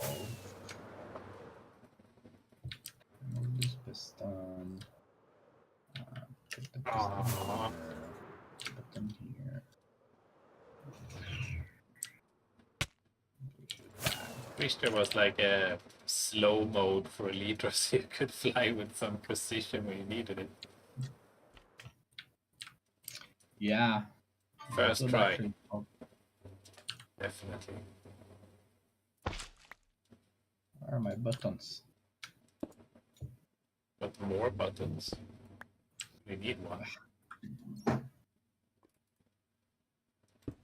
remove this piston. Put the piston here. Button here. Wish there was like a slow mode for Elytra so you could fly with some precision when you needed it. Yeah. First Would try. actually help. Definitely. Where are my buttons? But more buttons. We need one.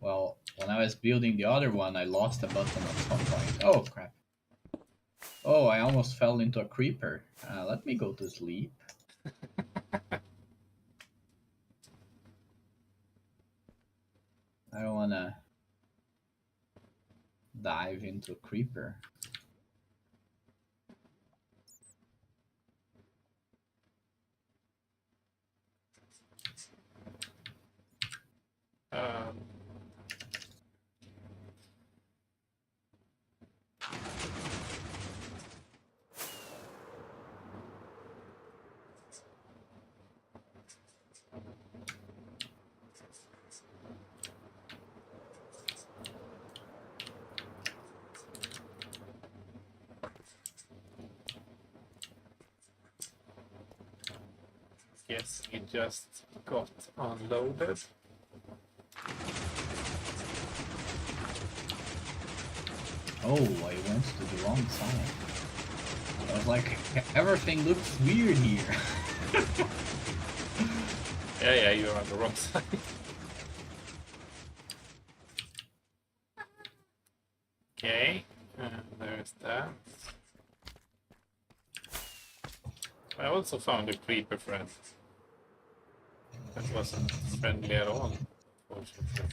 Well, when I was building the other one, I lost a button at some point. Oh, crap. Oh, I almost fell into a creeper. Let me go to sleep. I don't wanna dive into a creeper. Um, yes, he just got unloaded. Oh, I went to the wrong side. I was like, everything looks weird here. Yeah, you're on the wrong side. Okay, there's that. I also found a creeper friend. That wasn't friendly at all, fortunately.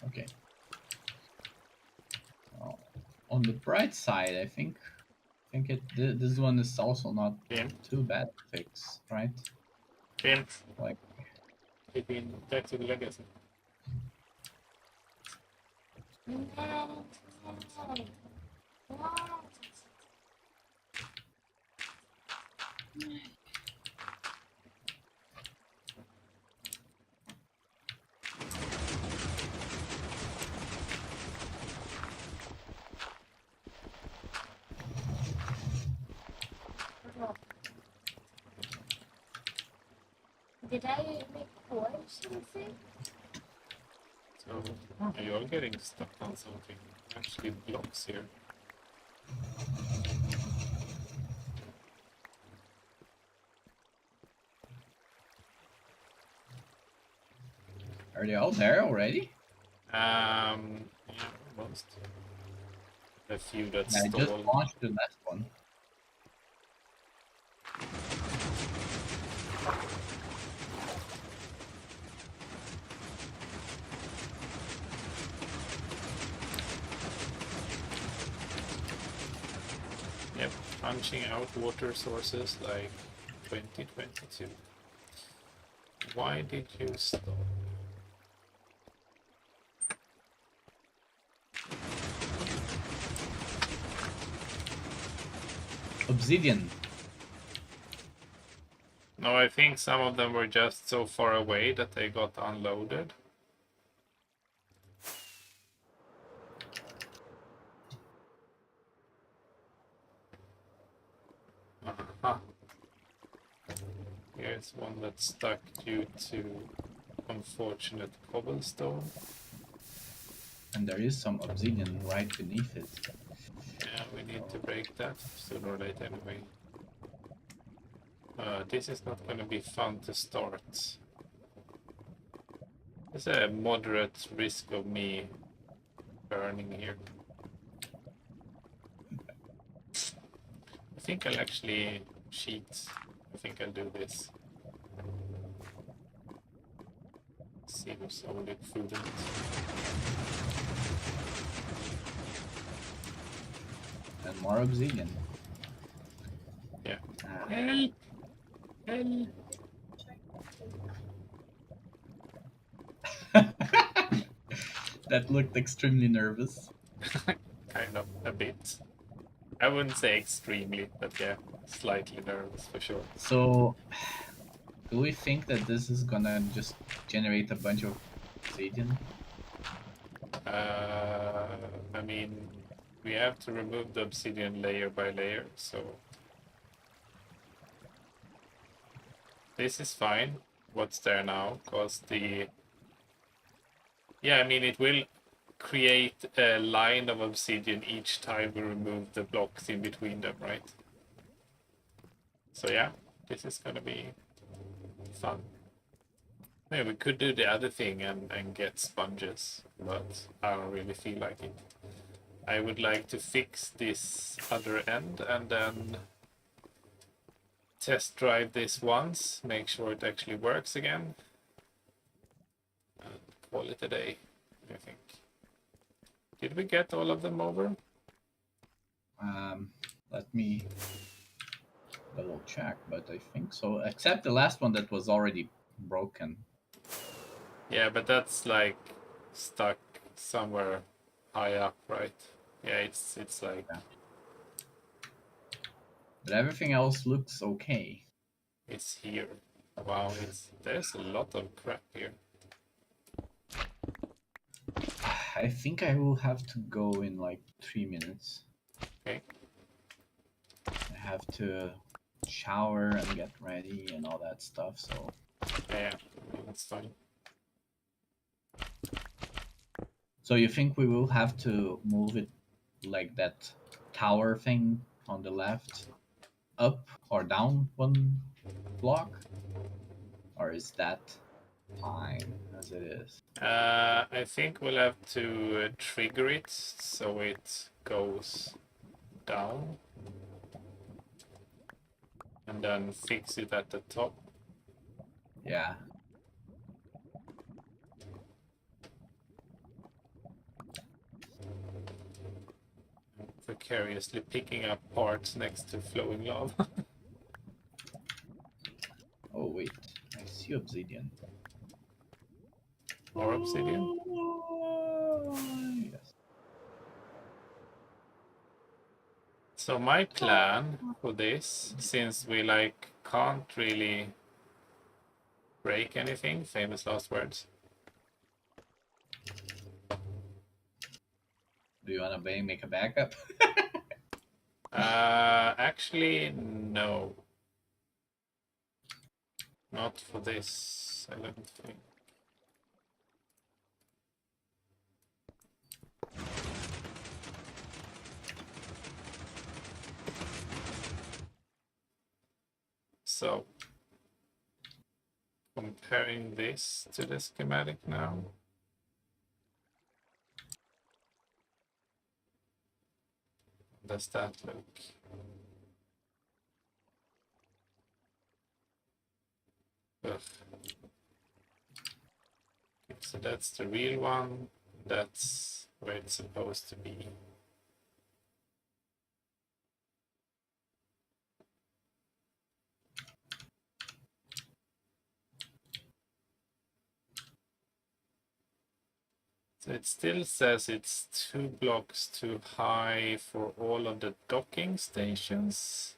Okay. Oh, on the bright side, I think this one is also not too bad to fix, right? Like, It's been back to the legacy. Did I make or something? So you're getting stuck on something. Actually blocks here. are they all there already? Yeah, almost. A few that I just stalled. launched the last one. Yep, punching out water sources like 2022. Why did you stop? Obsidian. No, I think some of them were just so far away that they got unloaded. Uh-huh. Here's one that's stuck due to unfortunate cobblestone. And there is some obsidian right beneath it. Yeah, we need to break that sooner or later anyway. This is not going to be fun to start. There's a moderate risk of me burning here. I think I'll actually cheat. I think I'll do this. See if somebody food in it. And more obsidian. Yeah. Ah. Help! Help! That looked extremely nervous. Kind of, a bit. I wouldn't say extremely, but yeah, slightly nervous for sure. So, do we think that this is gonna just generate a bunch of obsidian? I mean, we have to remove the obsidian layer by layer, so this is fine. What's there now? Because yeah, I mean, it will create a line of obsidian each time we remove the blocks in between them, right? So yeah, this is gonna be fun. Yeah, we could do the other thing and get sponges, but I don't really feel like it. I would like to fix this other end and then test drive this once, make sure it actually works again, and call it a day, I think. Did we get all of them over? Let me double check, but I think so. Except the last one that was already broken. Yeah, but that's like stuck somewhere high up, right? Yeah, it's like Yeah. But everything else looks okay. it's here. Wow, there's a lot of crap here. I think I will have to go in like 3 minutes. Okay. I have to shower and get ready and all that stuff, so Yeah, that's fine. so you think we will have to move it like that tower thing on the left up or down one block? Or is that fine as it is? I think we'll have to trigger it so it goes down. And then fix it at the top. Yeah. Precariously picking up parts next to flowing lava. Oh wait, I see obsidian. More obsidian? Yes. So my plan for this, since we like can't really break anything, famous last words. Do you wanna make a backup? Actually, no. Not for this, I don't think. So, comparing this to the schematic now. Does that look? Ugh. Okay, so that's the real one. That's where it's supposed to be. So it still says it's 2 blocks too high for all of the docking stations.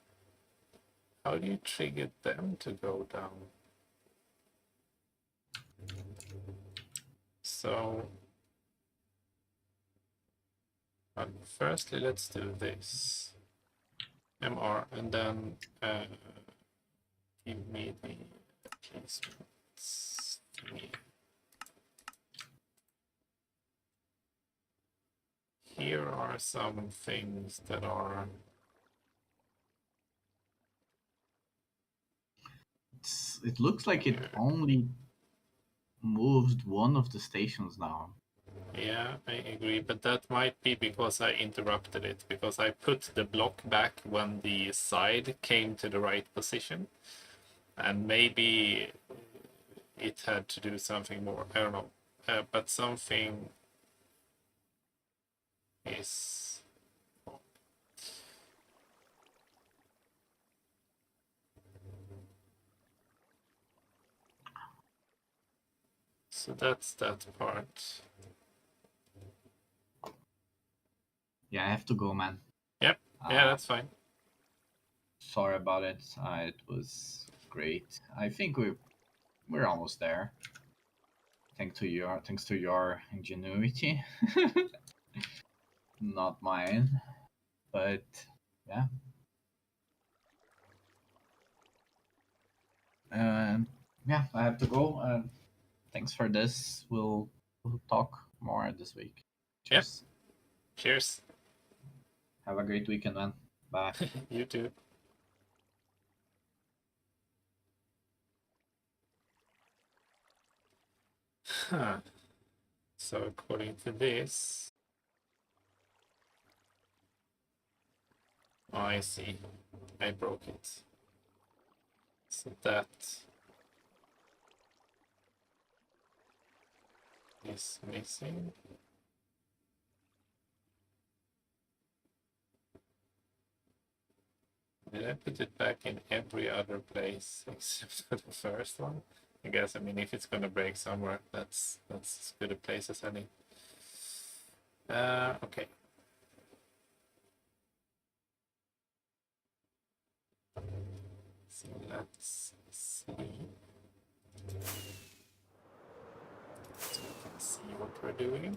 How do you trigger them to go down? So, firstly, let's do this. MR, and then give me the placements. Here are some things that are. It looks like it only moved one of the stations now. Yeah, I agree, but that might be because I interrupted it, because I put the block back when the side came to the right position, and maybe it had to do something more. I don't know, but something is. So that's that part. Yeah, I have to go, man. Yep. Yeah, that's fine. Sorry about it. It was great. I think we're almost there. Thanks to your ingenuity, not mine. But yeah. Yeah, I have to go. Thanks for this. We'll talk more this week. Cheers. Yep. Cheers. Have a great weekend, man. Bye. You too. Huh. So according to this, oh, I see. I broke it. So that is missing. Did I put it back in every other place except for the first one? I guess, I mean, if it's gonna break somewhere, that's as good a place as any. Okay. So let's see. So we can see what we're doing.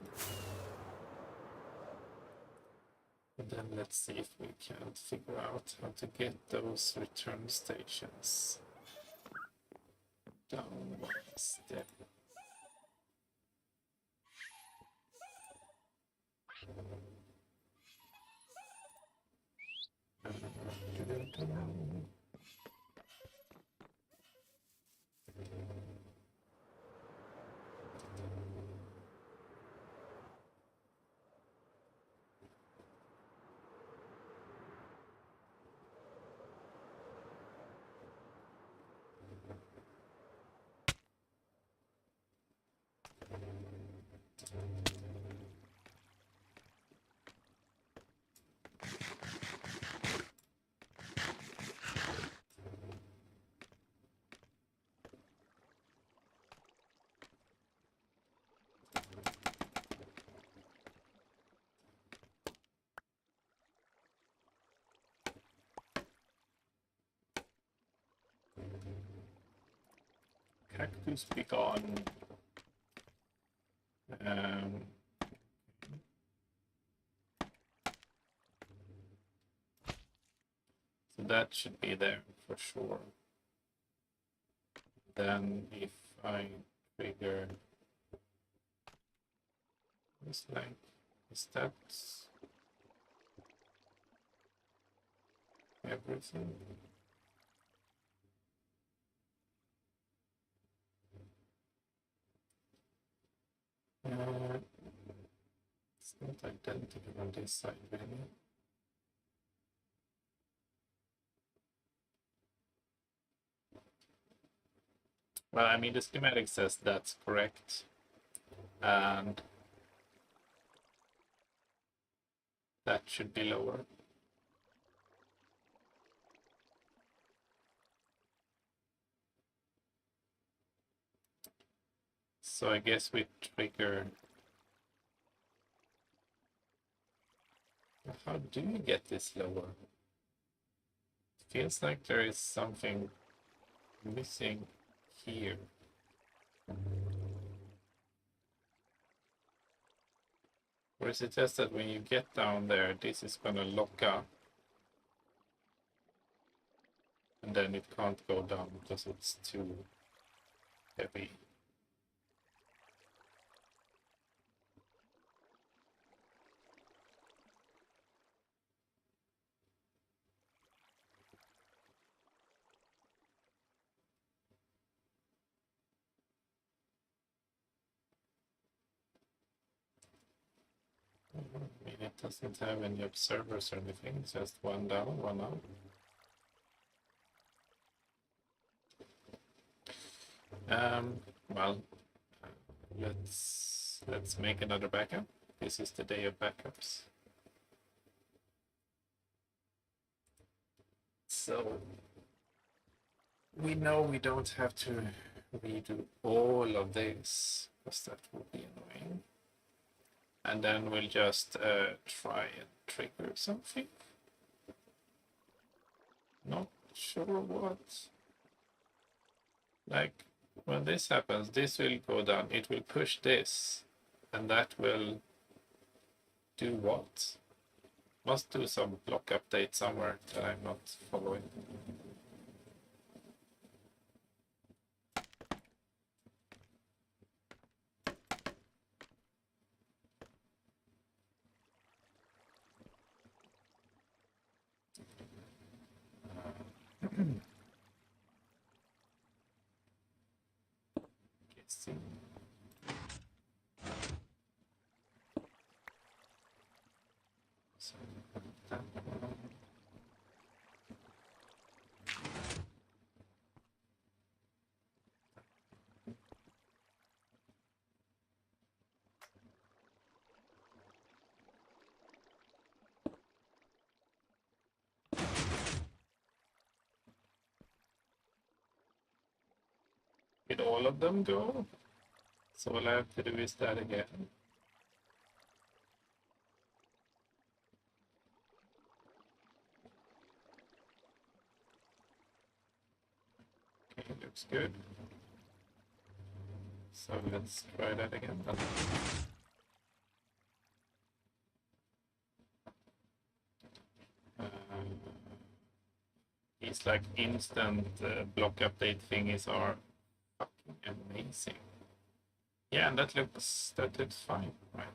And then let's see if we can figure out how to get those return stations down one step. Cactus be gone. So that should be there for sure. Then if I trigger this length, is that everything? It's not identical on this side, really. Well, I mean, the schematic says that's correct, and that should be lower. So I guess we trigger. How do you get this lower? It feels like there is something missing here. Or is it just that when you get down there, this is gonna lock up, and then it can't go down because it's too heavy? I mean, it doesn't have any observers or anything, it's just one down, one up. Well, let's make another backup. This is the day of backups. So we know we don't have to redo all of this, because that would be annoying. And then we'll just try and trigger something. Not sure what. Like, when this happens, this will go down. It will push this, and that will do what? Must do some block update somewhere that I'm not following. See. So that one. Did all of them go? So all I have to do is that again. Okay, looks good. So let's try that again. These like instant block update thingies are fucking amazing. Yeah, and that looks fine, right?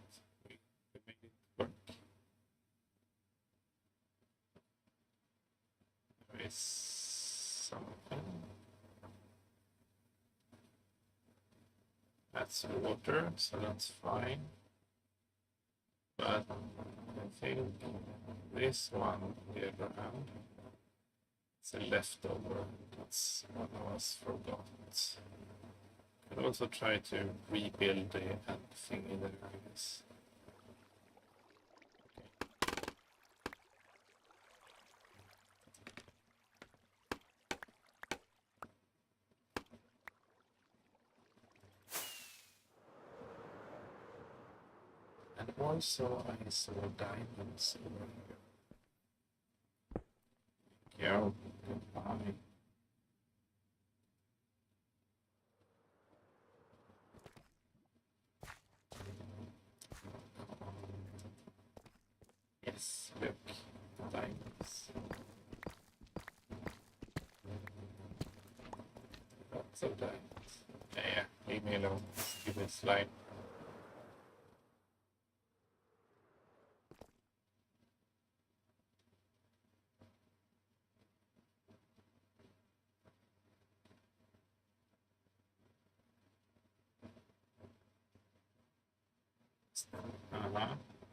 We made it work. There is something. That's water, so that's fine. But I think this one, on the other hand, it's a leftover. That's one of us forgot. Could also try to rebuild the end thingy there, I guess. And also I saw diamonds over here. Yo, goodbye. Yes, look, the diamonds. Lots of diamonds. Yeah, leave me alone, stupid slime.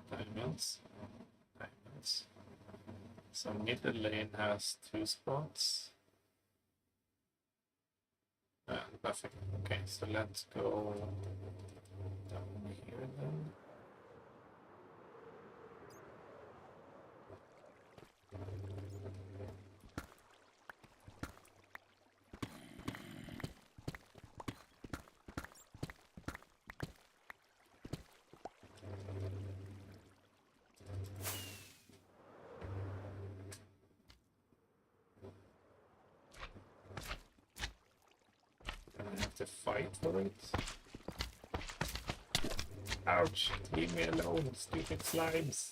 Diamonds. Diamonds. So middle lane has 2 spots. Perfect. Okay, so let's go down here then. I have to fight for it. Ouch! Leave me alone, stupid slimes!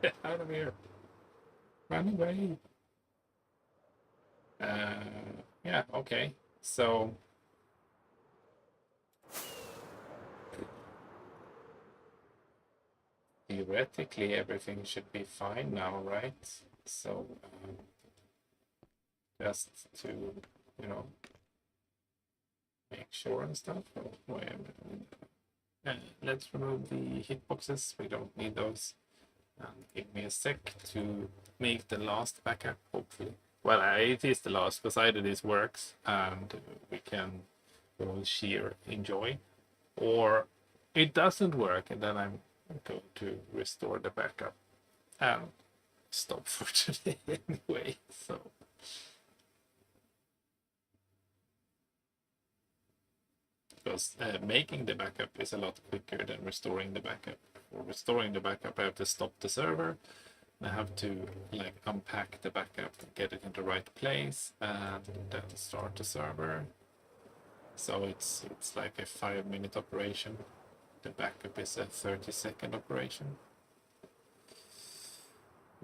Get out of here! Run away! Yeah, okay. So theoretically everything should be fine now, right? So just to, you know, make sure and stuff. Oh, wait a minute. Let's remove the hitboxes, we don't need those. And give me a sec to make the last backup, hopefully. Well, it is the last, because either this works and we can all sheer enjoy, or it doesn't work and then I'm going to restore the backup and stop for today anyway. So because making the backup is a lot quicker than restoring the backup. For restoring the backup I have to stop the server, I have to like unpack the backup, get it in the right place, and then start the server. So it's like a 5-minute operation. The backup is a 30-second operation.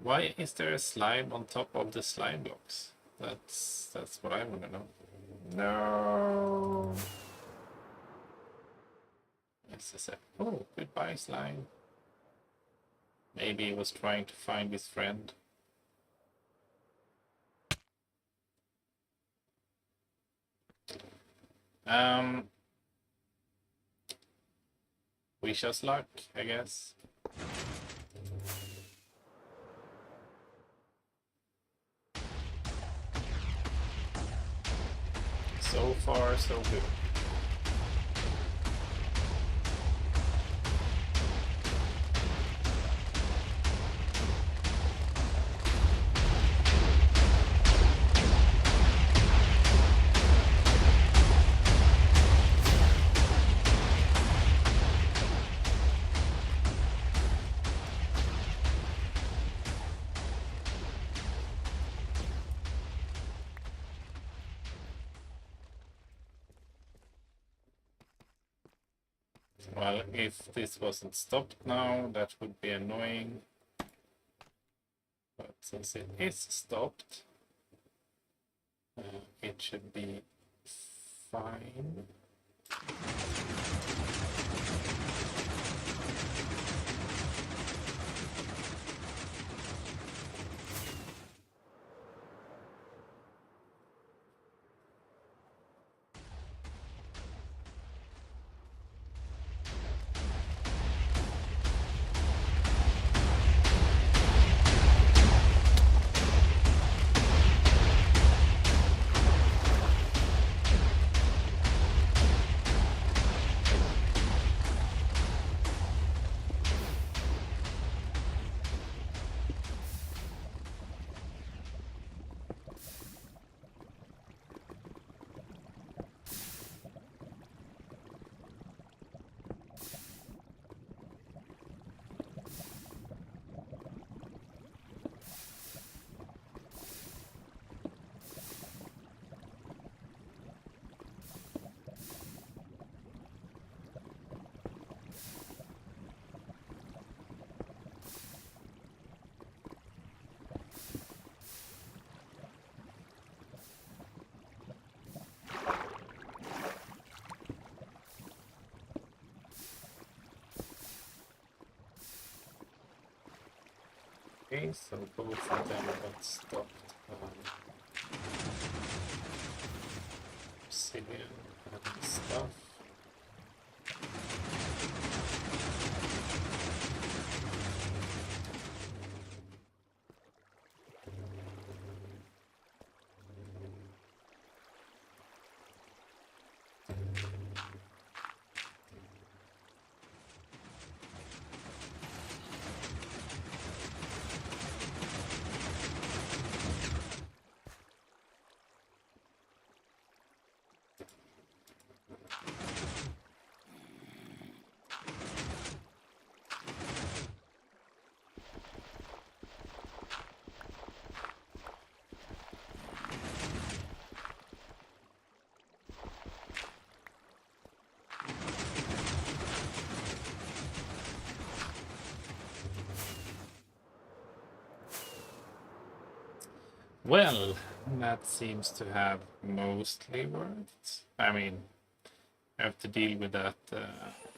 Why is there a slime on top of the slime blocks? That's what I want to know. No. Yes, I said. Oh, goodbye, slime. Maybe he was trying to find his friend. Wish us luck, I guess. So far, so good. Well, if this wasn't stopped now, that would be annoying. But since it is stopped, it should be fine. Okay, so both of them got stopped on obsidian and stuff. Well, that seems to have mostly worked. I mean, I have to deal with that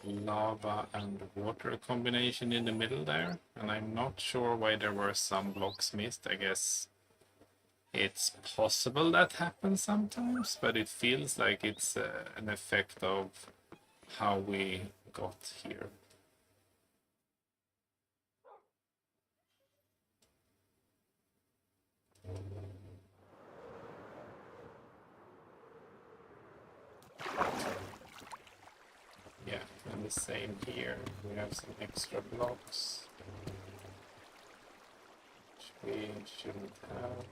lava and water combination in the middle there, and I'm not sure why there were some blocks missed. I guess it's possible that happens sometimes, but it feels like it's an effect of how we got here. Yeah, and the same here. We have some extra blocks, which we shouldn't have.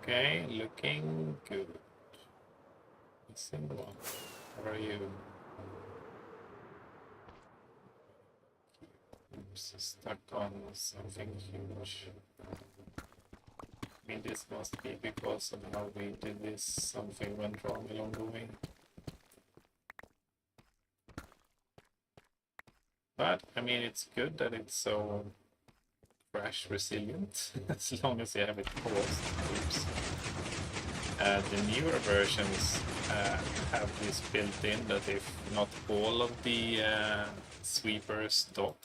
Okay, looking good. Missing one. How are you? Oops, stuck on something huge. I mean, this must be because of how we did this. Something went wrong along the way. But, I mean, it's good that it's so crash resilient, as long as you have it paused. Oops. The newer versions have this built in that if not all of the sweepers stop,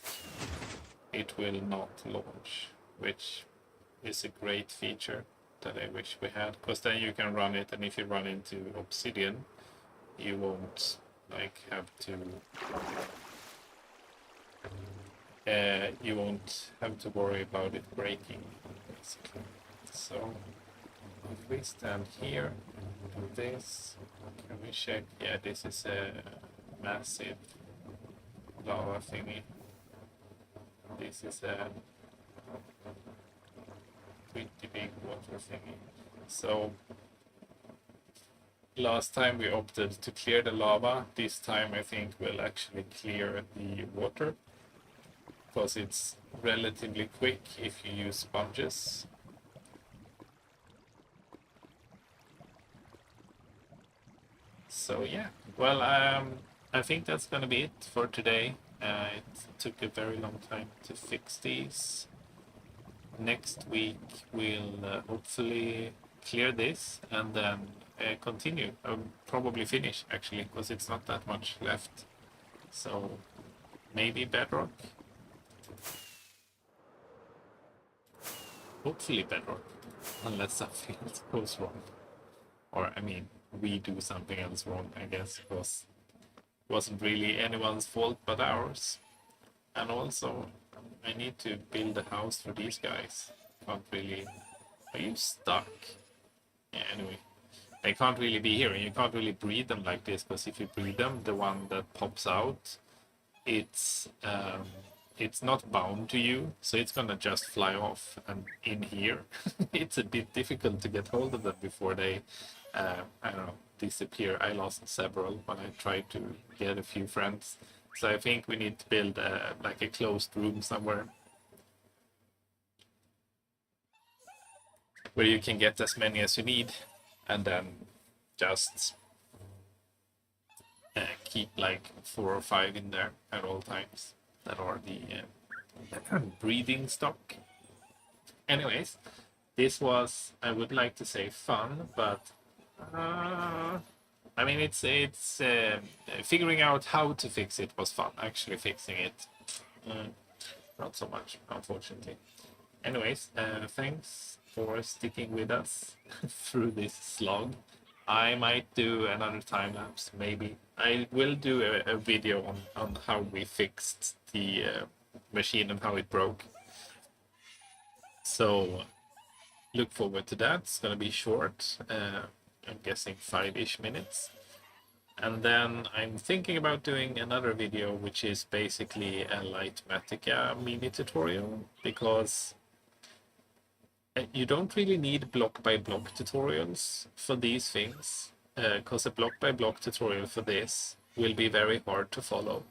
it will not launch, which is a great feature that I wish we had, because then you can run it, and if you run into obsidian, you won't like have to you won't have to worry about it breaking, basically. So if we stand here and do this, can we check? Yeah, this is a massive lava thingy. This is a pretty big water thingy. So last time we opted to clear the lava. This time I think we'll actually clear the water, because it's relatively quick if you use sponges. So yeah, well, I think that's gonna be it for today. It took a very long time to fix these. Next week we'll hopefully clear this and then continue. Probably finish actually, because it's not that much left. So maybe bedrock. Hopefully bedrock, unless something else goes wrong. Or I mean, we do something else wrong, I guess, because it wasn't really anyone's fault but ours. And also, I need to build a house for these guys. Can't really. Are you stuck? Yeah, anyway. They can't really be here, and you can't really breed them like this, because if you breed them, the one that pops out, it's not bound to you, so it's gonna just fly off. And in here, it's a bit difficult to get hold of them before they, I don't know, disappear. I lost several when I tried to get a few friends. So I think we need to build like a closed room somewhere. where you can get as many as you need, and then just keep like 4 or 5 in there at all times that are the breeding stock. Anyways, this was, I would like to say, fun, but I mean, it's figuring out how to fix it was fun. Actually fixing it, not so much, unfortunately. Anyways, thanks for sticking with us through this slog. I might do another time lapse, maybe. I will do a video on how we fixed the machine and how it broke. So look forward to that. It's gonna be short. I'm guessing 5-ish minutes. And then I'm thinking about doing another video, which is basically a Lightmatica mini tutorial, because you don't really need block by block tutorials for these things, because a block by block tutorial for this will be very hard to follow.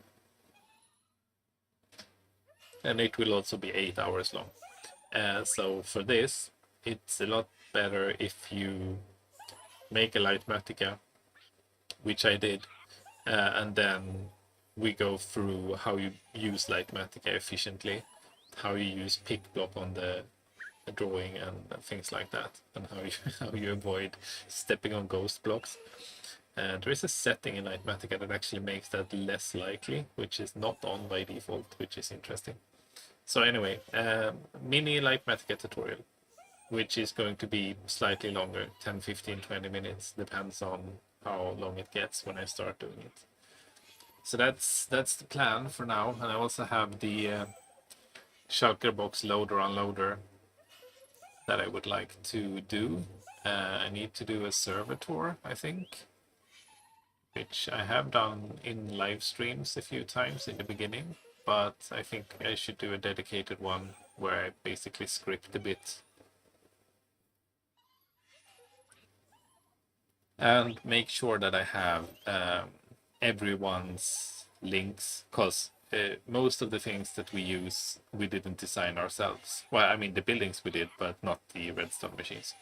And it will also be 8 hours long. So for this, it's a lot better if you make a Lightmatica, which I did, and then we go through how you use Lightmatica efficiently, how you use pick block on the drawing and things like that, and how you avoid stepping on ghost blocks. There is a setting in Lightmatica that actually makes that less likely, which is not on by default, which is interesting. So anyway, mini Lightmatica tutorial, which is going to be slightly longer, 10, 15, 20 minutes, depends on how long it gets when I start doing it. So that's the plan for now. And I also have the shulker box loader unloader that I would like to do. I need to do a server tour, I think, which I have done in live streams a few times in the beginning, but I think I should do a dedicated one where I basically script a bit and make sure that I have everyone's links, because most of the things that we use, we didn't design ourselves. Well, I mean, the buildings we did, but not the redstone machines.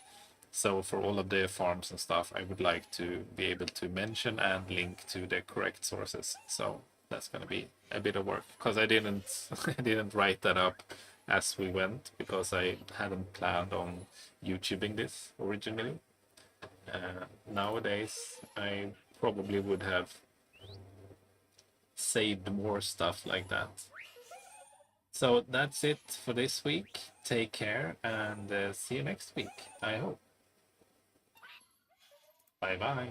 So for all of the farms and stuff, I would like to be able to mention and link to the correct sources. So that's going to be a bit of work, because I didn't I didn't write that up as we went, because I hadn't planned on YouTubing this originally. Nowadays, I probably would have saved more stuff like that. So that's it for this week. Take care and see you next week, I hope. Bye bye.